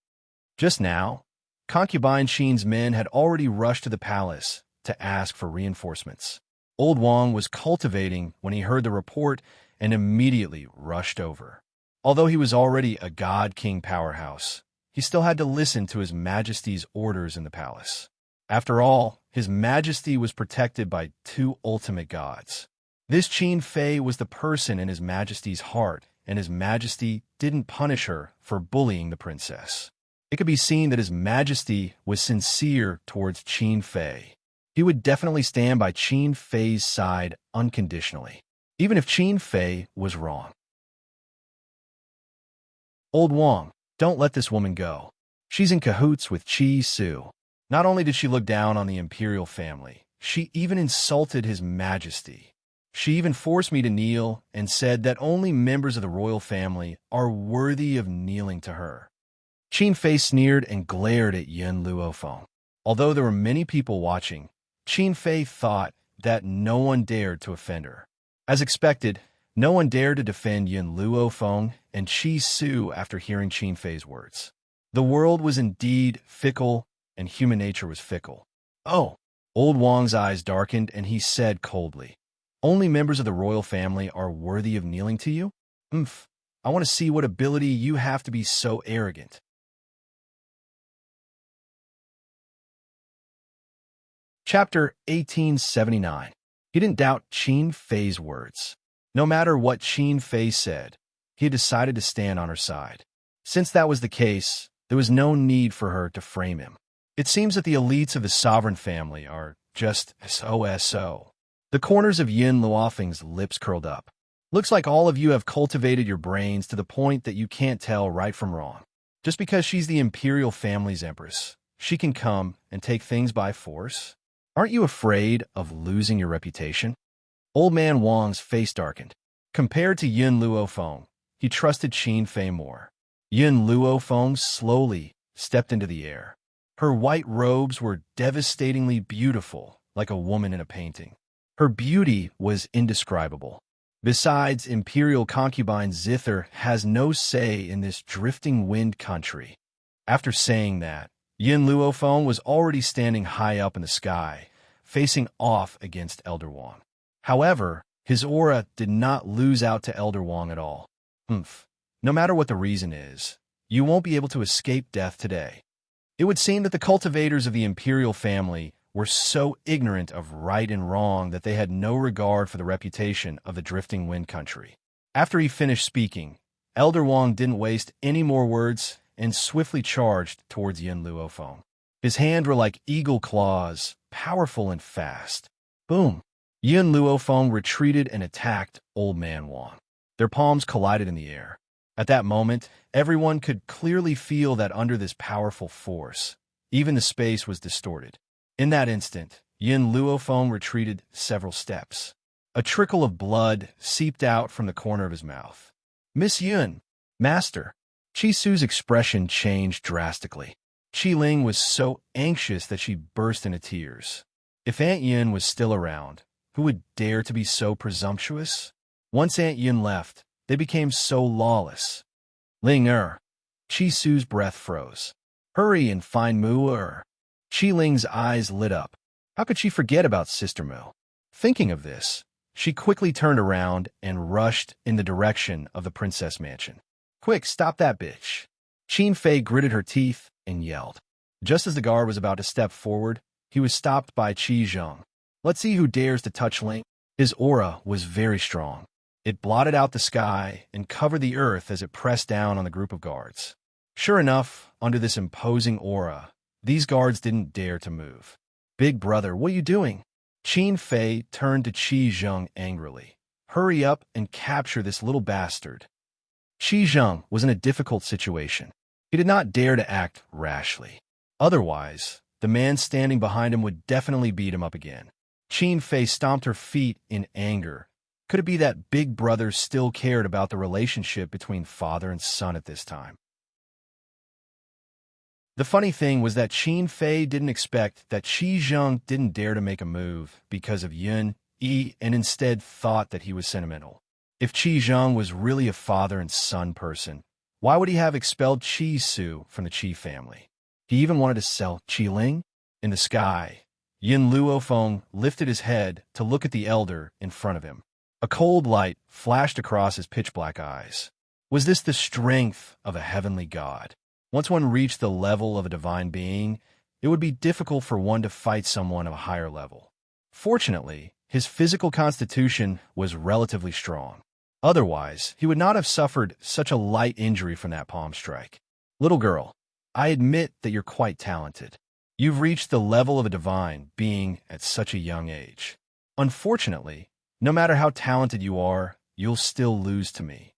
Just now, concubine Qin's men had already rushed to the palace to ask for reinforcements. Old Wang was cultivating when he heard the report and immediately rushed over. Although he was already a god-king powerhouse, he still had to listen to His Majesty's orders in the palace. After all, His Majesty was protected by two ultimate gods. This Qin Fei was the person in His Majesty's heart, and His Majesty didn't punish her for bullying the princess. It could be seen that His Majesty was sincere towards Qin Fei. He would definitely stand by Qin Fei's side unconditionally, even if Qin Fei was wrong. "Old Wang, don't let this woman go. She's in cahoots with Qi Su." Not only did she look down on the imperial family, she even insulted His Majesty. She even forced me to kneel and said that only members of the royal family are worthy of kneeling to her. Qin Fei sneered and glared at Yun Luofeng. Although there were many people watching, Qin Fei thought that no one dared to offend her. As expected, no one dared to defend Yun Luofeng and Qi Su after hearing Qin Fei's words. The world was indeed fickle, and human nature was fickle. "Oh." Old Wang's eyes darkened, and he said coldly, "Only members of the royal family are worthy of kneeling to you? Umph. I want to see what ability you have to be so arrogant." Chapter 1879. He didn't doubt Qin Fei's words. No matter what Qin Fei said, he had decided to stand on her side. Since that was the case, there was no need for her to frame him. It seems that the elites of the sovereign family are just so. The corners of Yin Luofeng's lips curled up. "Looks like all of you have cultivated your brains to the point that you can't tell right from wrong. Just because she's the imperial family's empress, she can come and take things by force? Aren't you afraid of losing your reputation?" Old man Wang's face darkened. Compared to Yun Luofeng, he trusted Qin Fei more. Yun Luofeng slowly stepped into the air. Her white robes were devastatingly beautiful, like a woman in a painting. Her beauty was indescribable. Besides, imperial concubine Zither has no say in this drifting wind country. After saying that, Yin Luophone was already standing high up in the sky, facing off against Elder Wang. However, his aura did not lose out to Elder Wang at all. No matter what the reason is, you won't be able to escape death today. It would seem that the cultivators of the imperial family were so ignorant of right and wrong that they had no regard for the reputation of the drifting wind country. After he finished speaking, Elder Wang didn't waste any more words and swiftly charged towards Yin Luophone. His hands were like eagle claws, powerful and fast. Boom! Yin Luophone retreated and attacked Old Man Wang. Their palms collided in the air. At that moment, everyone could clearly feel that under this powerful force, even the space was distorted. In that instant, Yin Luophone retreated several steps. A trickle of blood seeped out from the corner of his mouth. Miss Yun, Master. Qi Su's expression changed drastically. Qi Ling was so anxious that she burst into tears. If Aunt Yin was still around, who would dare to be so presumptuous? Once Aunt Yin left, they became so lawless. Ling Qi Su's breath froze. Hurry and find Mu Qi Ling's eyes lit up. How could she forget about Sister Mu? Thinking of this, she quickly turned around and rushed in the direction of the princess mansion. Quick, stop that bitch! Qin Fei gritted her teeth and yelled. Just as the guard was about to step forward, he was stopped by Qi Zheng. Let's see who dares to touch Ling. His aura was very strong. It blotted out the sky and covered the earth as it pressed down on the group of guards. Sure enough, under this imposing aura, these guards didn't dare to move. Big brother, what are you doing? Qin Fei turned to Qi Zheng angrily. Hurry up and capture this little bastard. Qi Zheng was in a difficult situation. He did not dare to act rashly. Otherwise, the man standing behind him would definitely beat him up again. Qin Fei stomped her feet in anger. Could it be that Big Brother still cared about the relationship between father and son at this time? The funny thing was that Qin Fei didn't expect that Qi Zheng didn't dare to make a move because of Yun Yi and instead thought that he was sentimental. If Qi Zheng was really a father and son person, why would he have expelled Qi Su from the Qi family? He even wanted to sell Qi Ling? In the sky, Yin Luophone lifted his head to look at the elder in front of him. A cold light flashed across his pitch-black eyes. Was this the strength of a heavenly god? Once one reached the level of a divine being, it would be difficult for one to fight someone of a higher level. Fortunately, his physical constitution was relatively strong. Otherwise, he would not have suffered such a light injury from that palm strike. Little girl, I admit that you're quite talented. You've reached the level of a divine being at such a young age. Unfortunately, no matter how talented you are, you'll still lose to me.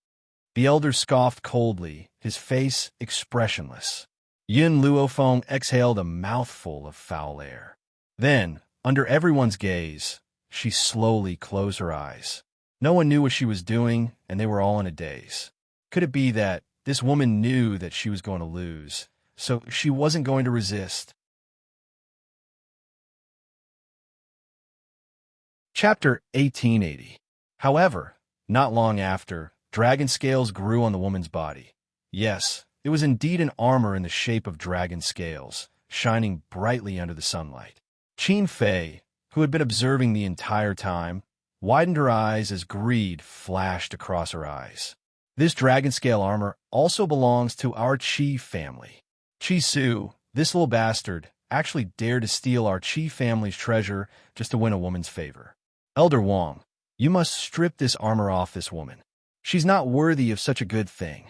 The elder scoffed coldly, his face expressionless. Yin Luophone exhaled a mouthful of foul air. Then, under everyone's gaze, she slowly closed her eyes. No one knew what she was doing, and they were all in a daze. Could it be that this woman knew that she was going to lose, so she wasn't going to resist? Chapter 1880. However, not long after, dragon scales grew on the woman's body. Yes, it was indeed an armor in the shape of dragon scales, shining brightly under the sunlight. Qin Fei, who had been observing the entire time, widened her eyes as greed flashed across her eyes. This dragon scale armor also belongs to our Qi family. Qi Su, this little bastard, actually dared to steal our Qi family's treasure just to win a woman's favor. Elder Wang, you must strip this armor off this woman. She's not worthy of such a good thing.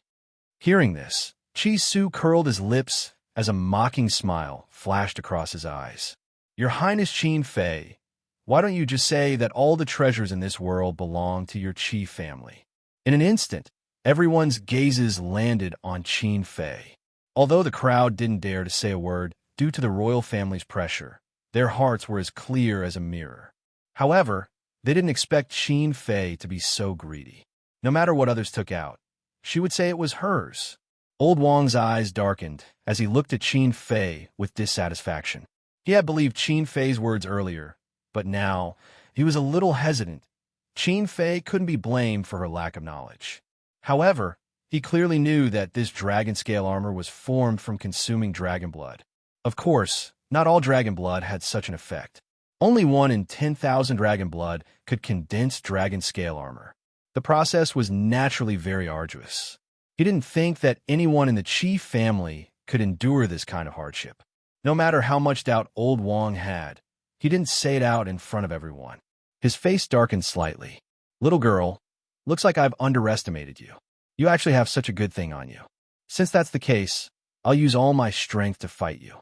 Hearing this, Qi Su curled his lips as a mocking smile flashed across his eyes. Your Highness Qin Fei, why don't you just say that all the treasures in this world belong to your Qi family? In an instant, everyone's gazes landed on Qin Fei. Although the crowd didn't dare to say a word due to the royal family's pressure, their hearts were as clear as a mirror. However, they didn't expect Qin Fei to be so greedy. No matter what others took out, she would say it was hers. Old Wang's eyes darkened as he looked at Qin Fei with dissatisfaction. He had believed Qin Fei's words earlier, but now he was a little hesitant. Qin Fei couldn't be blamed for her lack of knowledge. However, he clearly knew that this dragon scale armor was formed from consuming dragon blood. Of course, not all dragon blood had such an effect. Only 1 in 10,000 dragon blood could condense dragon scale armor. The process was naturally very arduous. He didn't think that anyone in the Qi family could endure this kind of hardship. No matter how much doubt Old Wang had, he didn't say it out in front of everyone. His face darkened slightly. "Little girl, looks like I've underestimated you. You actually have such a good thing on you. Since that's the case, I'll use all my strength to fight you."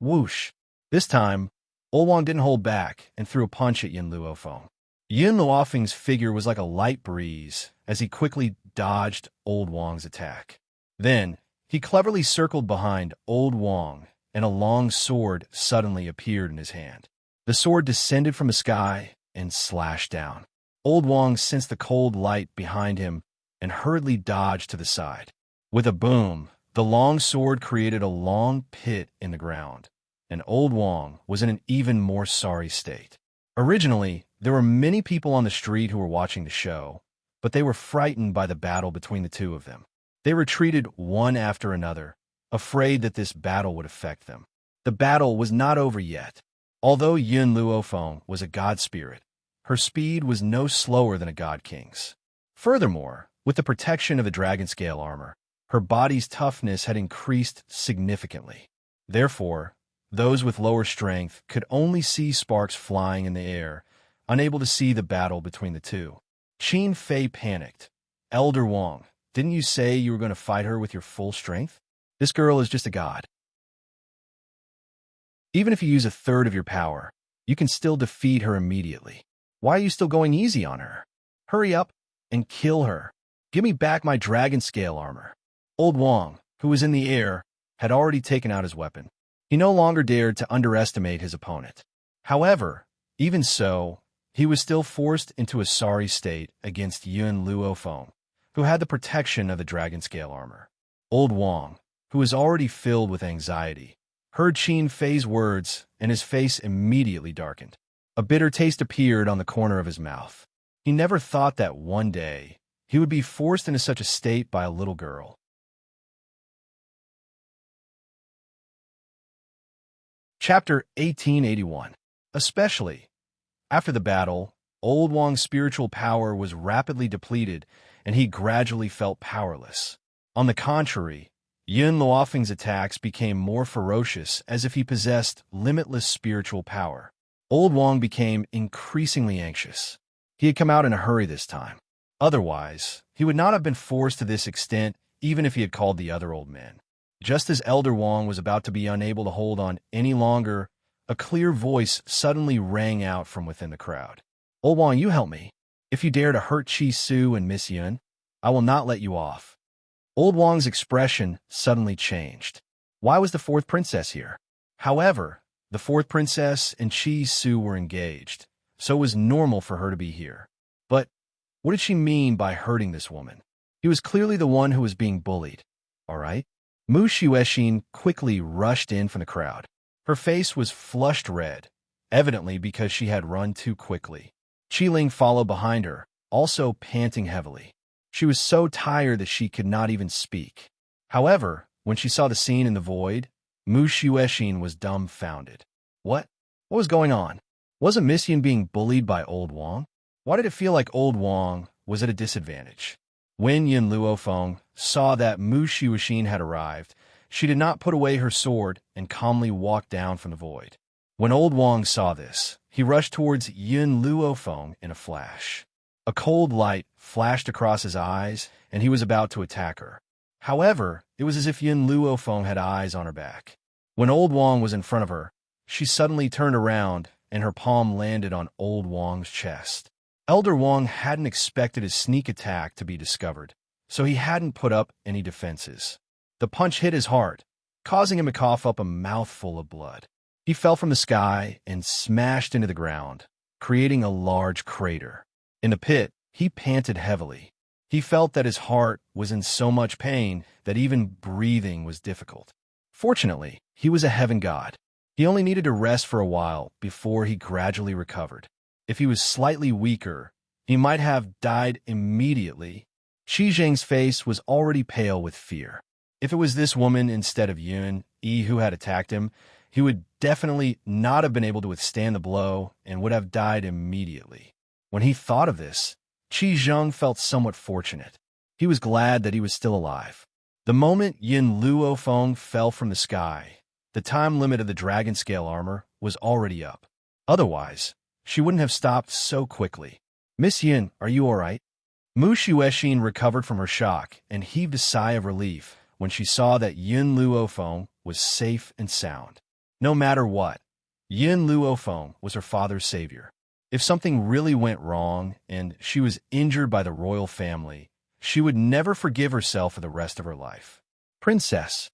Whoosh! This time, Old Wang didn't hold back and threw a punch at Yin Luofeng. Yin Luofeng's figure was like a light breeze as he quickly dodged Old Wang's attack. Then, he cleverly circled behind Old Wang, and a long sword suddenly appeared in his hand. The sword descended from the sky and slashed down. Old Wang sensed the cold light behind him and hurriedly dodged to the side. With a boom, the long sword created a long pit in the ground, and Old Wang was in an even more sorry state. Originally, there were many people on the street who were watching the show, but they were frightened by the battle between the two of them. They retreated one after another, afraid that this battle would affect them. The battle was not over yet. Although Yin Luofeng was a god spirit, her speed was no slower than a god king's. Furthermore, with the protection of the dragon scale armor, her body's toughness had increased significantly. Therefore, those with lower strength could only see sparks flying in the air, unable to see the battle between the two. Qin Fei panicked. "Elder Wang, didn't you say you were going to fight her with your full strength? This girl is just a god. Even if you use a third of your power, you can still defeat her immediately. Why are you still going easy on her? Hurry up and kill her. Give me back my dragon scale armor." Old Wang, who was in the air, had already taken out his weapon. He no longer dared to underestimate his opponent. However, even so, he was still forced into a sorry state against Yin Luofeng, who had the protection of the dragon scale armor. Old Wang, who was already filled with anxiety, heard Qin Fei's words, and his face immediately darkened. A bitter taste appeared on the corner of his mouth. He never thought that one day he would be forced into such a state by a little girl. Chapter 1881. Especially after the battle, Old Wang's spiritual power was rapidly depleted, and he gradually felt powerless. On the contrary, Yin Luofeng's attacks became more ferocious as if he possessed limitless spiritual power. Old Wang became increasingly anxious. He had come out in a hurry this time. Otherwise, he would not have been forced to this extent even if he had called the other old men. Just as Elder Wang was about to be unable to hold on any longer, a clear voice suddenly rang out from within the crowd. "Old Wang, you help me. If you dare to hurt Chi Su and Miss Yun, I will not let you off." Old Wang's expression suddenly changed. Why was the fourth princess here? However, the fourth princess and Chi Su were engaged, so it was normal for her to be here. But what did she mean by hurting this woman? He was clearly the one who was being bullied. All right. Mu Xuexin quickly rushed in from the crowd. Her face was flushed red, evidently because she had run too quickly. Qi Ling followed behind her, also panting heavily. She was so tired that she could not even speak. However, when she saw the scene in the void, Mu Xuexin was dumbfounded. What was going on? Wasn't Miss Yin being bullied by Old Wang? Why did it feel like Old Wang was at a disadvantage? When Yin Luofeng saw that Mu Xuexin had arrived, she did not put away her sword and calmly walked down from the void. When Old Wang saw this, he rushed towards Yin Luofeng in a flash. A cold light flashed across his eyes, and he was about to attack her. However, it was as if Yin Luofeng had eyes on her back. When Old Wang was in front of her, she suddenly turned around, and her palm landed on Old Wang's chest. Elder Wang hadn't expected his sneak attack to be discovered, so he hadn't put up any defenses. The punch hit his heart, causing him to cough up a mouthful of blood. He fell from the sky and smashed into the ground, creating a large crater. In the pit, he panted heavily. He felt that his heart was in so much pain that even breathing was difficult. Fortunately, he was a heaven god. He only needed to rest for a while before he gradually recovered. If he was slightly weaker, he might have died immediately. Qi Zheng's face was already pale with fear. If it was this woman instead of Yun, who had attacked him, he would definitely not have been able to withstand the blow and would have died immediately. When he thought of this, Qi Zheng felt somewhat fortunate. He was glad that he was still alive. The moment Yin Luofeng fell from the sky, the time limit of the dragon scale armor was already up. Otherwise, she wouldn't have stopped so quickly. "Miss Yin, are you all right?" Mu Xuexin recovered from her shock and heaved a sigh of relief when she saw that Yin Luofeng was safe and sound. No matter what, Yin Luofeng was her father's savior. If something really went wrong and she was injured by the royal family, she would never forgive herself for the rest of her life. "Princess."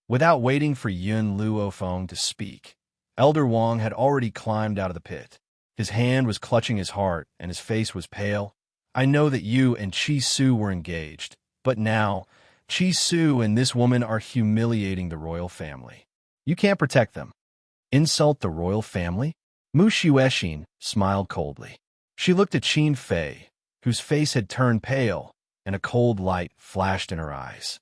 Without waiting for Yin Luofeng to speak, Elder Wang had already climbed out of the pit. His hand was clutching his heart, and his face was pale. "I know that you and Qi Su were engaged, but now, Qi Su and this woman are humiliating the royal family. You can't protect them." "Insult the royal family?" Mu Xuexin smiled coldly. She looked at Qin Fei, whose face had turned pale, and a cold light flashed in her eyes.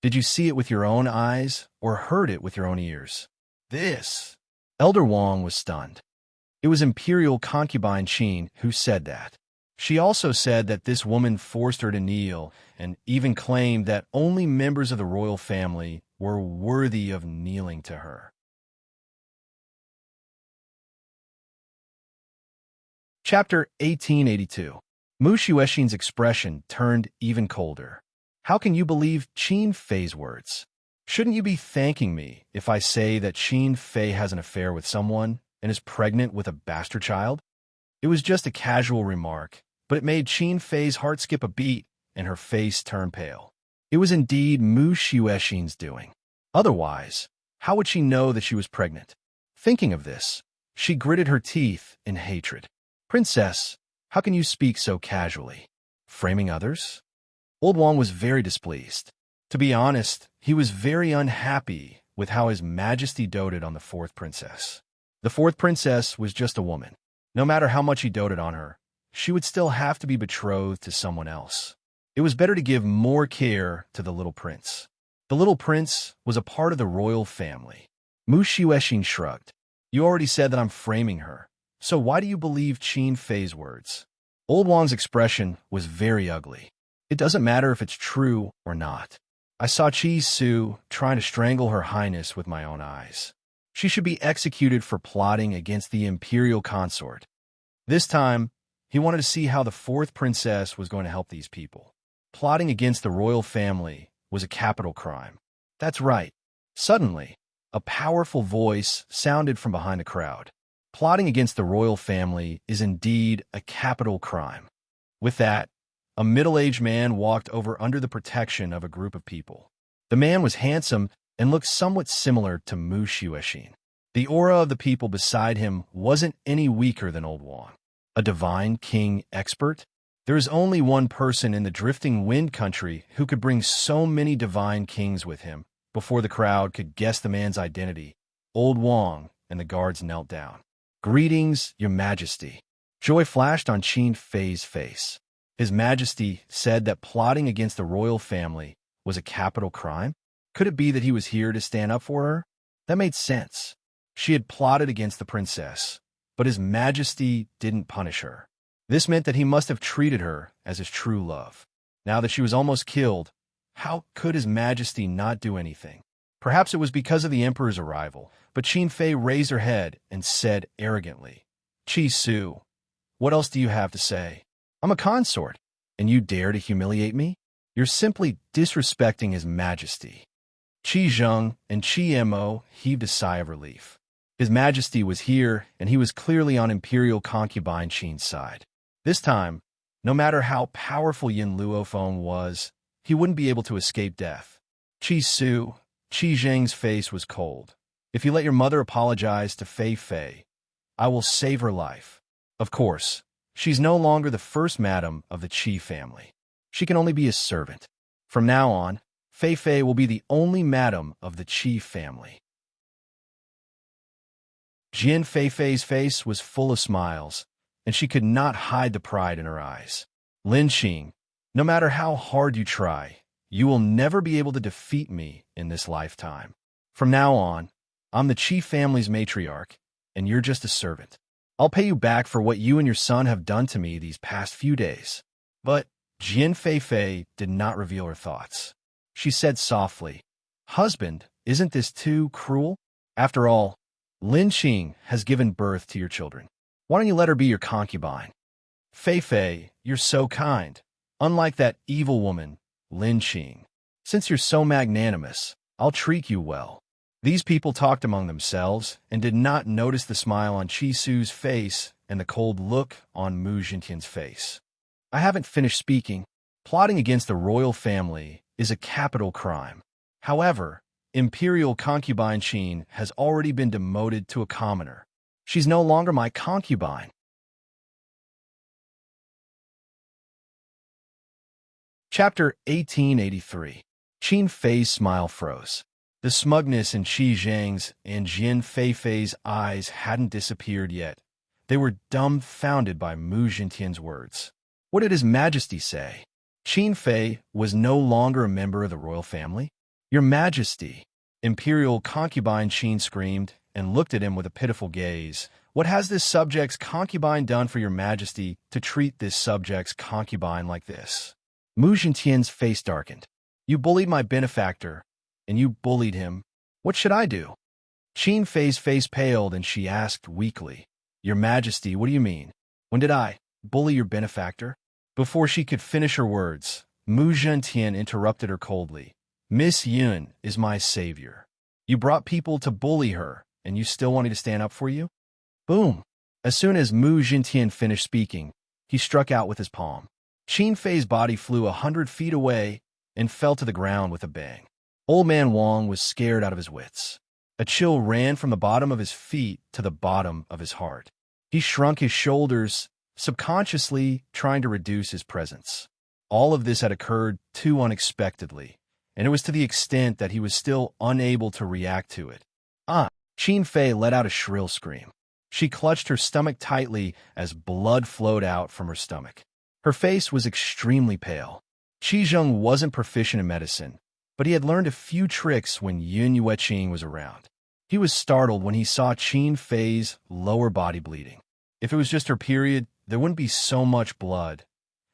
"Did you see it with your own eyes, or heard it with your own ears?" "This..." Elder Wang was stunned. It was Imperial concubine Qin who said that. She also said that this woman forced her to kneel, and even claimed that only members of the royal family were worthy of kneeling to her. Chapter 1882. Mu Xuexin's expression turned even colder. "How can you believe Qin Fei's words? Shouldn't you be thanking me if I say that Qin Fei has an affair with someone and is pregnant with a bastard child?" It was just a casual remark, but it made Qin Fei's heart skip a beat and her face turn pale. It was indeed Mu Xuexin's doing. Otherwise, how would she know that she was pregnant? Thinking of this, she gritted her teeth in hatred. "Princess, how can you speak so casually? Framing others?" Old Wang was very displeased. To be honest, he was very unhappy with how His Majesty doted on the fourth princess. The fourth princess was just a woman. No matter how much he doted on her, she would still have to be betrothed to someone else. It was better to give more care to the little prince. The little prince was a part of the royal family. Mu Xuexin shrugged. "You already said that I'm framing her, so why do you believe Qin Fei's words?" Old Wang's expression was very ugly. "It doesn't matter if it's true or not. I saw Qi Su trying to strangle Her Highness with my own eyes. She should be executed for plotting against the imperial consort." This time, he wanted to see how the fourth princess was going to help these people. Plotting against the royal family was a capital crime. That's right. Suddenly, a powerful voice sounded from behind the crowd. Plotting against the royal family is indeed a capital crime. With that, a middle-aged man walked over under the protection of a group of people. The man was handsome and looked somewhat similar to Mu Xuexin. The aura of the people beside him wasn't any weaker than Old Wang. A divine king expert? There is only one person in the drifting wind country who could bring so many divine kings with him before the crowd could guess the man's identity. Old Wang and the guards knelt down. "Greetings, Your Majesty." Joy flashed on Qin Fei's face. His Majesty said that plotting against the royal family was a capital crime? Could it be that he was here to stand up for her? That made sense. She had plotted against the princess, but His Majesty didn't punish her. This meant that he must have treated her as his true love. Now that she was almost killed, how could His Majesty not do anything? Perhaps it was because of the Emperor's arrival, but Qin Fei raised her head and said arrogantly, "Qi Su, what else do you have to say? I'm a consort, and you dare to humiliate me? You're simply disrespecting His Majesty." Qi Zheng and Qi Mo heaved a sigh of relief. His Majesty was here, and he was clearly on Imperial concubine Qin's side. This time, no matter how powerful Yin Luofeng was, he wouldn't be able to escape death. "Qi Su," Qi Zheng's face was cold. "If you let your mother apologize to Fei Fei, I will save her life. Of course, she's no longer the first madam of the Qi family. She can only be a servant. From now on, Fei Fei will be the only madam of the Qi family." Jian Feifei's face was full of smiles, and she could not hide the pride in her eyes. "Lin Qing, no matter how hard you try, You will never be able to defeat me in this lifetime. From now on, I'm the Qi family's matriarch, and you're just a servant. I'll pay you back for what you and your son have done to me these past few days." But Jian Feifei did not reveal her thoughts. She said softly, "Husband, isn't this too cruel? After all, Lin Qing has given birth to your children. Why don't you let her be your concubine?" "Feifei, you're so kind. Unlike that evil woman, Lin Qing. Since you're so magnanimous, I'll treat you well." These people talked among themselves and did not notice the smile on Qi Su's face and the cold look on Mu Jintian's face. "I haven't finished speaking. Plotting against the royal family is a capital crime. However, Imperial concubine Qin has already been demoted to a commoner. She's no longer my concubine." Chapter 1883. Qin Fei's smile froze. The smugness in Qi Zhang's and Jian Feifei's eyes hadn't disappeared yet. They were dumbfounded by Mu Jintian's words. What did His Majesty say? Qin Fei was no longer a member of the royal family? "Your Majesty!" Imperial concubine Qin screamed and looked at him with a pitiful gaze. "What has this subject's concubine done for your Majesty to treat this subject's concubine like this?" Mu Jintian's face darkened. "You bullied my benefactor, and you bullied him. What should I do?" Qin Fei's face paled and she asked weakly, "Your Majesty, what do you mean? When did I bully your benefactor?" Before she could finish her words, Mu Jintian interrupted her coldly. "Miss Yun is my savior. You brought people to bully her, and you still want me to stand up for you?" Boom! As soon as Mu Jintian finished speaking, he struck out with his palm. Qin Fei's body flew 100 feet away and fell to the ground with a bang. Old Man Wang was scared out of his wits. A chill ran from the bottom of his feet to the bottom of his heart. He shrunk his shoulders, subconsciously trying to reduce his presence. All of this had occurred too unexpectedly, and it was to the extent that he was still unable to react to it. Qin Fei let out a shrill scream. She clutched her stomach tightly as blood flowed out from her stomach. Her face was extremely pale. Qi Zheng wasn't proficient in medicine, but he had learned a few tricks when Yun Yueqing was around. He was startled when he saw Qin Fei's lower body bleeding. If it was just her period, there wouldn't be so much blood.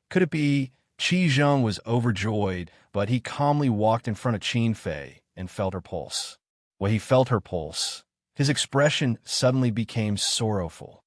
Could it be Qi Zheng was overjoyed, but he calmly walked in front of Qin Fei and felt her pulse. When he felt her pulse, his expression suddenly became sorrowful.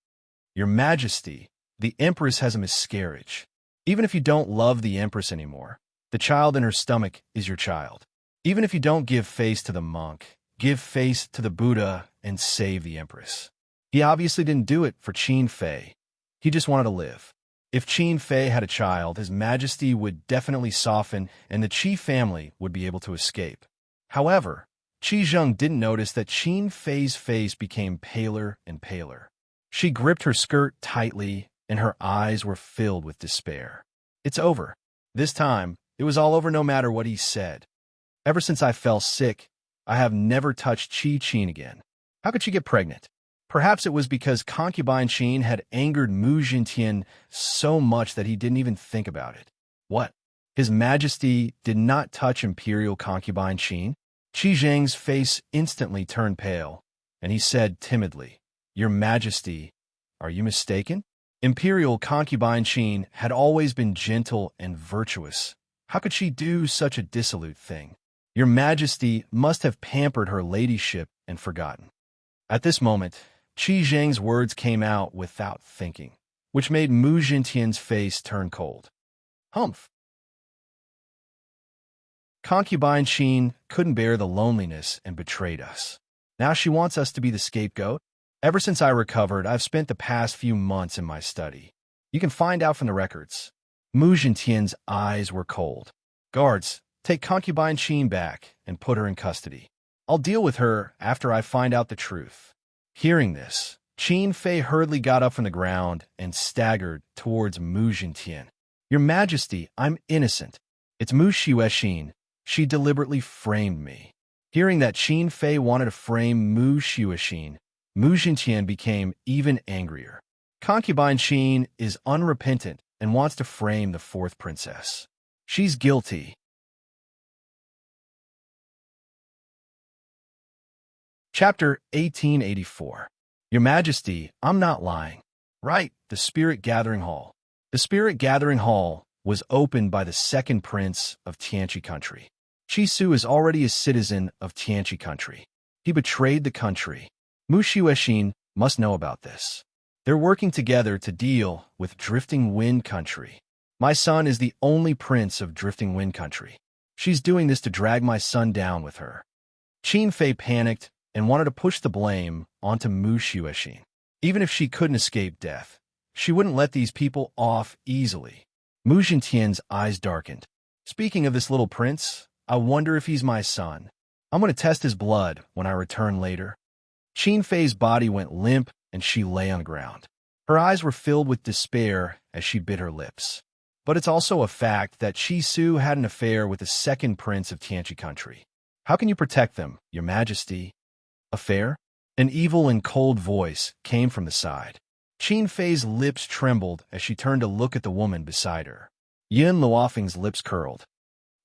"Your Majesty, the Empress has a miscarriage. Even if you don't love the Empress anymore, the child in her stomach is your child. Even if you don't give face to the monk, give face to the Buddha and save the Empress." He obviously didn't do it for Qin Fei. He just wanted to live. If Qin Fei had a child, His Majesty would definitely soften and the Qi family would be able to escape. However, Qi Zheng didn't notice that Qin Fei's face became paler and paler. She gripped her skirt tightly and her eyes were filled with despair. "It's over. This time, it was all over no matter what he said. Ever since I fell sick, I have never touched Qi Qin again. How could she get pregnant?" Perhaps it was because concubine Qin had angered Mu Jintian so much that he didn't even think about it. What? His Majesty did not touch Imperial concubine Qin? Qi Zheng's face instantly turned pale, and he said timidly, "Your Majesty, are you mistaken? Imperial concubine Qin had always been gentle and virtuous. How could she do such a dissolute thing? Your Majesty must have pampered her ladyship and forgotten." At this moment, Qi Zheng's words came out without thinking, which made Mu Jintian's face turn cold. Humph! Concubine Qin couldn't bear the loneliness and betrayed us. Now she wants us to be the scapegoat? Ever since I recovered, I've spent the past few months in my study. You can find out from the records. Mu Jintian's eyes were cold. "Guards, take concubine Qin back and put her in custody. I'll deal with her after I find out the truth." Hearing this, Qin Fei hurriedly got up from the ground and staggered towards Mu Jintian. "Your Majesty, I'm innocent. It's Mu Yueqing. She deliberately framed me." Hearing that Qin Fei wanted to frame Mu Yueqing, Mu Jintian became even angrier. Concubine Qin is unrepentant and wants to frame the fourth princess. She's guilty. Chapter 1884. Your Majesty, I'm not lying. Right, the Spirit Gathering Hall. The Spirit Gathering Hall was opened by the second prince of Tianqi country. Su is already a citizen of Tianqi country. He betrayed the country. Mu Xuexin must know about this. They're working together to deal with Drifting Wind country. My son is the only prince of Drifting Wind country. She's doing this to drag my son down with her. Qin Fei panicked and wanted to push the blame onto Mu Xuexin. Even if she couldn't escape death, she wouldn't let these people off easily. Mu Xintian's eyes darkened. Speaking of this little prince, I wonder if he's my son. I'm going to test his blood when I return later. Qin Fei's body went limp and she lay on the ground. Her eyes were filled with despair as she bit her lips. But it's also a fact that Su had an affair with the second prince of Tianqi country. How can you protect them, Your Majesty? Affair? An evil and cold voice came from the side. Qin Fei's lips trembled as she turned to look at the woman beside her. Yin Luofeng's lips curled.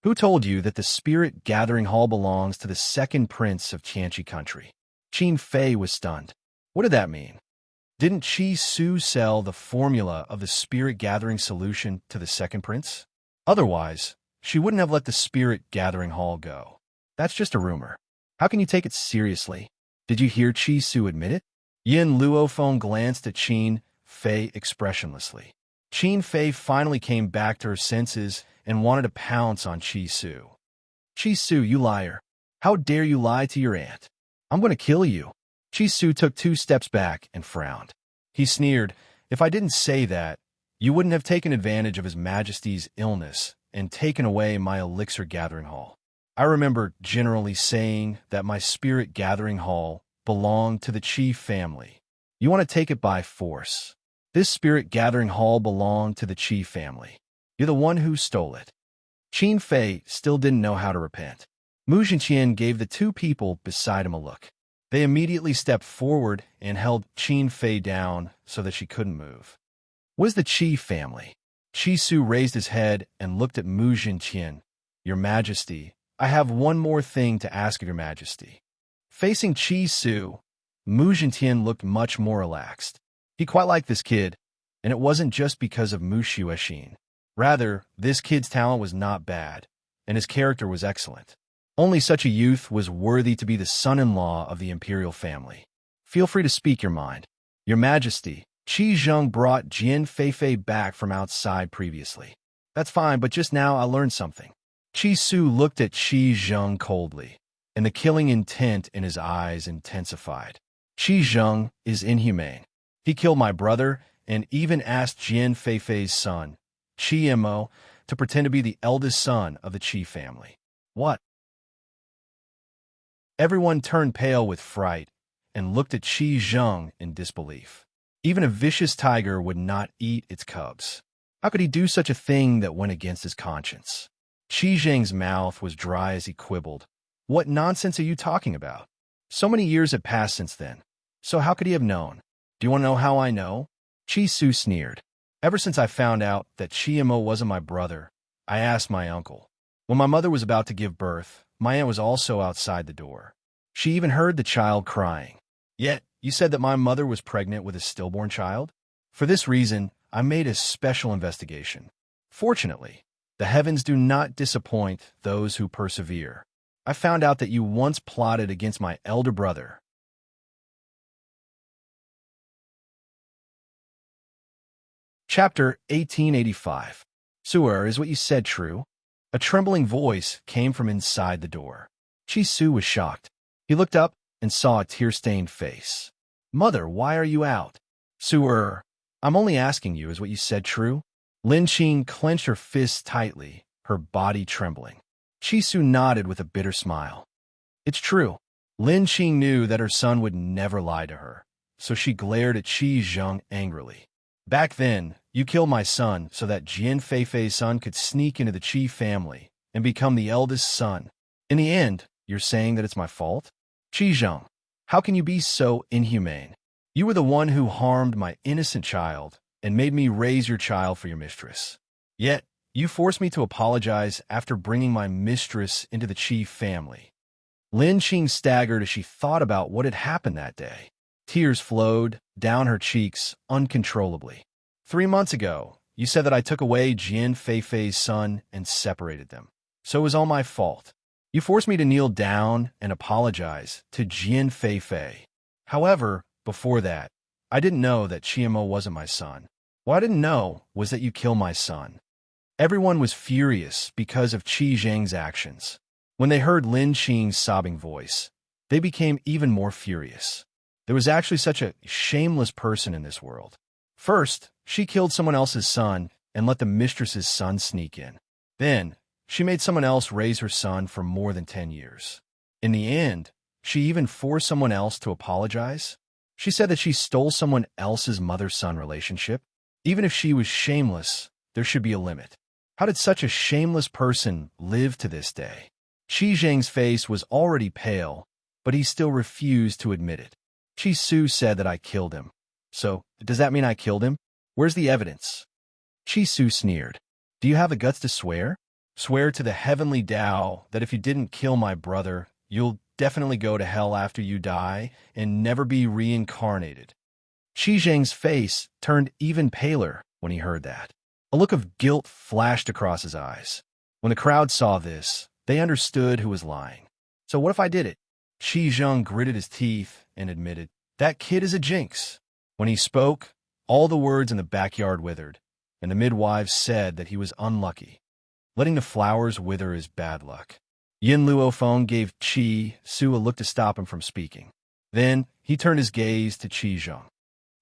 Who told you that the Spirit Gathering Hall belongs to the second prince of Tianqi country? Qin Fei was stunned. What did that mean? Didn't Su sell the formula of the Spirit Gathering solution to the second prince? Otherwise, she wouldn't have let the Spirit Gathering Hall go. That's just a rumor. How can you take it seriously? Did you hear Su admit it? Yin Luofeng glanced at Qin Fei expressionlessly. Qin Fei finally came back to her senses and wanted to pounce on Su. Su, you liar. How dare you lie to your aunt? I'm going to kill you. Su took 2 steps back and frowned. He sneered, if I didn't say that, you wouldn't have taken advantage of His Majesty's illness and taken away my elixir gathering hall. I remember generally saying that my spirit gathering hall belonged to the Qi family. You want to take it by force. This spirit gathering hall belonged to the Qi family. You're the one who stole it. Qin Fei still didn't know how to repent. Mu Xintian gave the 2 people beside him a look. They immediately stepped forward and held Qin Fei down so that she couldn't move. Was the Qi family? Su raised his head and looked at Mu Xintian. Your Majesty, I have one more thing to ask of Your Majesty. Facing Su, Mu Xintian looked much more relaxed. He quite liked this kid, and it wasn't just because of Mu Xuexin. Rather, this kid's talent was not bad, and his character was excellent. Only such a youth was worthy to be the son-in-law of the imperial family. Feel free to speak your mind. Your Majesty, Qi Zheng brought Jian Feifei back from outside previously. That's fine, but just now I learned something. Su looked at Qi Zheng coldly, and the killing intent in his eyes intensified. Qi Zheng is inhumane. He killed my brother and even asked Jian Feifei's son, Qi Mo, to pretend to be the eldest son of the Qi family. What? Everyone turned pale with fright and looked at Qi Zheng in disbelief. Even a vicious tiger would not eat its cubs. How could he do such a thing that went against his conscience? Qi Zheng's mouth was dry as he quibbled. What nonsense are you talking about? So many years had passed since then. So how could he have known? Do you want to know how I know? Su sneered. Ever since I found out that Qi Mo wasn't my brother, I asked my uncle. When my mother was about to give birth, my aunt was also outside the door. She even heard the child crying. Yet, you said that my mother was pregnant with a stillborn child? For this reason, I made a special investigation. Fortunately, the heavens do not disappoint those who persevere. I found out that you once plotted against my elder brother. Chapter 1885. Suer, is what you said true? A trembling voice came from inside the door. Su was shocked. He looked up and saw a tear-stained face. Mother, why are you out? Suer, I'm only asking you, is what you said true? Lin Qing clenched her fists tightly, her body trembling. Su nodded with a bitter smile. It's true. Lin Qing knew that her son would never lie to her, so she glared at Qi Zheng angrily. Back then, you killed my son so that Jian Feifei's son could sneak into the Qi family and become the eldest son. In the end, you're saying that it's my fault? Qi Zheng, how can you be so inhumane? You were the one who harmed my innocent child and made me raise your child for your mistress. Yet, you forced me to apologize after bringing my mistress into the Qi family. Lin Qing staggered as she thought about what had happened that day. Tears flowed down her cheeks uncontrollably. 3 months ago, you said that I took away Jian Feifei's son and separated them. So it was all my fault. You forced me to kneel down and apologize to Jian Feifei. However, before that, I didn't know that Qiamo wasn't my son. What I didn't know was that you killed my son. Everyone was furious because of Qi Zheng's actions. When they heard Lin Qing's sobbing voice, they became even more furious. There was actually such a shameless person in this world. First, she killed someone else's son and let the mistress's son sneak in. Then, she made someone else raise her son for more than 10 years. In the end, she even forced someone else to apologize. She said that she stole someone else's mother-son relationship. Even if she was shameless, there should be a limit. How did such a shameless person live to this day? Qi Zheng's face was already pale, but he still refused to admit it. Qi Su said that I killed him. So, does that mean I killed him? Where's the evidence? Qi Su sneered. Do you have the guts to swear? Swear to the heavenly Tao that if you didn't kill my brother, you'll definitely go to hell after you die and never be reincarnated. Qi Zheng's face turned even paler when he heard that. A look of guilt flashed across his eyes. When the crowd saw this, they understood who was lying. So what if I did it? Qi Zheng gritted his teeth and admitted, that kid is a jinx. When he spoke, all the words in the backyard withered, and the midwives said that he was unlucky. Letting the flowers wither is bad luck. Yin Luofeng gave Qi Su a look to stop him from speaking. Then, he turned his gaze to Qi Zheng.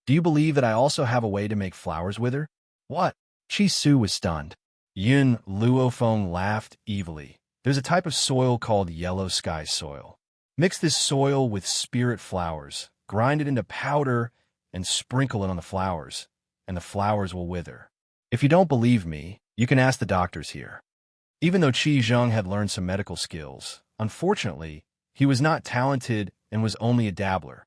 Do you believe that I also have a way to make flowers wither? What? Qi Su was stunned. Yin Luofeng laughed evilly. There's a type of soil called yellow sky soil. Mix this soil with spirit flowers, grind it into powder, and sprinkle it on the flowers, and the flowers will wither. If you don't believe me, you can ask the doctors here. Even though Qi Zheng had learned some medical skills, unfortunately, he was not talented and was only a dabbler.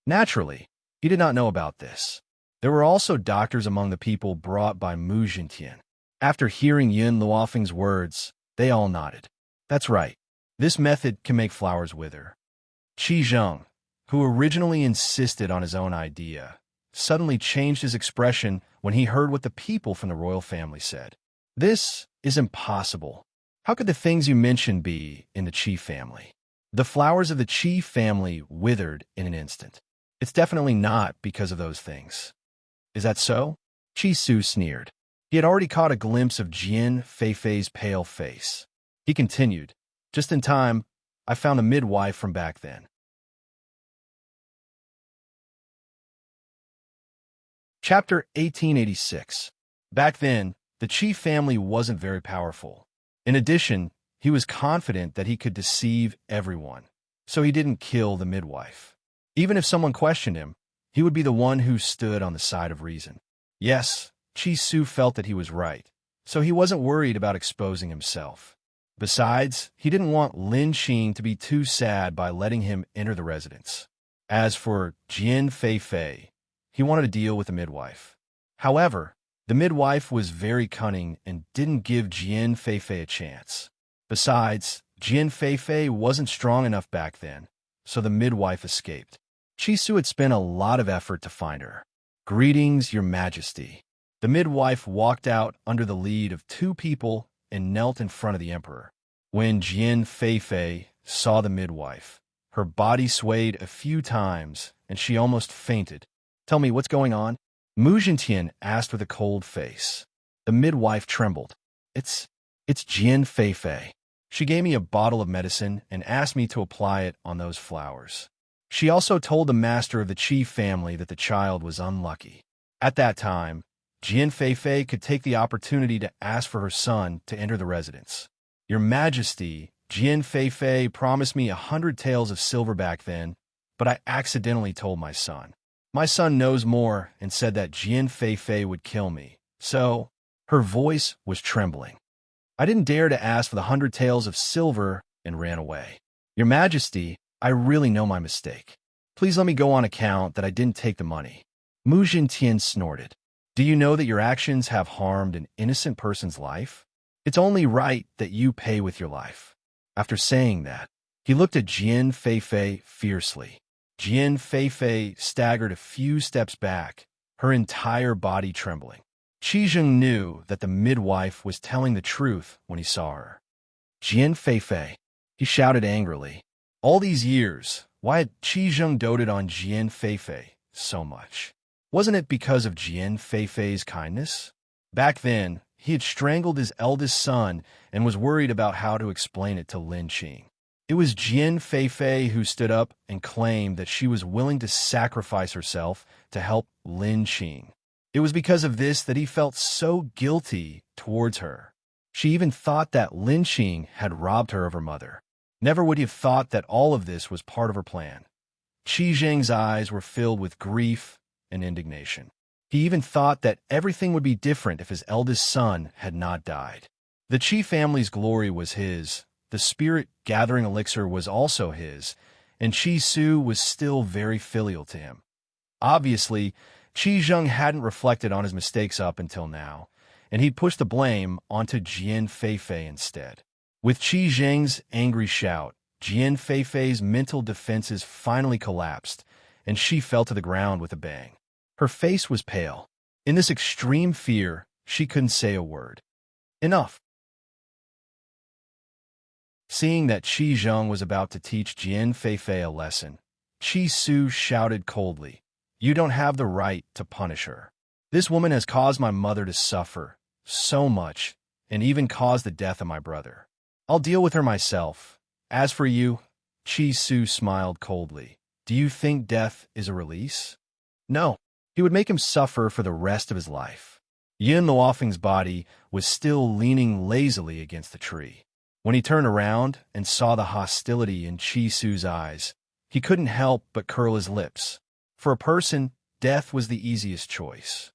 Naturally, he did not know about this. There were also doctors among the people brought by Mu Jintian. After hearing Yin Luofeng's words, they all nodded. That's right. This method can make flowers wither. Qi Zheng, who originally insisted on his own idea, suddenly changed his expression when he heard what the people from the royal family said. This is impossible. How could the things you mentioned be in the Qi family? The flowers of the Qi family withered in an instant. It's definitely not because of those things. Is that so? Qi Su sneered. He had already caught a glimpse of Jian Feifei's pale face. He continued, just in time, I found a midwife from back then. Chapter 1886. Back then, the Qi family wasn't very powerful. In addition, he was confident that he could deceive everyone, so he didn't kill the midwife. Even if someone questioned him, he would be the one who stood on the side of reason. Yes, Qi Su felt that he was right, so he wasn't worried about exposing himself. Besides, he didn't want Lin Qing to be too sad by letting him enter the residence. As for Jian Feifei, he wanted to deal with the midwife. However, the midwife was very cunning and didn't give Jian Feifei a chance. Besides, Jian Feifei wasn't strong enough back then, so the midwife escaped. Qi Su had spent a lot of effort to find her. Greetings, Your Majesty. The midwife walked out under the lead of 2 people and knelt in front of the emperor. When Jian Feifei saw the midwife, her body swayed a few times and she almost fainted. Tell me, what's going on? Mu Jintian asked with a cold face. The midwife trembled. It's Jian Feifei. She gave me a bottle of medicine and asked me to apply it on those flowers. She also told the master of the Qi family that the child was unlucky. At that time, Jian Feifei could take the opportunity to ask for her son to enter the residence. Your Majesty, Jian Feifei promised me 100 taels of silver back then, but I accidentally told my son. My son knows more and said that Jian Feifei would kill me, so her voice was trembling. I didn't dare to ask for the 100 taels of silver and ran away. Your Majesty, I really know my mistake. Please let me go on account that I didn't take the money. Mu Jintian snorted. Do you know that your actions have harmed an innocent person's life? It's only right that you pay with your life. After saying that, he looked at Jian Feifei fiercely. Jian Feifei staggered a few steps back, her entire body trembling. Qi Zheng knew that the midwife was telling the truth when he saw her. Jian Feifei, he shouted angrily. All these years, why had Qi Zheng doted on Jian Feifei so much? Wasn't it because of Jian Feifei's kindness? Back then, he had strangled his eldest son and was worried about how to explain it to Lin Qing. It was Jian Feifei who stood up and claimed that she was willing to sacrifice herself to help Lin Qing. It was because of this that he felt so guilty towards her. She even thought that Lin Qing had robbed her of her mother. Never would he have thought that all of this was part of her plan. Qi Zheng's eyes were filled with grief and indignation. He even thought that everything would be different if his eldest son had not died. The Qi family's glory was his, the spirit-gathering elixir was also his, and Qi Su was still very filial to him. Obviously, Qi Zheng hadn't reflected on his mistakes up until now, and he pushed the blame onto Jian Feifei instead. With Qi Zheng's angry shout, Jian Feifei's mental defenses finally collapsed, and she fell to the ground with a bang. Her face was pale. In this extreme fear, she couldn't say a word. Enough. Seeing that Qi Zheng was about to teach Jian Feifei a lesson, Qi Su shouted coldly, "You don't have the right to punish her. This woman has caused my mother to suffer so much, and even caused the death of my brother. I'll deal with her myself. As for you," Qi Su smiled coldly, "do you think death is a release? No. He would make him suffer for the rest of his life." Yin Luofeng's body was still leaning lazily against the tree. When he turned around and saw the hostility in Qi Su's eyes, he couldn't help but curl his lips. For a person, death was the easiest choice.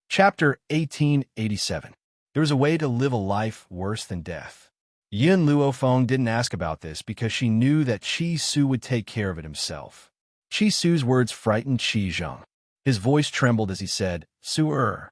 Chapter 1887. There was a way to live a life worse than death. Yin Luofeng didn't ask about this because she knew that Qi Su would take care of it himself. Qi Su's words frightened Qi Zheng. His voice trembled as he said, "Su-er,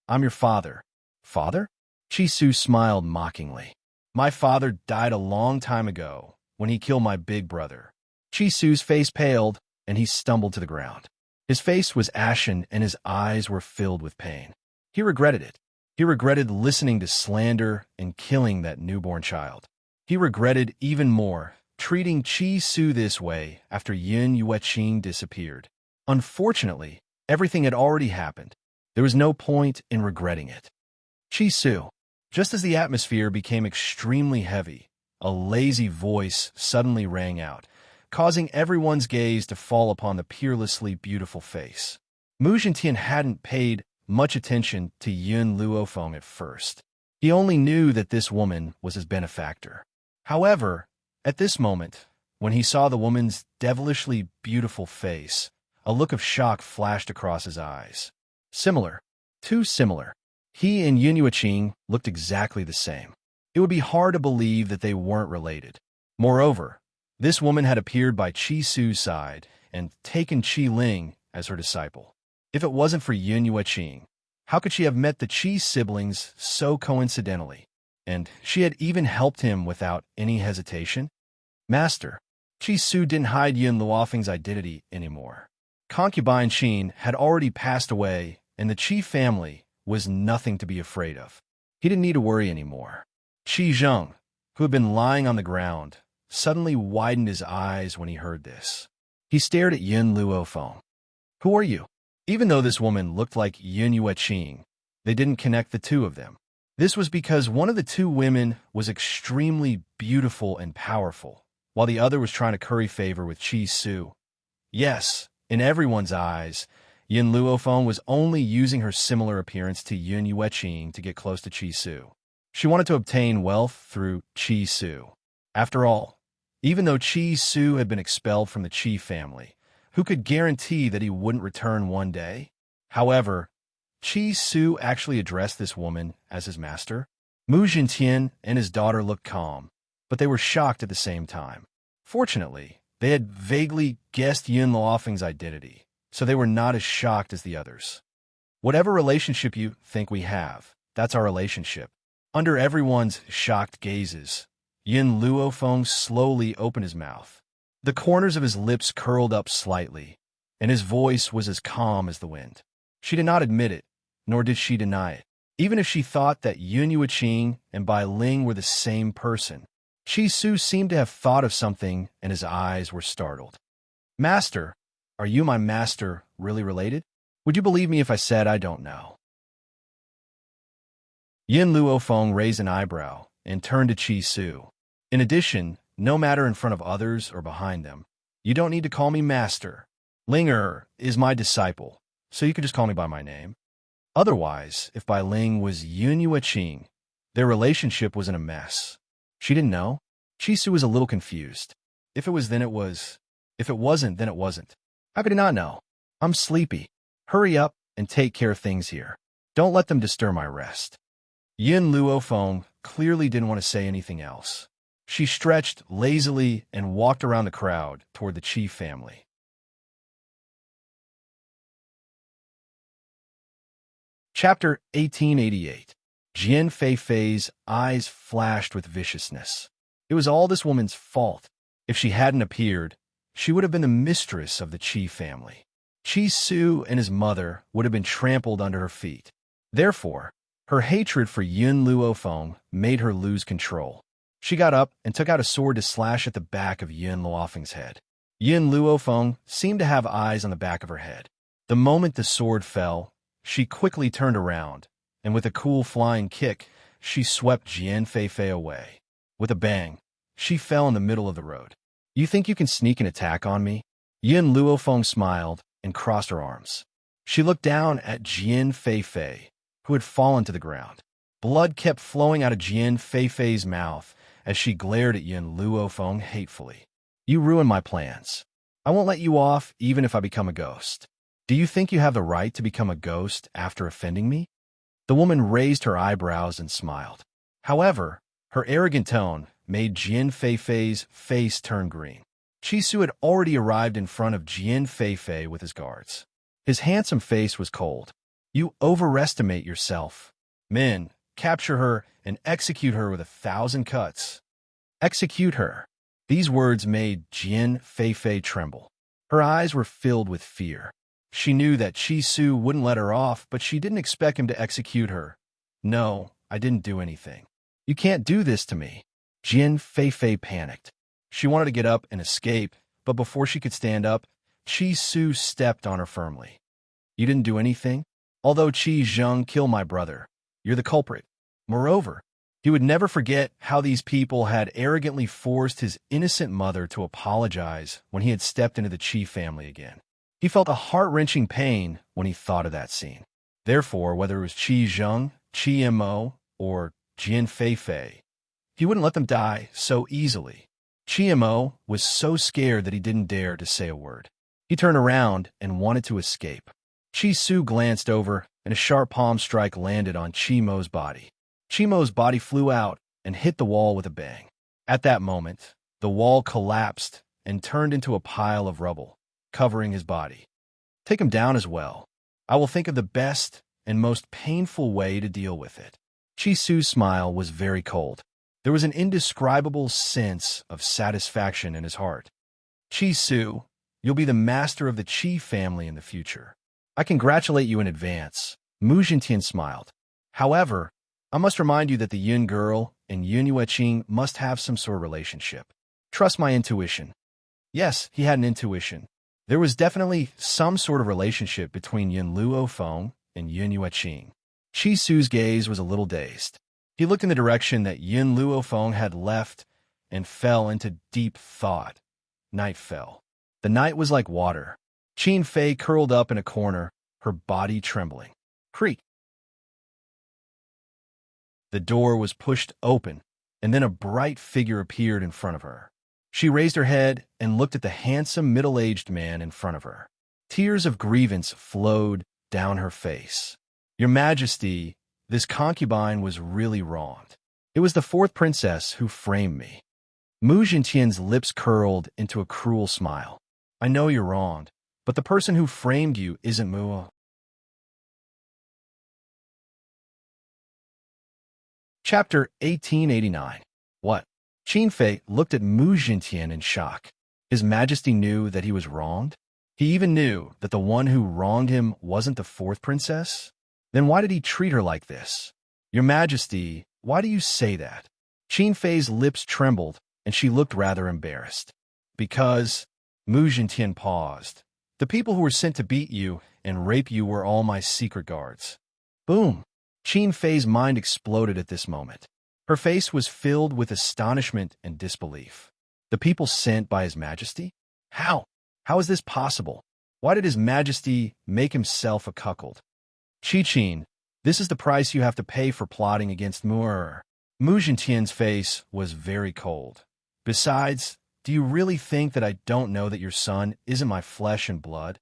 I'm your father." "Father?" Qi Su smiled mockingly. "My father died a long time ago when he killed my big brother." Qi Su's face paled, and he stumbled to the ground. His face was ashen, and his eyes were filled with pain. He regretted it. He regretted listening to slander and killing that newborn child. He regretted even more treating Qi Su this way after Yin Yueqing disappeared. Unfortunately, everything had already happened. There was no point in regretting it. Qi Su. Just as the atmosphere became extremely heavy, a lazy voice suddenly rang out, causing everyone's gaze to fall upon the peerlessly beautiful face. Mu Zhintian hadn't paid much attention to Yin Luofeng at first. He only knew that this woman was his benefactor. However, at this moment, when he saw the woman's devilishly beautiful face, a look of shock flashed across his eyes. Similar. Too similar. He and Yin Yueqing looked exactly the same. It would be hard to believe that they weren't related. Moreover, this woman had appeared by Qi Su's side and taken Qi Ling as her disciple. If it wasn't for Yin Yueqing, how could she have met the Qi siblings so coincidentally? And she had even helped him without any hesitation? Master. Qi Su didn't hide Yin Luofeng's identity anymore. Concubine Qin had already passed away, and the Qi family was nothing to be afraid of. He didn't need to worry anymore. Qi Zheng, who had been lying on the ground, suddenly widened his eyes when he heard this. He stared at Yin Luofeng. "Who are you?" Even though this woman looked like Yin Yueqing, they didn't connect the two of them. This was because one of the two women was extremely beautiful and powerful, while the other was trying to curry favor with Qi Su. Yes, in everyone's eyes, Yin Luofeng was only using her similar appearance to Yin Yueqing to get close to Qi Su. She wanted to obtain wealth through Qi Su. After all, even though Qi Su had been expelled from the Qi family, who could guarantee that he wouldn't return one day? However, Qi Su actually addressed this woman as his master. Mu Zhintian and his daughter looked calm, but they were shocked at the same time. Fortunately, they had vaguely guessed Yin Luofeng's identity, so they were not as shocked as the others. Whatever relationship you think we have, that's our relationship. Under everyone's shocked gazes, Yin Luofeng slowly opened his mouth. The corners of his lips curled up slightly, and his voice was as calm as the wind. She did not admit it, nor did she deny it. Even if she thought that Yun Yueqing and Bai Ling were the same person, Qi Su seemed to have thought of something, and his eyes were startled. Master, are you my master really related? Would you believe me if I said I don't know? Yin Luofeng raised an eyebrow and turned to Qi Su. In addition, no matter in front of others or behind them, you don't need to call me master. Ling is my disciple, so you could just call me by my name. Otherwise, if Bai Ling was Yun Yueqing, their relationship was in a mess. She didn't know. Qi Su was a little confused. If it was, then it was. If it wasn't, then it wasn't. How could he not know? I'm sleepy. Hurry up and take care of things here. Don't let them disturb my rest. Yin Luofeng clearly didn't want to say anything else. She stretched lazily and walked around the crowd toward the Qi family. Chapter 1888. Jian Feifei's eyes flashed with viciousness. It was all this woman's fault. If she hadn't appeared, she would have been the mistress of the Qi family. Qi Su and his mother would have been trampled under her feet. Therefore, her hatred for Yun Luofeng made her lose control. She got up and took out a sword to slash at the back of Yun Luofeng's head. Yun Luofeng seemed to have eyes on the back of her head. The moment the sword fell, she quickly turned around, and with a cool flying kick, she swept Jian Feifei away. With a bang, she fell in the middle of the road. You think you can sneak an attack on me? Yun Luofeng smiled and crossed her arms. She looked down at Jian Feifei, who had fallen to the ground. Blood kept flowing out of Jian Feifei's mouth as she glared at Yun Luofeng hatefully. You ruined my plans. I won't let you off even if I become a ghost. Do you think you have the right to become a ghost after offending me? The woman raised her eyebrows and smiled. However, her arrogant tone made Jian Feifei's face turn green. Qi Su had already arrived in front of Jian Feifei with his guards. His handsome face was cold. You overestimate yourself. Men, capture her and execute her with 1,000 cuts. Execute her. These words made Jian Feifei tremble. Her eyes were filled with fear. She knew that Qi Su wouldn't let her off, but she didn't expect him to execute her. No, I didn't do anything. You can't do this to me. Jian Feifei panicked. She wanted to get up and escape, but before she could stand up, Qi Su stepped on her firmly. You didn't do anything? Although Qi Zheng killed my brother, you're the culprit. Moreover, he would never forget how these people had arrogantly forced his innocent mother to apologize when he had stepped into the Qi family again. He felt a heart-wrenching pain when he thought of that scene. Therefore, whether it was Qi Zheng, Qi Mo, or Jian Feifei, he wouldn't let them die so easily. Qi Mo was so scared that he didn't dare to say a word. He turned around and wanted to escape. Qi Su glanced over, and a sharp palm strike landed on Qi Mo's body. Qi Mo's body flew out and hit the wall with a bang. At that moment, the wall collapsed and turned into a pile of rubble, covering his body. Take him down as well. I will think of the best and most painful way to deal with it. Qi Su's smile was very cold. There was an indescribable sense of satisfaction in his heart. Qi Su, you'll be the master of the Qi family in the future. I congratulate you in advance. Mu Jintian smiled. However, I must remind you that the Yun girl and Yun Yueqing must have some sort of relationship. Trust my intuition. Yes, he had an intuition. There was definitely some sort of relationship between Yun Luofeng and Yun Yueqing. Qi Su's gaze was a little dazed. He looked in the direction that Yun Luofeng had left and fell into deep thought. Night fell. The night was like water. Qin Fei curled up in a corner, her body trembling. Creak. The door was pushed open, and then a bright figure appeared in front of her. She raised her head and looked at the handsome middle-aged man in front of her. Tears of grievance flowed down her face. Your Majesty, this concubine was really wronged. It was the fourth princess who framed me. Mu Jintian's lips curled into a cruel smile. I know you're wronged, but the person who framed you isn't Mu. Chapter 1889. What? Qin Fei looked at Mu Jintian in shock. His Majesty knew that he was wronged? He even knew that the one who wronged him wasn't the fourth princess? Then why did he treat her like this? Your Majesty, why do you say that? Qin Fei's lips trembled, and she looked rather embarrassed. Because, Mu Jintian paused. The people who were sent to beat you and rape you were all my secret guards. Boom! Qin Fei's mind exploded at this moment. Her face was filled with astonishment and disbelief. The people sent by His Majesty? How? How is this possible? Why did His Majesty make himself a cuckold? Qin, this is the price you have to pay for plotting against Mu Jintian's face was very cold. Besides, do you really think that I don't know that your son isn't my flesh and blood?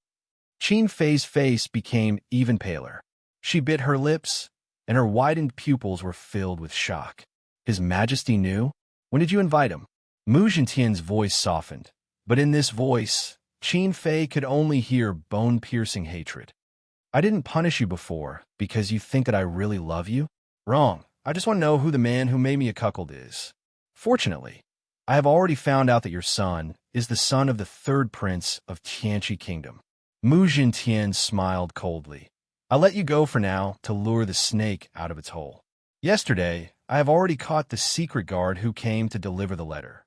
Qin Fei's face became even paler. She bit her lips, and her widened pupils were filled with shock. His Majesty knew? When did you invite him? Mu Jintian's voice softened, but in this voice, Qin Fei could only hear bone-piercing hatred. I didn't punish you before because you think that I really love you? Wrong. I just want to know who the man who made me a cuckold is. Fortunately, I have already found out that your son is the son of the third prince of Tianqi Kingdom. Mu Jintian smiled coldly. I'll let you go for now to lure the snake out of its hole. Yesterday, I have already caught the secret guard who came to deliver the letter.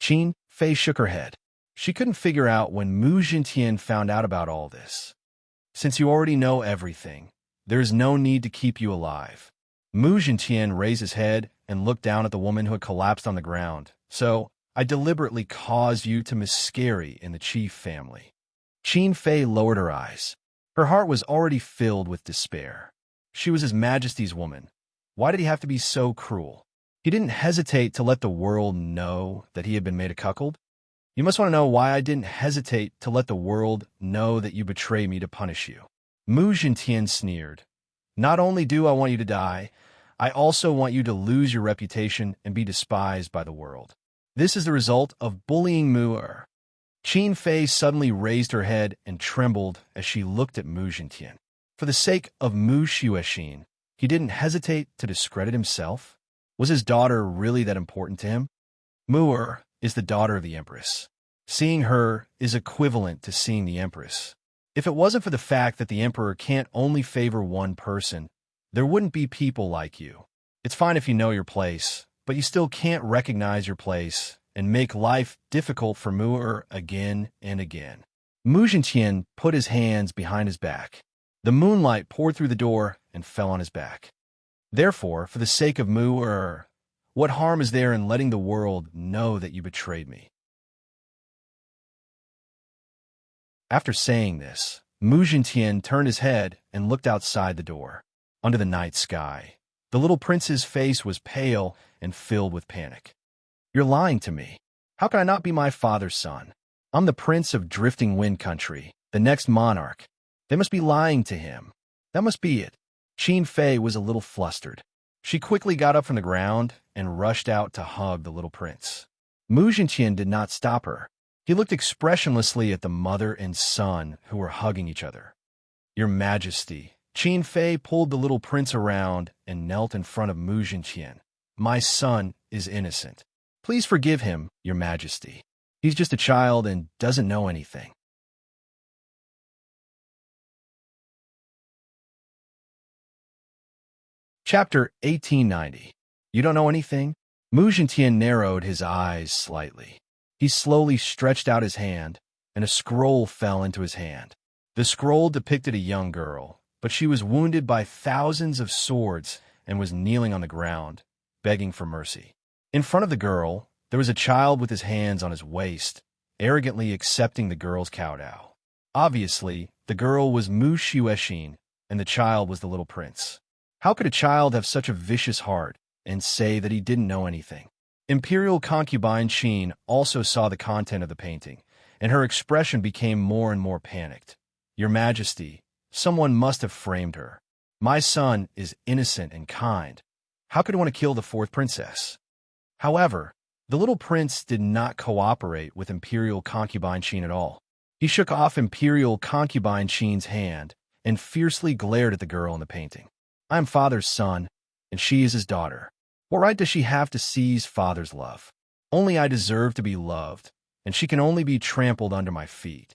Qin Fei shook her head. She couldn't figure out when Mu Jintian found out about all this. Since you already know everything, there is no need to keep you alive. Mu Jintian raised his head and looked down at the woman who had collapsed on the ground. So, I deliberately caused you to miscarry in the chief family. Qin Fei lowered her eyes. Her heart was already filled with despair. She was His Majesty's woman. Why did he have to be so cruel? He didn't hesitate to let the world know that he had been made a cuckold. You must want to know why I didn't hesitate to let the world know that you betrayed me to punish you. Mu Jintian sneered. Not only do I want you to die, I also want you to lose your reputation and be despised by the world. This is the result of bullying Mu. Qin Fei suddenly raised her head and trembled as she looked at Mu Jintian. For the sake of Mu Xuexin, he didn't hesitate to discredit himself. Was his daughter really that important to him? Mu is the daughter of the Empress. Seeing her is equivalent to seeing the Empress. If it wasn't for the fact that the Emperor can't only favor one person, there wouldn't be people like you. It's fine if you know your place, but you still can't recognize your place and make life difficult for Mu again and again. Mu Jintian put his hands behind his back. The moonlight poured through the door and fell on his back. Therefore, for the sake of Mu, what harm is there in letting the world know that you betrayed me? After saying this, Mu Jintian turned his head and looked outside the door. Under the night sky, the little prince's face was pale and filled with panic. You're lying to me. How can I not be my father's son? I'm the prince of Drifting Wind Country, the next monarch. They must be lying to him. That must be it. Qin Fei was a little flustered. She quickly got up from the ground and rushed out to hug the little prince. Mu Jintian did not stop her. He looked expressionlessly at the mother and son who were hugging each other. Your Majesty. Qin Fei pulled the little prince around and knelt in front of Mu Jintian. My son is innocent. Please forgive him, Your Majesty. He's just a child and doesn't know anything. Chapter 1890. You don't know anything? Mu Jintian narrowed his eyes slightly. He slowly stretched out his hand, and a scroll fell into his hand. The scroll depicted a young girl, but she was wounded by thousands of swords and was kneeling on the ground, begging for mercy. In front of the girl, there was a child with his hands on his waist, arrogantly accepting the girl's kowtow. Obviously, the girl was Mu Xuexin, and the child was the little prince. How could a child have such a vicious heart and say that he didn't know anything? Imperial concubine Qin also saw the content of the painting, and her expression became more and more panicked. Your Majesty, someone must have framed her. My son is innocent and kind. How could he want to kill the fourth princess? However, the little prince did not cooperate with Imperial concubine Qin at all. He shook off Imperial concubine Qin's hand and fiercely glared at the girl in the painting. I am father's son, and she is his daughter. What right does she have to seize father's love? Only I deserve to be loved, and she can only be trampled under my feet.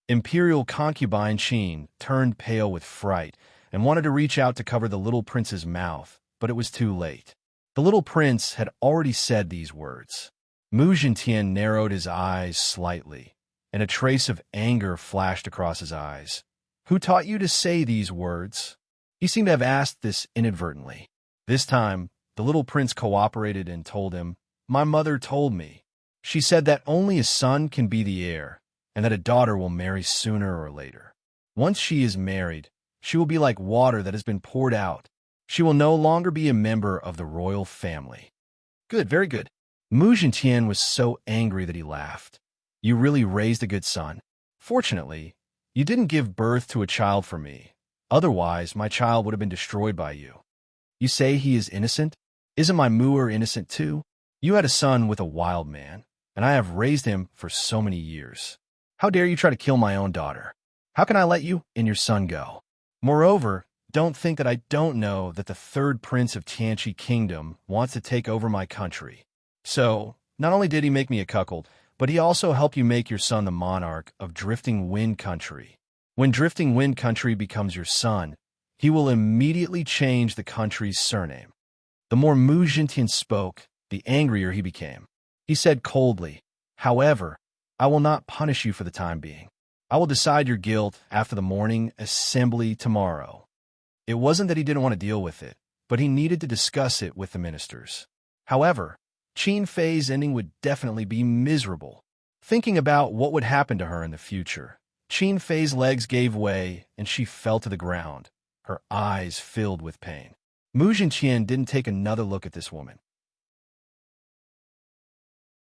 Imperial concubine Qin turned pale with fright and wanted to reach out to cover the little prince's mouth, but it was too late. The little prince had already said these words. Mu Zhentian narrowed his eyes slightly, and a trace of anger flashed across his eyes. Who taught you to say these words? He seemed to have asked this inadvertently. This time, the little prince cooperated and told him, My mother told me. She said that only a son can be the heir, and that a daughter will marry sooner or later. Once she is married, she will be like water that has been poured out. She will no longer be a member of the royal family. Good, very good. Mu Zhentian was so angry that he laughed. You really raised a good son. Fortunately, you didn't give birth to a child for me. Otherwise, my child would have been destroyed by you. You say he is innocent? Isn't my Mu'er innocent too? You had a son with a wild man, and I have raised him for so many years. How dare you try to kill my own daughter? How can I let you and your son go? Moreover, don't think that I don't know that the third prince of Tianqi Kingdom wants to take over my country. So, not only did he make me a cuckold, but he also helped you make your son the monarch of Drifting Wind Country. When Drifting Wind Country becomes your son, he will immediately change the country's surname. The more Mu Zhentian spoke, the angrier he became. He said coldly, However, I will not punish you for the time being. I will decide your guilt after the morning assembly tomorrow. It wasn't that he didn't want to deal with it, but he needed to discuss it with the ministers. However, Qin Fei's ending would definitely be miserable. Thinking about what would happen to her in the future, Qin Fei's legs gave way and she fell to the ground, her eyes filled with pain. Mu Zhentian didn't take another look at this woman.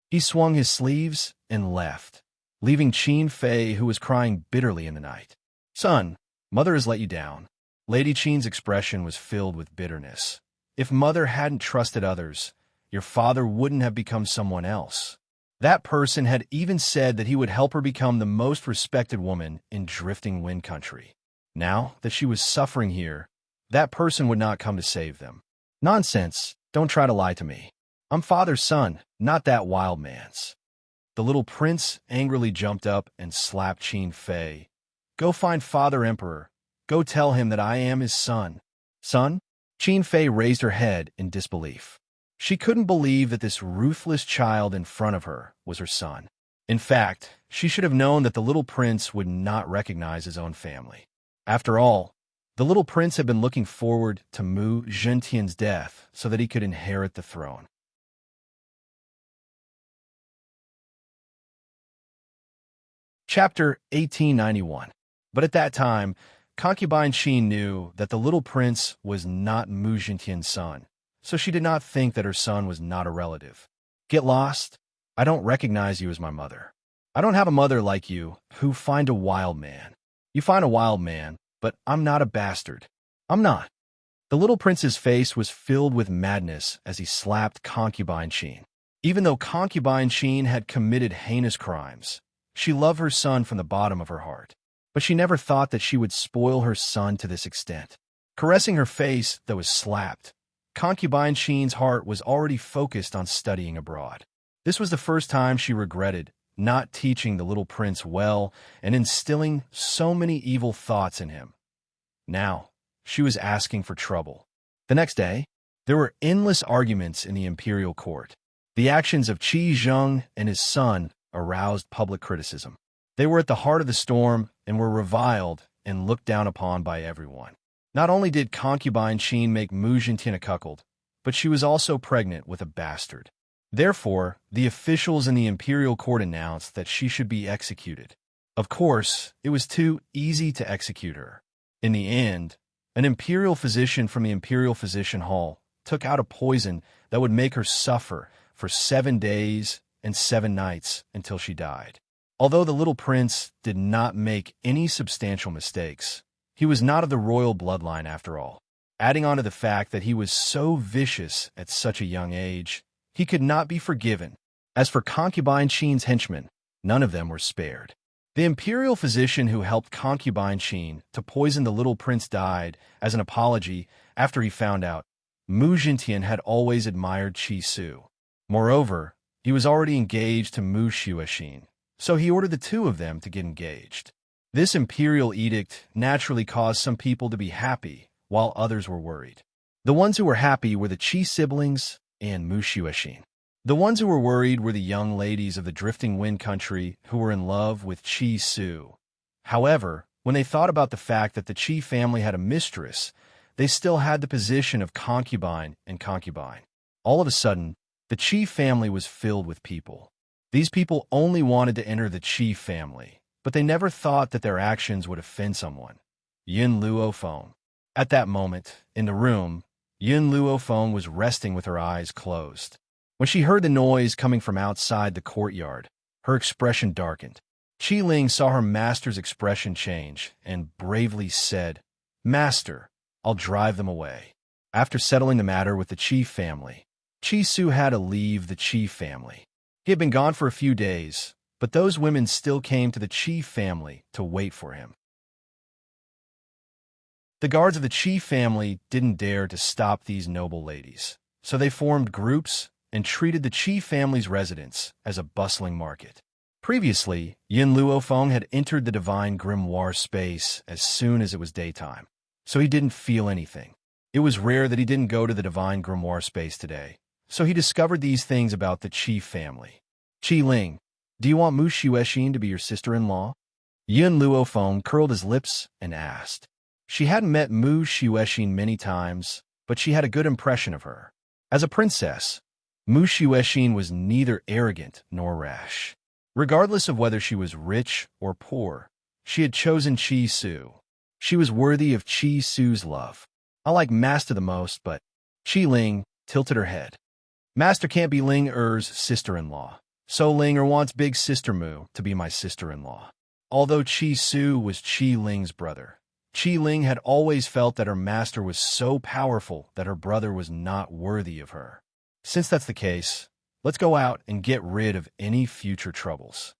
He swung his sleeves and left, leaving Qin Fei, who was crying bitterly in the night. Son, mother has let you down. Lady Qin's expression was filled with bitterness. If mother hadn't trusted others, your father wouldn't have become someone else. That person had even said that he would help her become the most respected woman in Drifting Wind Country. Now that she was suffering here, that person would not come to save them. Nonsense, don't try to lie to me. I'm father's son, not that wild man's. The little prince angrily jumped up and slapped Qin Fei. Go find Father Emperor. Go tell him that I am his son. Son? Qin Fei raised her head in disbelief. She couldn't believe that this ruthless child in front of her was her son. In fact, she should have known that the little prince would not recognize his own family. After all, the little prince had been looking forward to Mu Zhentian's death so that he could inherit the throne. Chapter 1891. But at that time, concubine Qin knew that the little prince was not Mu Zhentian's son, so she did not think that her son was not a relative. Get lost? I don't recognize you as my mother. I don't have a mother like you who find a wild man. You find a wild man, but I'm not a bastard. I'm not. The little prince's face was filled with madness as he slapped concubine Qin. Even though concubine Qin had committed heinous crimes, she loved her son from the bottom of her heart. But she never thought that she would spoil her son to this extent. Caressing her face that was slapped, concubine Qin's heart was already focused on studying abroad. This was the first time she regretted not teaching the little prince well and instilling so many evil thoughts in him. Now, she was asking for trouble. The next day, there were endless arguments in the imperial court. The actions of Qi Zheng and his son aroused public criticism. They were at the heart of the storm and were reviled and looked down upon by everyone. Not only did concubine Qin make Mu Zhentian a cuckold, but she was also pregnant with a bastard. Therefore, the officials in the imperial court announced that she should be executed. Of course, it was too easy to execute her. In the end, an imperial physician from the imperial physician hall took out a poison that would make her suffer for 7 days and 7 nights until she died. Although the little prince did not make any substantial mistakes, he was not of the royal bloodline after all. Adding on to the fact that he was so vicious at such a young age, he could not be forgiven. As for concubine Qin's henchmen, none of them were spared. The imperial physician who helped concubine Qin to poison the little prince died as an apology after he found out Mu Jintian had always admired Qi Su. Moreover, he was already engaged to Mu Xuexin, so he ordered the two of them to get engaged. This imperial edict naturally caused some people to be happy, while others were worried. The ones who were happy were the Qi siblings and Mu Xuexin. The ones who were worried were the young ladies of the Drifting Wind Country who were in love with Qi Su. However, when they thought about the fact that the Qi family had a mistress, they still had the position of concubine and concubine. All of a sudden, the Qi family was filled with people. These people only wanted to enter the Qi family, but they never thought that their actions would offend someone. Yin Luofeng. At that moment, in the room, Yin Luofeng was resting with her eyes closed. When she heard the noise coming from outside the courtyard, her expression darkened. Qi Ling saw her master's expression change and bravely said, "Master, I'll drive them away." After settling the matter with the Qi family, Qi Su had to leave the Qi family. He had been gone for a few days, but those women still came to the Qi family to wait for him. The guards of the Qi family didn't dare to stop these noble ladies, so they formed groups and treated the Qi family's residence as a bustling market. Previously, Yin Luofeng had entered the divine grimoire space as soon as it was daytime, so he didn't feel anything. It was rare that he didn't go to the divine grimoire space today, so he discovered these things about the Qi family. "Qi Ling, do you want Mu Xuexin to be your sister-in-law?" Yin Luofeng curled his lips and asked. She hadn't met Mu Xuexin many times, but she had a good impression of her. As a princess, Mu Xuexin was neither arrogant nor rash. Regardless of whether she was rich or poor, she had chosen Qi Su. She was worthy of Qi Su's love. "I like Master the most, but..." Qi Ling tilted her head. "Master can't be Ling Er's sister-in-law, so Ling Er wants big sister Mu to be my sister-in-law." Although Qi Su was Qi Ling's brother, Qi Ling had always felt that her master was so powerful that her brother was not worthy of her. Since that's the case, let's go out and get rid of any future troubles.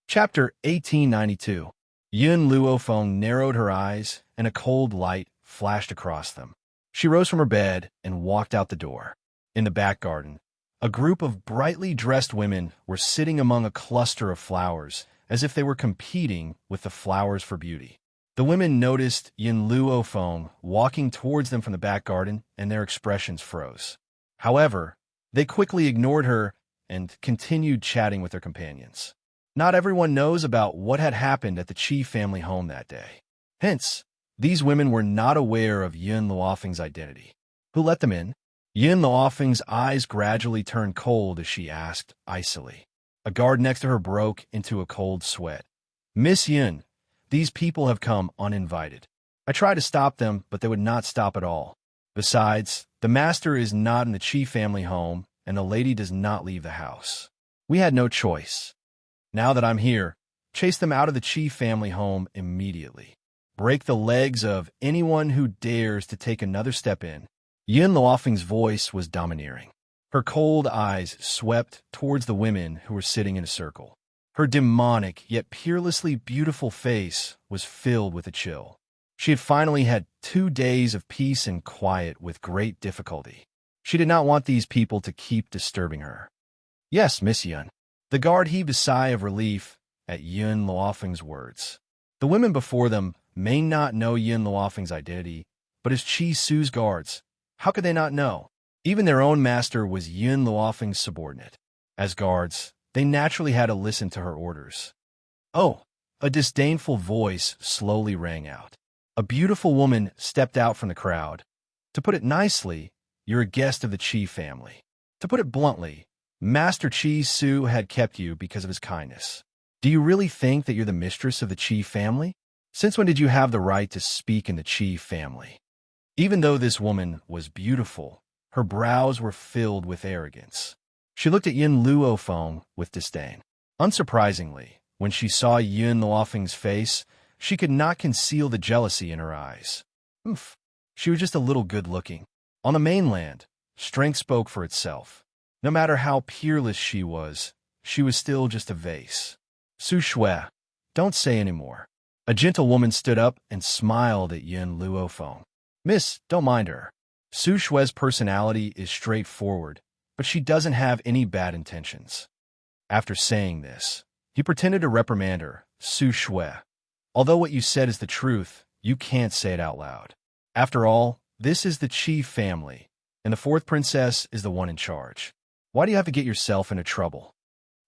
Chapter 1892. Yin Luofeng narrowed her eyes, and a cold light flashed across them. She rose from her bed and walked out the door. In the back garden, a group of brightly dressed women were sitting among a cluster of flowers, as if they were competing with the flowers for beauty. The women noticed Yin Luofeng walking towards them from the back garden, and their expressions froze. However, they quickly ignored her and continued chatting with their companions. Not everyone knows about what had happened at the Qi family home that day. Hence, these women were not aware of Yin Luofeng's identity. Who let them in? Yin Luofeng's eyes gradually turned cold as she asked, icily. A guard next to her broke into a cold sweat. "Miss Yin, these people have come uninvited. I tried to stop them, but they would not stop at all. Besides, the master is not in the Qi family home, and the lady does not leave the house. We had no choice. Now that I'm here, chase them out of the Qi family home immediately. Break the legs of anyone who dares to take another step in." Yin Luofeng's voice was domineering. Her cold eyes swept towards the women who were sitting in a circle. Her demonic yet peerlessly beautiful face was filled with a chill. She had finally had 2 days of peace and quiet with great difficulty. She did not want these people to keep disturbing her. "Yes, Miss Yin." The guard heaved a sigh of relief at Yin Luofeng's words. The women before them may not know Yin Luofeng's identity, but as Qi Su's guards, how could they not know? Even their own master was Yin Luofeng's subordinate. As guards, they naturally had to listen to her orders. "Oh," a disdainful voice slowly rang out. A beautiful woman stepped out from the crowd. "To put it nicely, you're a guest of the Qi family. To put it bluntly, Master Qi Su had kept you because of his kindness. Do you really think that you're the mistress of the Qi family? Since when did you have the right to speak in the Qi family?" Even though this woman was beautiful, her brows were filled with arrogance. She looked at Yin Luofeng with disdain. Unsurprisingly, when she saw Yin Luofeng's face, she could not conceal the jealousy in her eyes. Oof, she was just a little good-looking. On the mainland, strength spoke for itself. No matter how peerless she was still just a vase. "Su Shui, don't say any more. A gentle woman stood up and smiled at Yin Luofeng. Miss, don't mind her. Su Shue's personality is straightforward, but she doesn't have any bad intentions. After saying this, he pretended to reprimand her. Su Shue, although what you said is the truth, you can't say it out loud. After all, this is the Qi family, and the fourth princess is the one in charge. Why do you have to get yourself into trouble?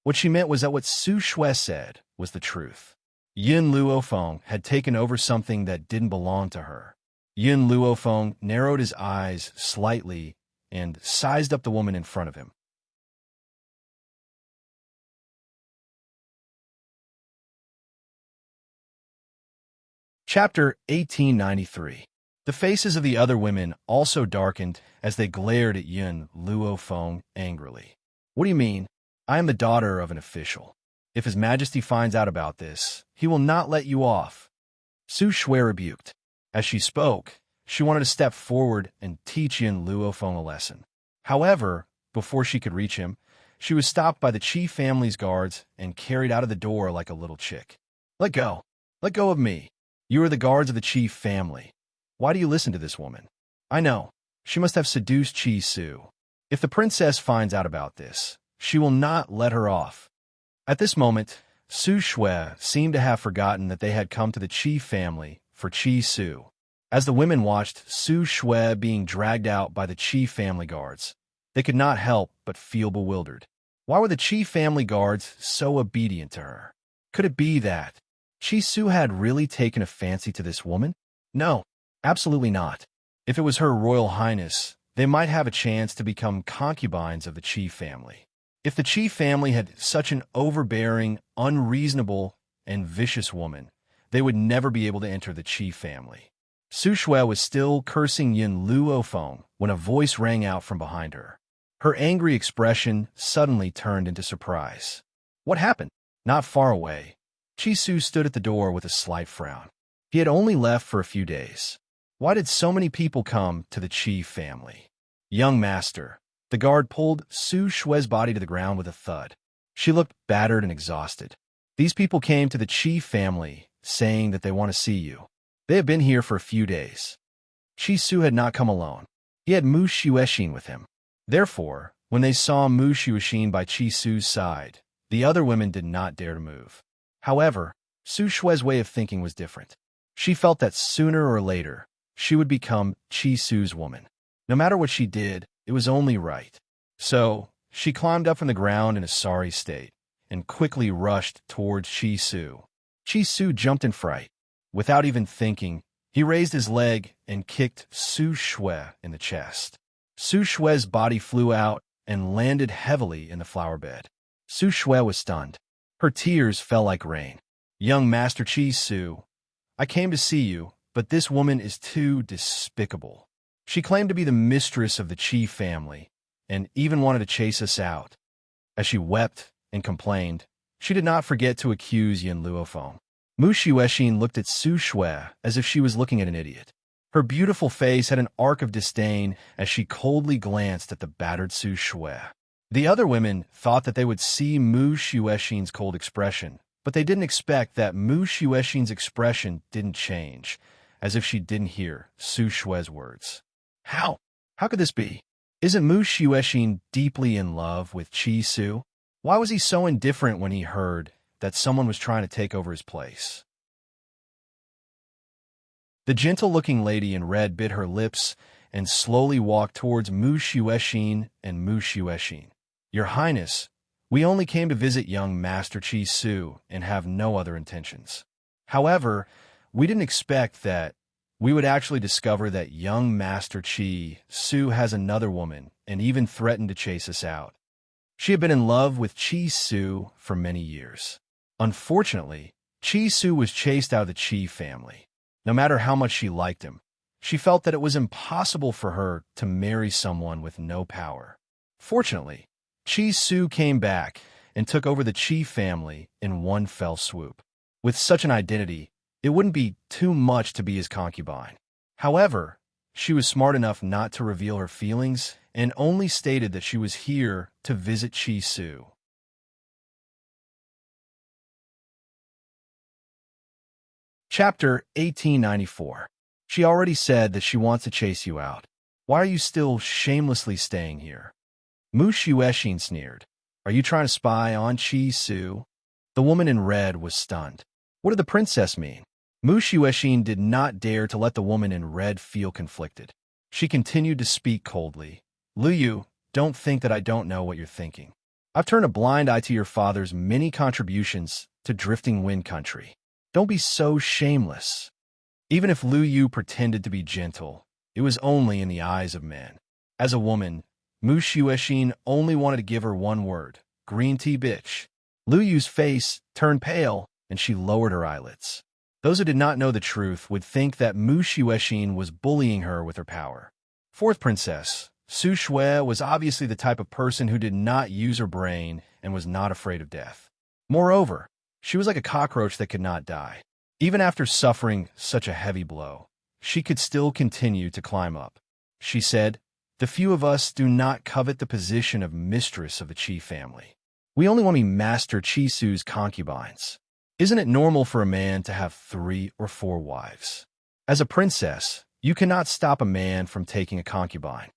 What she meant was that what Su Shue said was the truth. Yin Luofeng had taken over something that didn't belong to her. Yin Luofeng narrowed his eyes slightly and sized up the woman in front of him. Chapter 1893. The faces of the other women also darkened as they glared at Yin Luofeng angrily. What do you mean? I am the daughter of an official. If His Majesty finds out about this, he will not let you off. Su Shui rebuked. As she spoke, she wanted to step forward and teach Yin Luofeng a lesson. However, before she could reach him, she was stopped by the Qi family's guards and carried out of the door like a little chick. Let go. Let go of me. You are the guards of the Qi family. Why do you listen to this woman? I know. She must have seduced Qi Su. If the princess finds out about this, she will not let her off. At this moment, Su Shui seemed to have forgotten that they had come to the Qi family for Qi Su. As the women watched Su Shui being dragged out by the Qi family guards, they could not help but feel bewildered. Why were the Qi family guards so obedient to her? Could it be that Qi Su had really taken a fancy to this woman? No, absolutely not. If it was Her Royal Highness, they might have a chance to become concubines of the Qi family. If the Qi family had such an overbearing, unreasonable, and vicious woman, they would never be able to enter the Qi family. Su Shui was still cursing Yin Luofeng when a voice rang out from behind her. Her angry expression suddenly turned into surprise. What happened? Not far away, Qi Su stood at the door with a slight frown. He had only left for a few days. Why did so many people come to the Qi family? Young master. The guard pulled Su Shue's body to the ground with a thud. She looked battered and exhausted. These people came to the Qi family, saying that they want to see you. They have been here for a few days. Qi Su had not come alone. He had Mu Xuexin with him. Therefore, when they saw Mu Xuexin by Qi Su's side, the other women did not dare to move. However, Su Shue's way of thinking was different. She felt that sooner or later, she would become Qi Su's woman. No matter what she did, it was only right. So, she climbed up from the ground in a sorry state and quickly rushed towards Qi Su. Qi Su jumped in fright. Without even thinking, he raised his leg and kicked Su Shui in the chest. Su Shue's body flew out and landed heavily in the flower bed. Su Shui was stunned. Her tears fell like rain. Young Master Qi Su, I came to see you, but this woman is too despicable. She claimed to be the mistress of the Qi family, and even wanted to chase us out. As she wept and complained, she did not forget to accuse Yin Luofeng. Mu Xuexin looked at Su Shui as if she was looking at an idiot. Her beautiful face had an arc of disdain as she coldly glanced at the battered Su Shui. The other women thought that they would see Mu Xuexin's cold expression, but they didn't expect that Mu Xuexin's expression didn't change, as if she didn't hear Su Shui's words. How? How could this be? Isn't Mu Xuexin deeply in love with Qi Su? Why was he so indifferent when he heard that someone was trying to take over his place? The gentle-looking lady in red bit her lips and slowly walked towards Mu Xuexin and Mu Xuexin. Your Highness, we only came to visit young Master Qi Su and have no other intentions. However, we didn't expect that we would actually discover that young Master Qi Su has another woman and even threatened to chase us out. She had been in love with Qi Su for many years. Unfortunately, Qi Su was chased out of the Qi family. No matter how much she liked him, she felt that it was impossible for her to marry someone with no power. Fortunately, Qi Su came back and took over the Qi family in one fell swoop. With such an identity, it wouldn't be too much to be his concubine. However, she was smart enough not to reveal her feelings and only stated that she was here to visit Qi Su. Chapter 1894. She already said that she wants to chase you out. Why are you still shamelessly staying here? Mu Shueshin sneered. Are you trying to spy on Chi Su? The woman in red was stunned. What did the princess mean? Mu Shueshin did not dare to let the woman in red feel conflicted. She continued to speak coldly. Lu Yu, don't think that I don't know what you're thinking. I've turned a blind eye to your father's many contributions to Drifting Wind Country. Don't be so shameless. Even if Lu Yu pretended to be gentle, it was only in the eyes of men. As a woman, Mu Shueshin only wanted to give her one word, green tea bitch. Lu Yu's face turned pale, and she lowered her eyelids. Those who did not know the truth would think that Mu Shueshin was bullying her with her power. Fourth princess, Su Shui was obviously the type of person who did not use her brain and was not afraid of death. Moreover, she was like a cockroach that could not die. Even after suffering such a heavy blow, she could still continue to climb up. She said, the few of us do not covet the position of mistress of the Qi family. We only want to be Master Qi Su's concubines. Isn't it normal for a man to have 3 or 4 wives? As a princess, you cannot stop a man from taking a concubine.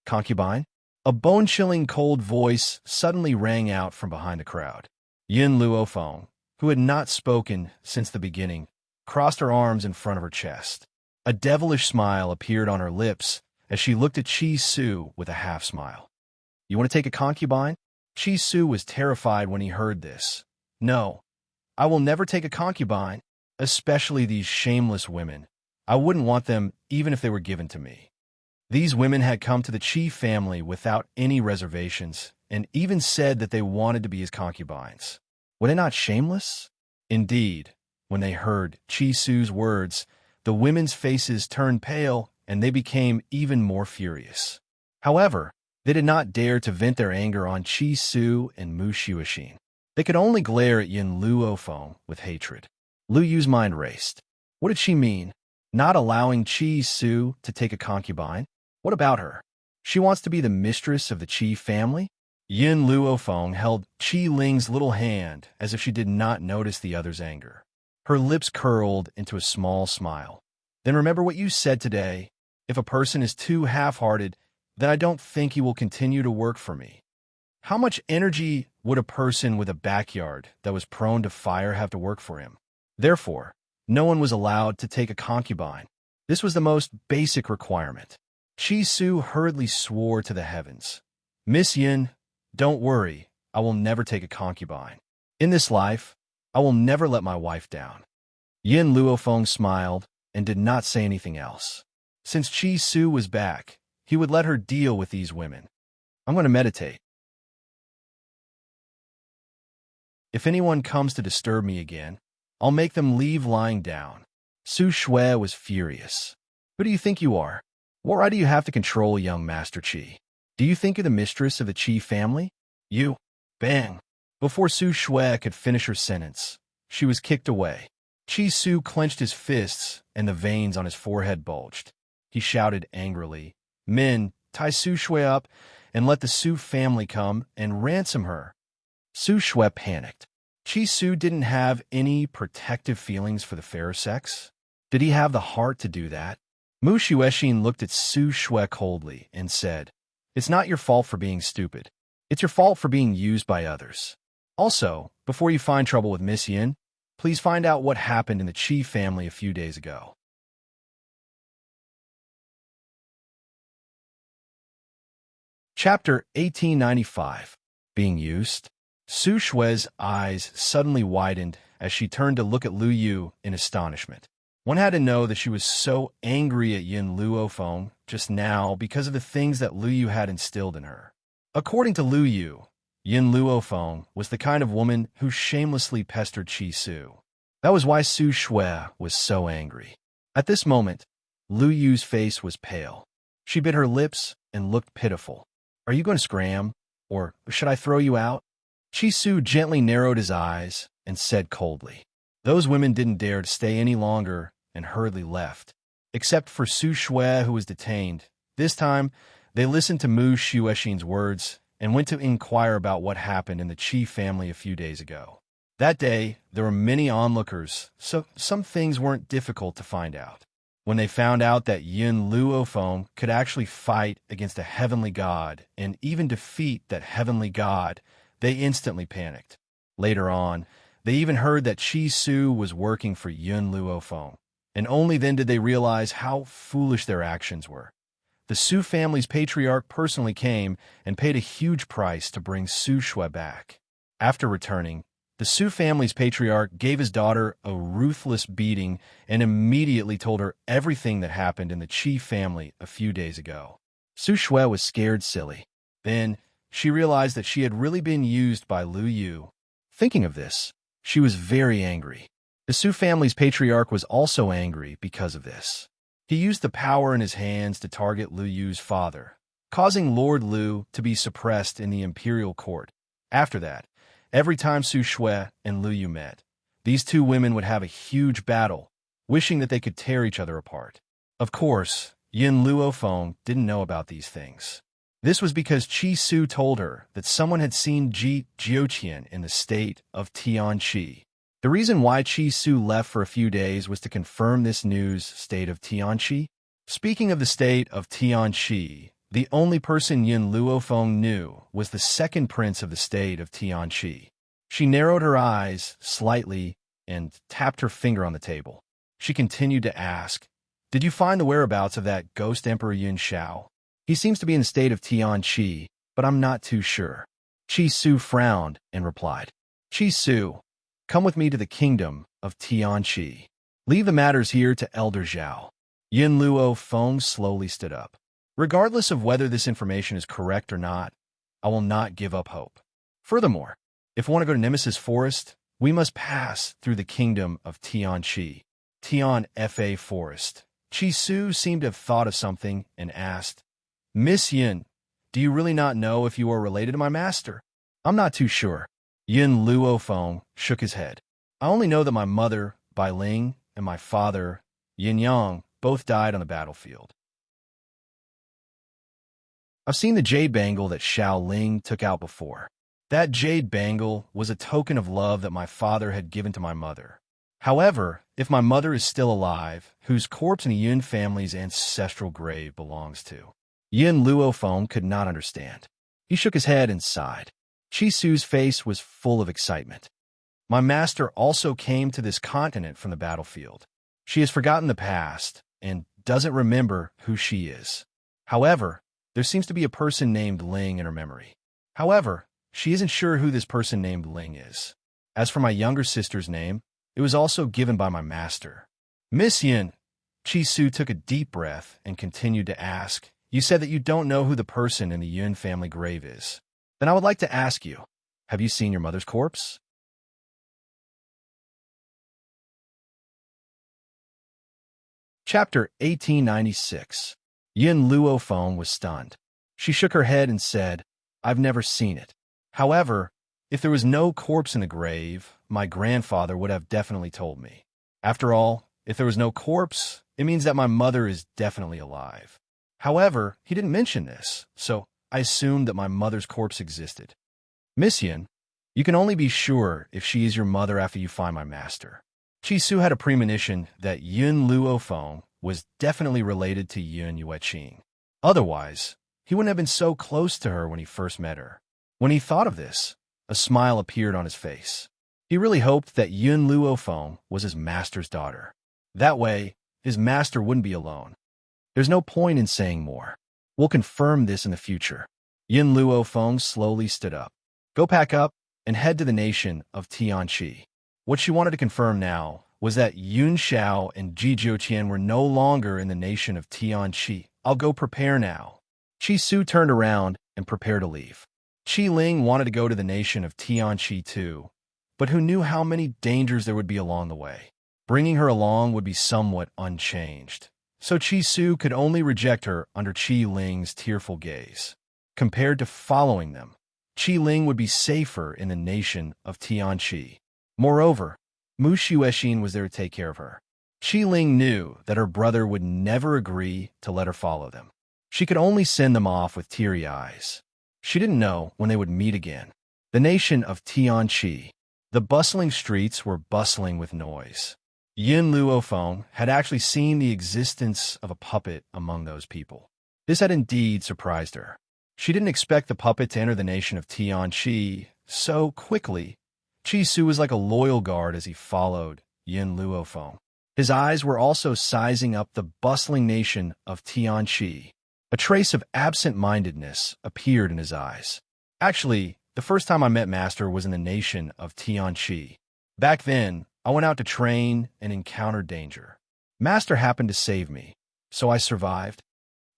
Concubine? A bone-chilling cold voice suddenly rang out from behind the crowd. Yin Luofeng, who had not spoken since the beginning, crossed her arms in front of her chest. A devilish smile appeared on her lips as she looked at Chi Su with a half-smile. You want to take a concubine? Chi Su was terrified when he heard this. No, I will never take a concubine, especially these shameless women. I wouldn't want them even if they were given to me. These women had come to the Qi family without any reservations and even said that they wanted to be his concubines. Were they not shameless? Indeed, when they heard Chi Su's words, the women's faces turned pale and they became even more furious. However, they did not dare to vent their anger on Chi Su and Mu Shueshin. They could only glare at Yin Luofeng with hatred. Lu Yu's mind raced. What did she mean? Not allowing Chi Su to take a concubine? What about her? She wants to be the mistress of the Qi family? Yin Luofeng held Qi Ling's little hand as if she did not notice the other's anger. Her lips curled into a small smile. Then remember what you said today. If a person is too half-hearted, then I don't think he will continue to work for me. How much energy would a person with a backyard that was prone to fire have to work for him? Therefore, no one was allowed to take a concubine. This was the most basic requirement. Chi Su hurriedly swore to the heavens. Miss Yin, don't worry, I will never take a concubine. In this life, I will never let my wife down. Yin Luofeng smiled and did not say anything else. Since Chi Su was back, he would let her deal with these women. I'm going to meditate. If anyone comes to disturb me again, I'll make them leave lying down. Su Shui was furious. Who do you think you are? What right do you have to control young Master Qi? Do you think you're the mistress of the Qi family? You. Bang. Before Su Shui could finish her sentence, she was kicked away. Chi Su clenched his fists and the veins on his forehead bulged. He shouted angrily, Men, tie Su Shui up and let the Su family come and ransom her. Su Shui panicked. Chi Su didn't have any protective feelings for the fairer sex. Did he have the heart to do that? Mu Shueshin looked at Su Shui coldly and said, It's not your fault for being stupid. It's your fault for being used by others. Also, before you find trouble with Miss Yin, please find out what happened in the Qi family a few days ago. Chapter 1895. Being used. Su Shui's eyes suddenly widened as she turned to look at Lu Yu in astonishment. One had to know that she was so angry at Yin Luofeng just now because of the things that Lu Yu had instilled in her. According to Lu Yu, Yin Luofeng was the kind of woman who shamelessly pestered Chi Su. That was why Su Shui was so angry. At this moment, Lu Yu's face was pale. She bit her lips and looked pitiful. Are you going to scram? Or should I throw you out? Chi Su gently narrowed his eyes and said coldly. Those women didn't dare to stay any longer and hurriedly left. Except for Su Shui, who was detained. This time, they listened to Mu Shueshin's words and went to inquire about what happened in the Qi family a few days ago. That day, there were many onlookers, so some things weren't difficult to find out. When they found out that Yun Luophong could actually fight against a heavenly god and even defeat that heavenly god, they instantly panicked. Later on, they even heard that Chi Su was working for Yun Luophong, and only then did they realize how foolish their actions were. The Su family's patriarch personally came and paid a huge price to bring Su Shui back. After returning, the Su family's patriarch gave his daughter a ruthless beating and immediately told her everything that happened in the Qi family a few days ago. Su Shui was scared silly. Then, she realized that she had really been used by Lu Yu. Thinking of this, she was very angry. The Su family's patriarch was also angry because of this. He used the power in his hands to target Lu Yu's father, causing Lord Lu to be suppressed in the imperial court. After that, every time Su Shui and Lu Yu met, these two women would have a huge battle, wishing that they could tear each other apart. Of course, Yun Luophong didn't know about these things. This was because Chi Su told her that someone had seen Ji Jiuqian in the state of Tianqi. The reason why Chi Su left for a few days was to confirm this news state of Tianqi. Speaking of the state of Tianqi, the only person Yun Luophong knew was the second prince of the state of Tianqi. She narrowed her eyes slightly and tapped her finger on the table. She continued to ask, "Did you find the whereabouts of that ghost Emperor Yun Shao? He seems to be in the state of Tianqi, but I'm not too sure." Chi Su frowned and replied, "Chi Su, come with me to the kingdom of Tianqi. Leave the matters here to Elder Zhao." Yun Luophong slowly stood up. "Regardless of whether this information is correct or not, I will not give up hope. Furthermore, if we want to go to Nemesis Forest, we must pass through the kingdom of Tianqi, Tian Fa Forest." Chi Su seemed to have thought of something and asked, "Miss Yun, do you really not know if you are related to my master?" "I'm not too sure." Yun Luophong shook his head. "I only know that my mother, Bai Ling, and my father, Yin Yang, both died on the battlefield. I've seen the jade bangle that Xiao Ling took out before. That jade bangle was a token of love that my father had given to my mother. However, if my mother is still alive, whose corpse in the Yun family's ancestral grave belongs to?" Yun Luophong could not understand. He shook his head and sighed. Chi Su's face was full of excitement. "My master also came to this continent from the battlefield. She has forgotten the past and doesn't remember who she is. However, there seems to be a person named Ling in her memory. However, she isn't sure who this person named Ling is. As for my younger sister's name, it was also given by my master." "Miss Yin," Chi Su took a deep breath and continued to ask, "You said that you don't know who the person in the Yun family grave is. Then I would like to ask you, have you seen your mother's corpse?" Chapter 1896. Yun Luophong was stunned. She shook her head and said, "I've never seen it. However, if there was no corpse in the grave, my grandfather would have definitely told me. After all, if there was no corpse, it means that my mother is definitely alive. However, he didn't mention this, so I assumed that my mother's corpse existed. Miss Yin, you can only be sure if she is your mother after you find my master." Chi Su had a premonition that Yun Luophong was definitely related to Yun Yueqing. Otherwise, he wouldn't have been so close to her when he first met her. When he thought of this, a smile appeared on his face. He really hoped that Yun Luophong was his master's daughter. That way, his master wouldn't be alone. There's no point in saying more. We'll confirm this in the future. Yun Luophong slowly stood up. "Go pack up and head to the nation of Tianqi." What she wanted to confirm now was that Yun Shao and Ji Jiuqian were no longer in the nation of Tianqi. "I'll go prepare now." Chi Su turned around and prepared to leave. Qi Ling wanted to go to the nation of Tianqi too, but who knew how many dangers there would be along the way. Bringing her along would be somewhat unchanged. So Chi Su could only reject her under Qi Ling's tearful gaze. Compared to following them, Qi Ling would be safer in the nation of Tianqi. Moreover, Mu Xuexin was there to take care of her. Qi Ling knew that her brother would never agree to let her follow them. She could only send them off with teary eyes. She didn't know when they would meet again. The nation of Tianqi. The bustling streets were bustling with noise. Yin Luofeng had actually seen the existence of a puppet among those people. This had indeed surprised her. She didn't expect the puppet to enter the nation of Tianqi so quickly. Chi Su was like a loyal guard as he followed Yin Luofeng. His eyes were also sizing up the bustling nation of Tianqi. A trace of absent-mindedness appeared in his eyes. Actually, the first time I met Master was in the nation of Tianqi. Back then, I went out to train and encountered danger. Master happened to save me, so I survived.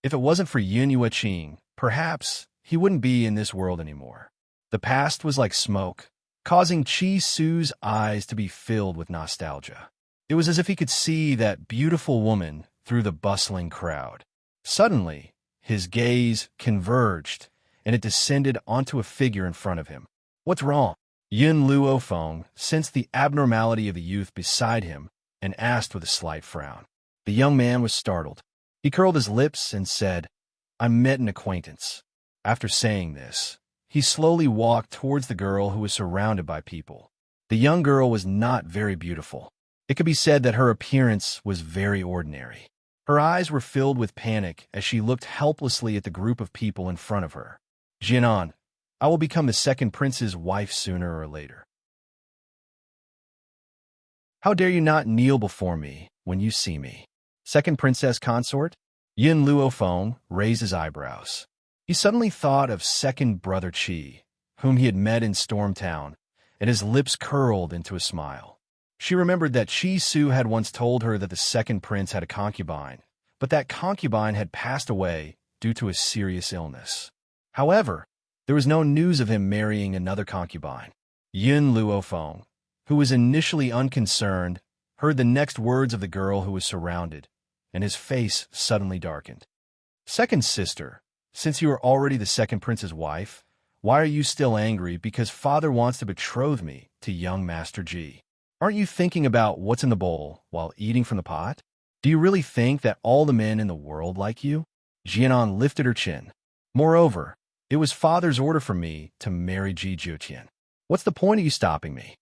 If it wasn't for Yin Yueqing, perhaps he wouldn't be in this world anymore. The past was like smoke, causing Chi Su's eyes to be filled with nostalgia. It was as if he could see that beautiful woman through the bustling crowd. Suddenly, his gaze converged, and it descended onto a figure in front of him. What's wrong? Yin Luofeng sensed the abnormality of the youth beside him and asked with a slight frown. The young man was startled. He curled his lips and said, "I met an acquaintance." After saying this, he slowly walked towards the girl who was surrounded by people. The young girl was not very beautiful. It could be said that her appearance was very ordinary. Her eyes were filled with panic as she looked helplessly at the group of people in front of her. "Jinan, I will become the second prince's wife sooner or later. How dare you not kneel before me when you see me? Second princess consort?" Yin Luofeng raised his eyebrows. He suddenly thought of second brother Qi, whom he had met in Stormtown, and his lips curled into a smile. She remembered that Chi Su had once told her that the second prince had a concubine, but that concubine had passed away due to a serious illness. However, there was no news of him marrying another concubine. Yin Luofeng, who was initially unconcerned, heard the next words of the girl who was surrounded, and his face suddenly darkened. "Second sister, since you are already the second prince's wife, why are you still angry because father wants to betroth me to young Master Ji? Aren't you thinking about what's in the bowl while eating from the pot? Do you really think that all the men in the world like you?" Jianan lifted her chin. "Moreover, it was father's order for me to marry Ji Jiuqian. What's the point of you stopping me?"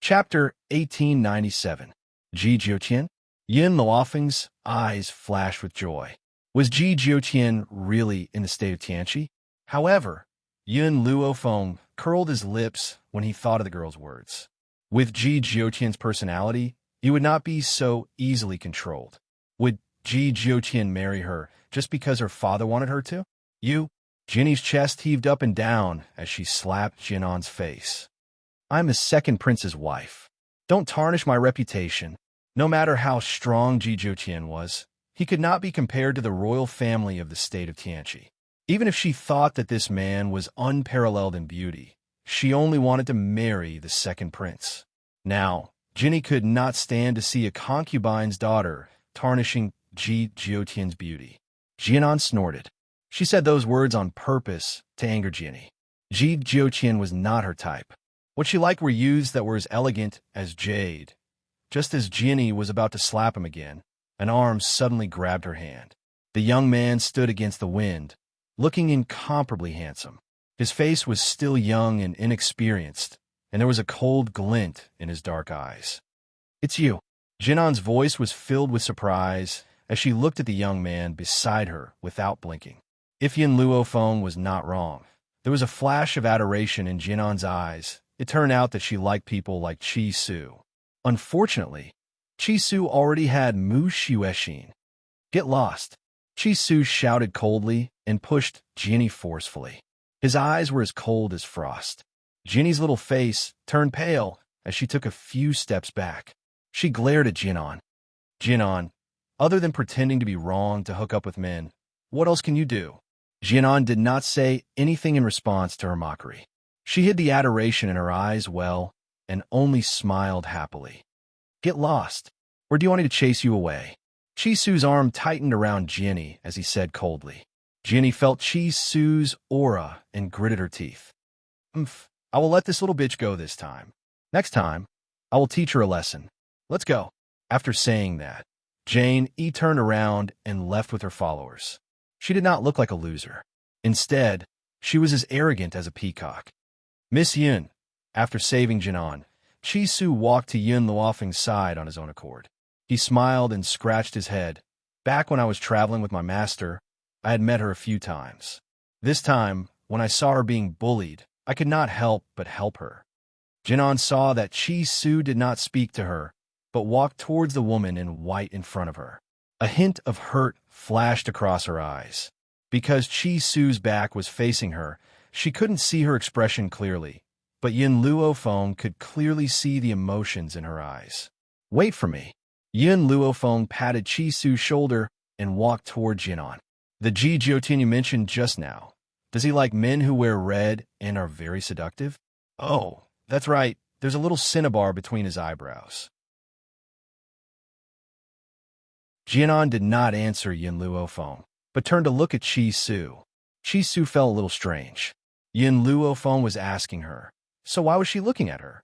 Chapter 1897. Ji Jiuqian? Yin Luofeng's eyes flashed with joy. Was Ji Jiuqian really in the state of Tianqi? However, Yin Luofeng curled his lips when he thought of the girl's words. With Ji Jiuqian's personality, he would not be so easily controlled. Would Ji Jiuqian marry her just because her father wanted her to? "You?" Jinny's chest heaved up and down as she slapped Jinan's face. "I'm the second prince's wife. Don't tarnish my reputation." No matter how strong Ji Jiuqian was, he could not be compared to the royal family of the state of Tianqi. Even if she thought that this man was unparalleled in beauty, she only wanted to marry the second prince. Now, Jinny could not stand to see a concubine's daughter tarnishing Ji Jiuqian's beauty. Jianan snorted. She said those words on purpose to anger Jinny. Ji Jiuqian was not her type. What she liked were youths that were as elegant as jade. Just as Jinny was about to slap him again, an arm suddenly grabbed her hand. The young man stood against the wind, looking incomparably handsome. His face was still young and inexperienced, and there was a cold glint in his dark eyes. "It's you." Jinan's voice was filled with surprise as she looked at the young man beside her without blinking. If Yin Luofeng was not wrong, there was a flash of adoration in Jinan's eyes. It turned out that she liked people like Chi Su. Unfortunately, Chi Su already had Mu Xuexin. "Get lost." Chi Su shouted coldly and pushed Jinny forcefully. His eyes were as cold as frost. Jinny's little face turned pale as she took a few steps back. She glared at Jinan. "Jinan, other than pretending to be wrong to hook up with men, what else can you do?" Jinan did not say anything in response to her mockery. She hid the adoration in her eyes well and only smiled happily. "Get lost. Or do you want me to chase you away?" Chi Su's arm tightened around Jinny as he said coldly. Jinny felt Chi Su's aura and gritted her teeth. I will let this little bitch go this time. Next time, I will teach her a lesson. Let's go." After saying that, Jane turned around and left with her followers. She did not look like a loser. Instead, She was as arrogant as a peacock. Miss Yun, after saving Jinan, Chi Su walked to Yun Luofeng's side on his own accord. He smiled and scratched his head. Back when I was traveling with my master, I had met her a few times. This time, when I saw her being bullied, I could not help but help her. Jinan saw that Chi Su did not speak to her, but walked towards the woman in white in front of her. A hint of hurt flashed across her eyes. Because Chi Su's back was facing her, she couldn't see her expression clearly, but Yun Luofeng could clearly see the emotions in her eyes. Wait for me. Yun Luofeng patted Chi Su's shoulder and walked toward Jinan. The Ji Jiotin you mentioned just now. Does he like men who wear red and are very seductive? Oh, that's right. There's a little cinnabar between his eyebrows. Jinan did not answer Yun Luofeng, but turned to look at Chi Su. Chi Su felt a little strange. Yun Luofeng was asking her, so why was she looking at her?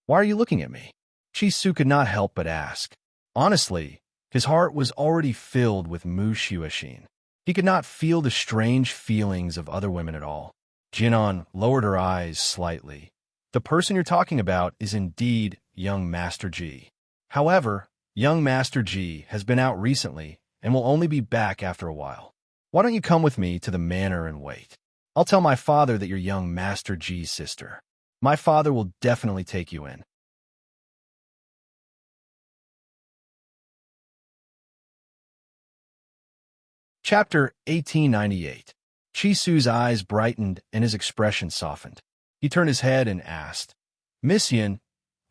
Why are you looking at me? Chi Su could not help but ask. Honestly, his heart was already filled with Mu Xuexin. He could not feel the strange feelings of other women at all. Jinan lowered her eyes slightly. The person you're talking about is indeed young Master Ji. However, young Master Ji has been out recently and will only be back after a while. Why don't you come with me to the manor and wait? I'll tell my father that you're young Master Ji's sister. My father will definitely take you in. Chapter 1898. Chi Su's eyes brightened and his expression softened. He turned his head and asked, Miss Yin,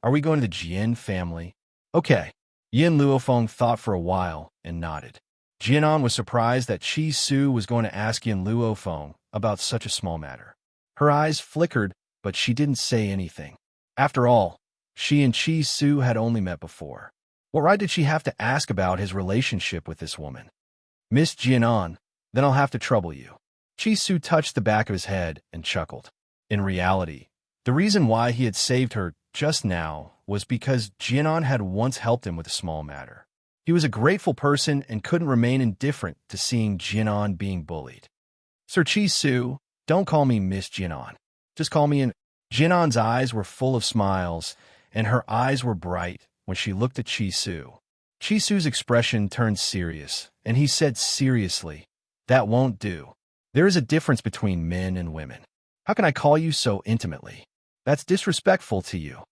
are we going to the Jian family? Okay. Yin Luofeng thought for a while and nodded. Jianan was surprised that Chi Su was going to ask Yin Luofeng about such a small matter. Her eyes flickered, but she didn't say anything. After all, she and Chi Su had only met before. What right did she have to ask about his relationship with this woman? Miss Jianan, then I'll have to trouble you. Chi Su touched the back of his head and chuckled. In reality, the reason why he had saved her just now was because Jianan had once helped him with a small matter. He was a grateful person and couldn't remain indifferent to seeing Jianan being bullied. Sir Chi Su, don't call me Miss Jianan. Just call me in. Jianan's eyes were full of smiles, and her eyes were bright when she looked at Chi Su. Chi Su's expression turned serious, and he said seriously, That won't do. There is a difference between men and women. How can I call you so intimately? That's disrespectful to you.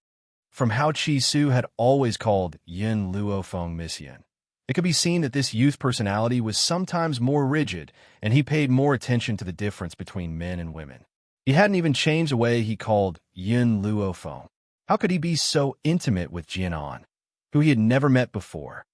From how Chi Su had always called Yin Luofeng Miss Yin, it could be seen that this youth personality was sometimes more rigid, and he paid more attention to the difference between men and women. He hadn't even changed the way he called Yin Luofeng. How could he be so intimate with Jianan, who he had never met before?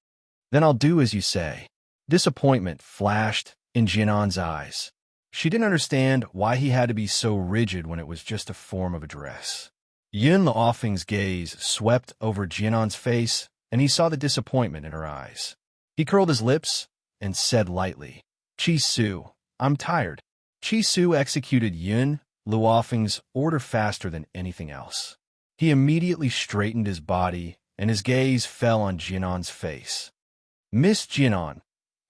Then I'll do as you say. Disappointment flashed in Jianan's eyes. She didn't understand why he had to be so rigid when it was just a form of address. Yun Luofeng's gaze swept over Jianan's face, and he saw the disappointment in her eyes. He curled his lips and said lightly, Chi Su, I'm tired. Chi Su executed Yun Luofeng's order faster than anything else. He immediately straightened his body, and his gaze fell on Jianan's face. Miss Jianan,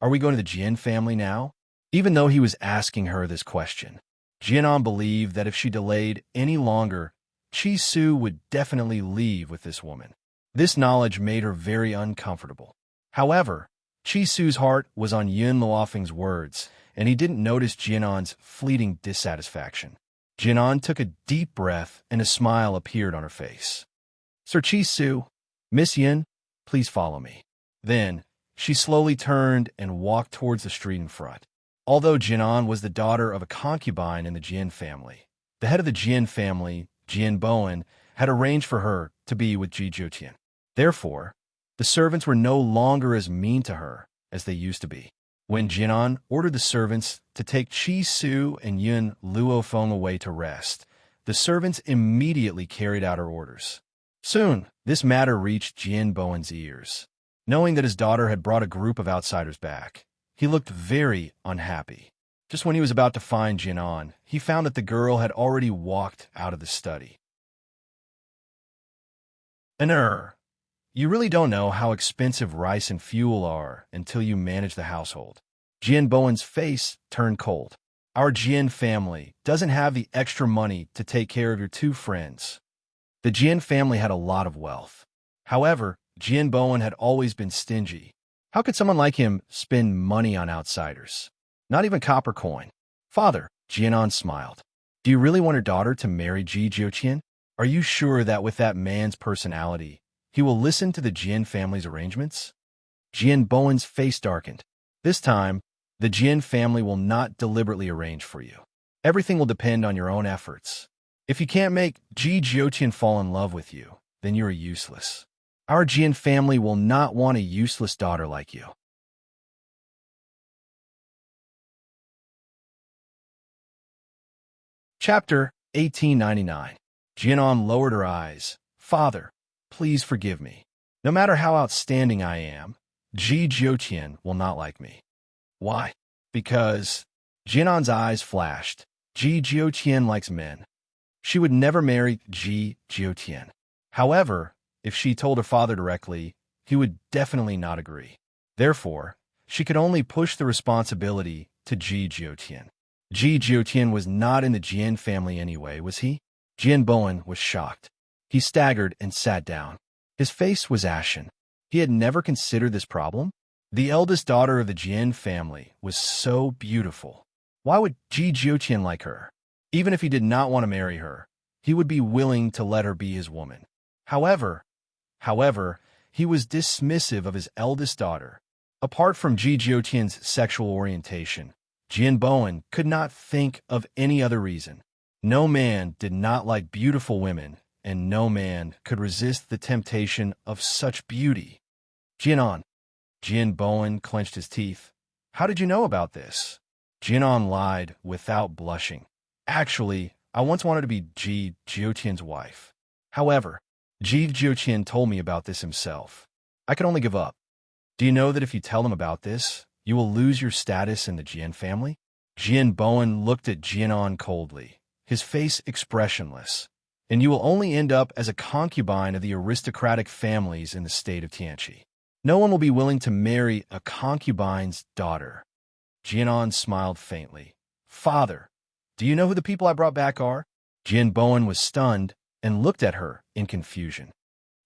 are we going to the Jian family now? Even though he was asking her this question, Jianan believed that if she delayed any longer, Chi Su would definitely leave with this woman. This knowledge made her very uncomfortable. However, Chi Su's heart was on Yun Luofeng's words, and he didn't notice Jianan's fleeting dissatisfaction. Jianan took a deep breath, and a smile appeared on her face. Sir Chi Su, Miss Yin, please follow me. Then, she slowly turned and walked towards the street in front. Although Jianan was the daughter of a concubine in the Jian family, the head of the Jian family, Jian Bowen, had arranged for her to be with Ji Zhoutian. Therefore, the servants were no longer as mean to her as they used to be. When Jianan ordered the servants to take Chi Su and Yun Luofeng away to rest, the servants immediately carried out her orders. Soon, this matter reached Jian Bowen's ears. Knowing that his daughter had brought a group of outsiders back, he looked very unhappy. Just when he was about to find Jianan, he found that the girl had already walked out of the study. You really don't know how expensive rice and fuel are until you manage the household. Jian Bowen's face turned cold. Our Jian family doesn't have the extra money to take care of your two friends. The Jian family had a lot of wealth. However, Jian Bowen had always been stingy. How could someone like him spend money on outsiders? Not even copper coin. Father, Jianan smiled. Do you really want your daughter to marry Ji Jiuqian? Are you sure that with that man's personality, he will listen to the Jian family's arrangements? Jian Bowen's face darkened. This time, the Jian family will not deliberately arrange for you. Everything will depend on your own efforts. If you can't make Ji Jiuqian fall in love with you, then you are useless. Our Jian family will not want a useless daughter like you. Chapter 1899. Jianan lowered her eyes. Father, please forgive me. No matter how outstanding I am, Ji Jiuqian will not like me. Why? Because Jianan's eyes flashed. Ji Jiuqian likes men. She would never marry Ji Jiuqian. However, if she told her father directly, he would definitely not agree. Therefore, she could only push the responsibility to Ji Jiuqian. Ji Jiuqian was not in the Jian family anyway, was he? Jian Bowen was shocked. He staggered and sat down. His face was ashen. He had never considered this problem. The eldest daughter of the Jian family was so beautiful. Why would Ji Jiuqian like her? Even if he did not want to marry her, he would be willing to let her be his woman. However, he was dismissive of his eldest daughter. Apart from Ji Jiuqian's sexual orientation, Jian Bowen could not think of any other reason. No man did not like beautiful women, and no man could resist the temptation of such beauty. Jianan. Jian Bowen clenched his teeth. How did you know about this? Jianan lied without blushing. Actually, I once wanted to be Ji Jiuqian's wife. However, Ji Jiuqian told me about this himself. I could only give up. Do you know that if you tell him about this, you will lose your status in the Jian family? Jian Bowen looked at Jianan coldly, his face expressionless. And you will only end up as a concubine of the aristocratic families in the state of Tianqi. No one will be willing to marry a concubine's daughter. Jianan smiled faintly. Father, do you know who the people I brought back are? Jian Bowen was stunned and looked at her in confusion.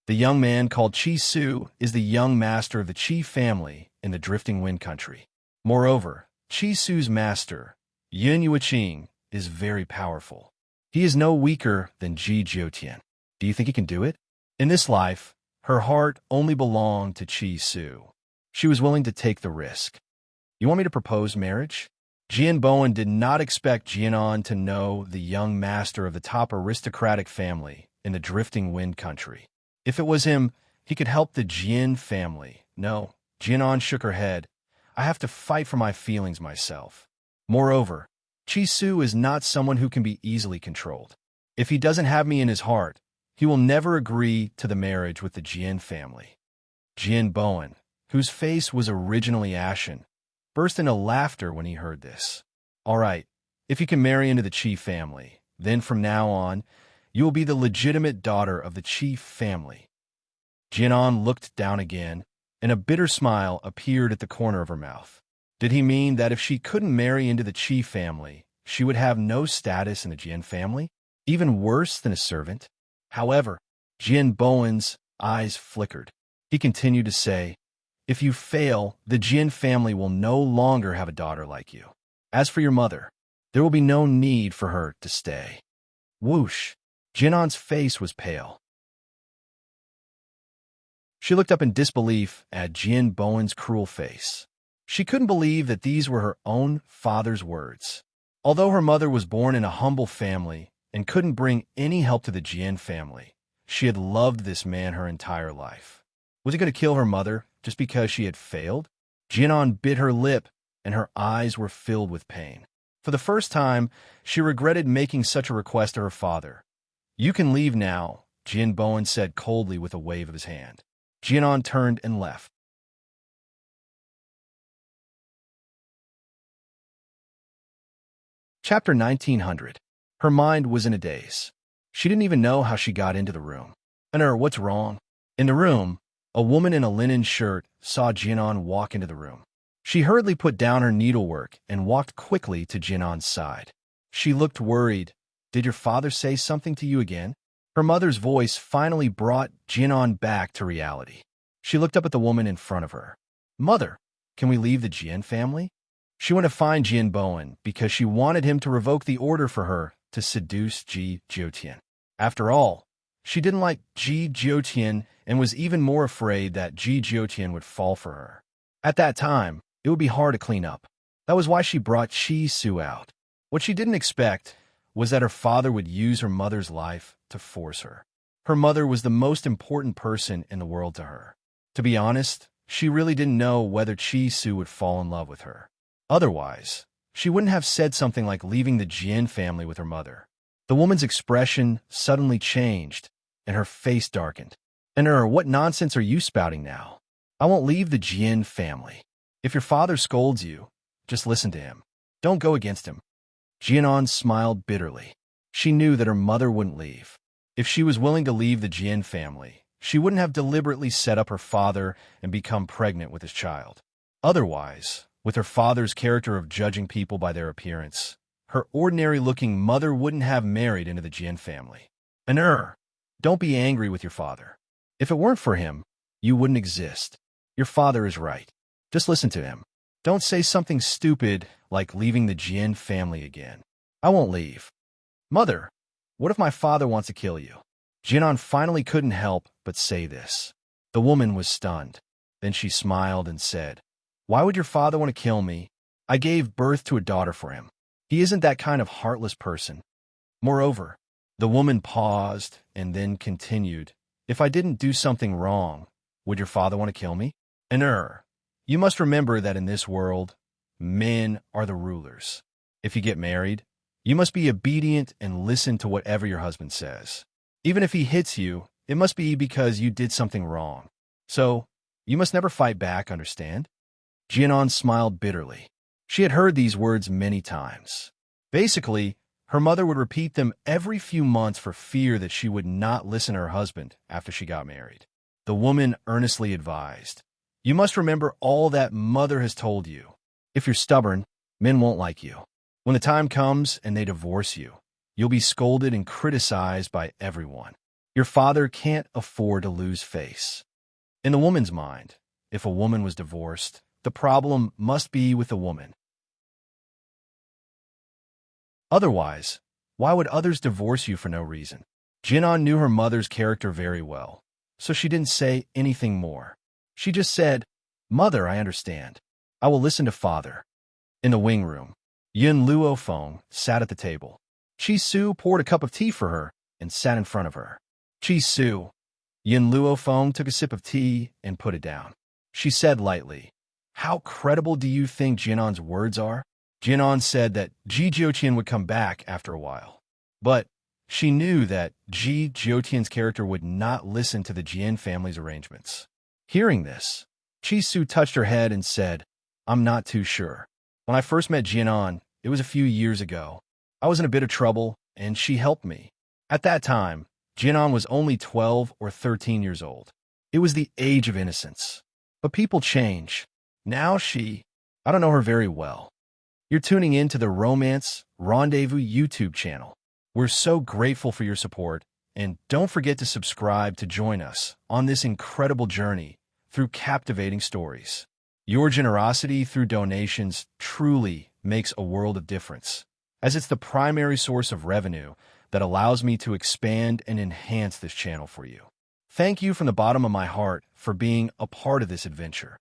The young man called Qi Su is the young master of the Qi family in the Drifting Wind Country. Moreover, Qi Su's master, Yun Yuqing, is very powerful. He is no weaker than Ji Jiuqian. Do you think he can do it? In this life, her heart only belonged to Qi Su. She was willing to take the risk. You want me to propose marriage? Jian Bowen did not expect Jianan to know the young master of the top aristocratic family in the Drifting Wind Country. If it was him, he could help the Jian family. No, Jianan shook her head. I have to fight for my feelings myself. Moreover, Qi Su is not someone who can be easily controlled. If he doesn't have me in his heart, he will never agree to the marriage with the Jian family. Jian Bowen, whose face was originally ashen, burst into laughter when he heard this. All right, if you can marry into the Qi family, then from now on, you will be the legitimate daughter of the Qi family. Jianan looked down again, and a bitter smile appeared at the corner of her mouth. Did he mean that if she couldn't marry into the Qi family, she would have no status in the Jian family? Even worse than a servant? However, Jian Bowen's eyes flickered. He continued to say, if you fail, the Jian family will no longer have a daughter like you. As for your mother, there will be no need for her to stay. Whoosh! Jianan's face was pale. She looked up in disbelief at Jian Bowen's cruel face. She couldn't believe that these were her own father's words. Although her mother was born in a humble family and couldn't bring any help to the Jian family, she had loved this man her entire life. Was he going to kill her mother just because she had failed? Jianan bit her lip, and her eyes were filled with pain. For the first time, she regretted making such a request to her father. You can leave now, Jian Bowen said coldly with a wave of his hand. Jianan turned and left. Chapter 1900. Her mind was in a daze. She didn't even know how she got into the room. What's wrong? In the room, a woman in a linen shirt saw Jianan walk into the room. She hurriedly put down her needlework and walked quickly to Jinan's side. She looked worried. Did your father say something to you again? Her mother's voice finally brought Jinan back to reality. She looked up at the woman in front of her. Mother, can we leave the Jian family? She went to find Jian Bowen because she wanted him to revoke the order for her to seduce Ji Jiutian. After all, she didn't like Ji Jiutian and was even more afraid that Ji Jiutian would fall for her. At that time, it would be hard to clean up. That was why she brought Chi Su out. What she didn't expect was that her father would use her mother's life to force her. Her mother was the most important person in the world to her. To be honest, she really didn't know whether Chi Su would fall in love with her. Otherwise, she wouldn't have said something like leaving the Jian family with her mother. The woman's expression suddenly changed, and her face darkened. What nonsense are you spouting now? I won't leave the Jian family. If your father scolds you, just listen to him. Don't go against him. Jianan smiled bitterly. She knew that her mother wouldn't leave. If she was willing to leave the Jian family, she wouldn't have deliberately set up her father and become pregnant with his child. Otherwise, with her father's character of judging people by their appearance, her ordinary-looking mother wouldn't have married into the Jian family. Don't be angry with your father. If it weren't for him, you wouldn't exist. Your father is right. Just listen to him. Don't say something stupid like leaving the Jian family again. I won't leave. Mother, what if my father wants to kill you? Jinan finally couldn't help but say this. The woman was stunned. Then she smiled and said, Why would your father want to kill me? I gave birth to a daughter for him. He isn't that kind of heartless person. Moreover, the woman paused and then continued, If I didn't do something wrong, would your father want to kill me? You must remember that in this world, men are the rulers. If you get married, you must be obedient and listen to whatever your husband says. Even if he hits you, it must be because you did something wrong. So, you must never fight back, understand? Jianan smiled bitterly. She had heard these words many times. Basically, her mother would repeat them every few months for fear that she would not listen to her husband after she got married. The woman earnestly advised, You must remember all that mother has told you. If you're stubborn, men won't like you. When the time comes and they divorce you, you'll be scolded and criticized by everyone. Your father can't afford to lose face. In the woman's mind, if a woman was divorced, the problem must be with the woman. Otherwise, why would others divorce you for no reason? Jinan knew her mother's character very well, so she didn't say anything more. She just said, Mother, I understand. I will listen to father. In the wing room, Yun Luo Feng sat at the table. Chi Su poured a cup of tea for her and sat in front of her. Chi Su. Yun Luo Feng took a sip of tea and put it down. She said lightly, How credible do you think Jinan's words are? Jinan said that Ji Jiutian would come back after a while. But she knew that Ji Jiutian's character would not listen to the Jian family's arrangements. Hearing this, Chi Su touched her head and said, I'm not too sure. When I first met Jinan, it was a few years ago. I was in a bit of trouble, and she helped me. At that time, Jinan was only 12 or 13 years old. It was the age of innocence. But people change. Now I don't know her very well. You're tuning in to the Romance Rendezvous YouTube channel. We're so grateful for your support, and don't forget to subscribe to join us on this incredible journey through captivating stories. Your generosity through donations truly makes a world of difference, as it's the primary source of revenue that allows me to expand and enhance this channel for you. Thank you from the bottom of my heart for being a part of this adventure.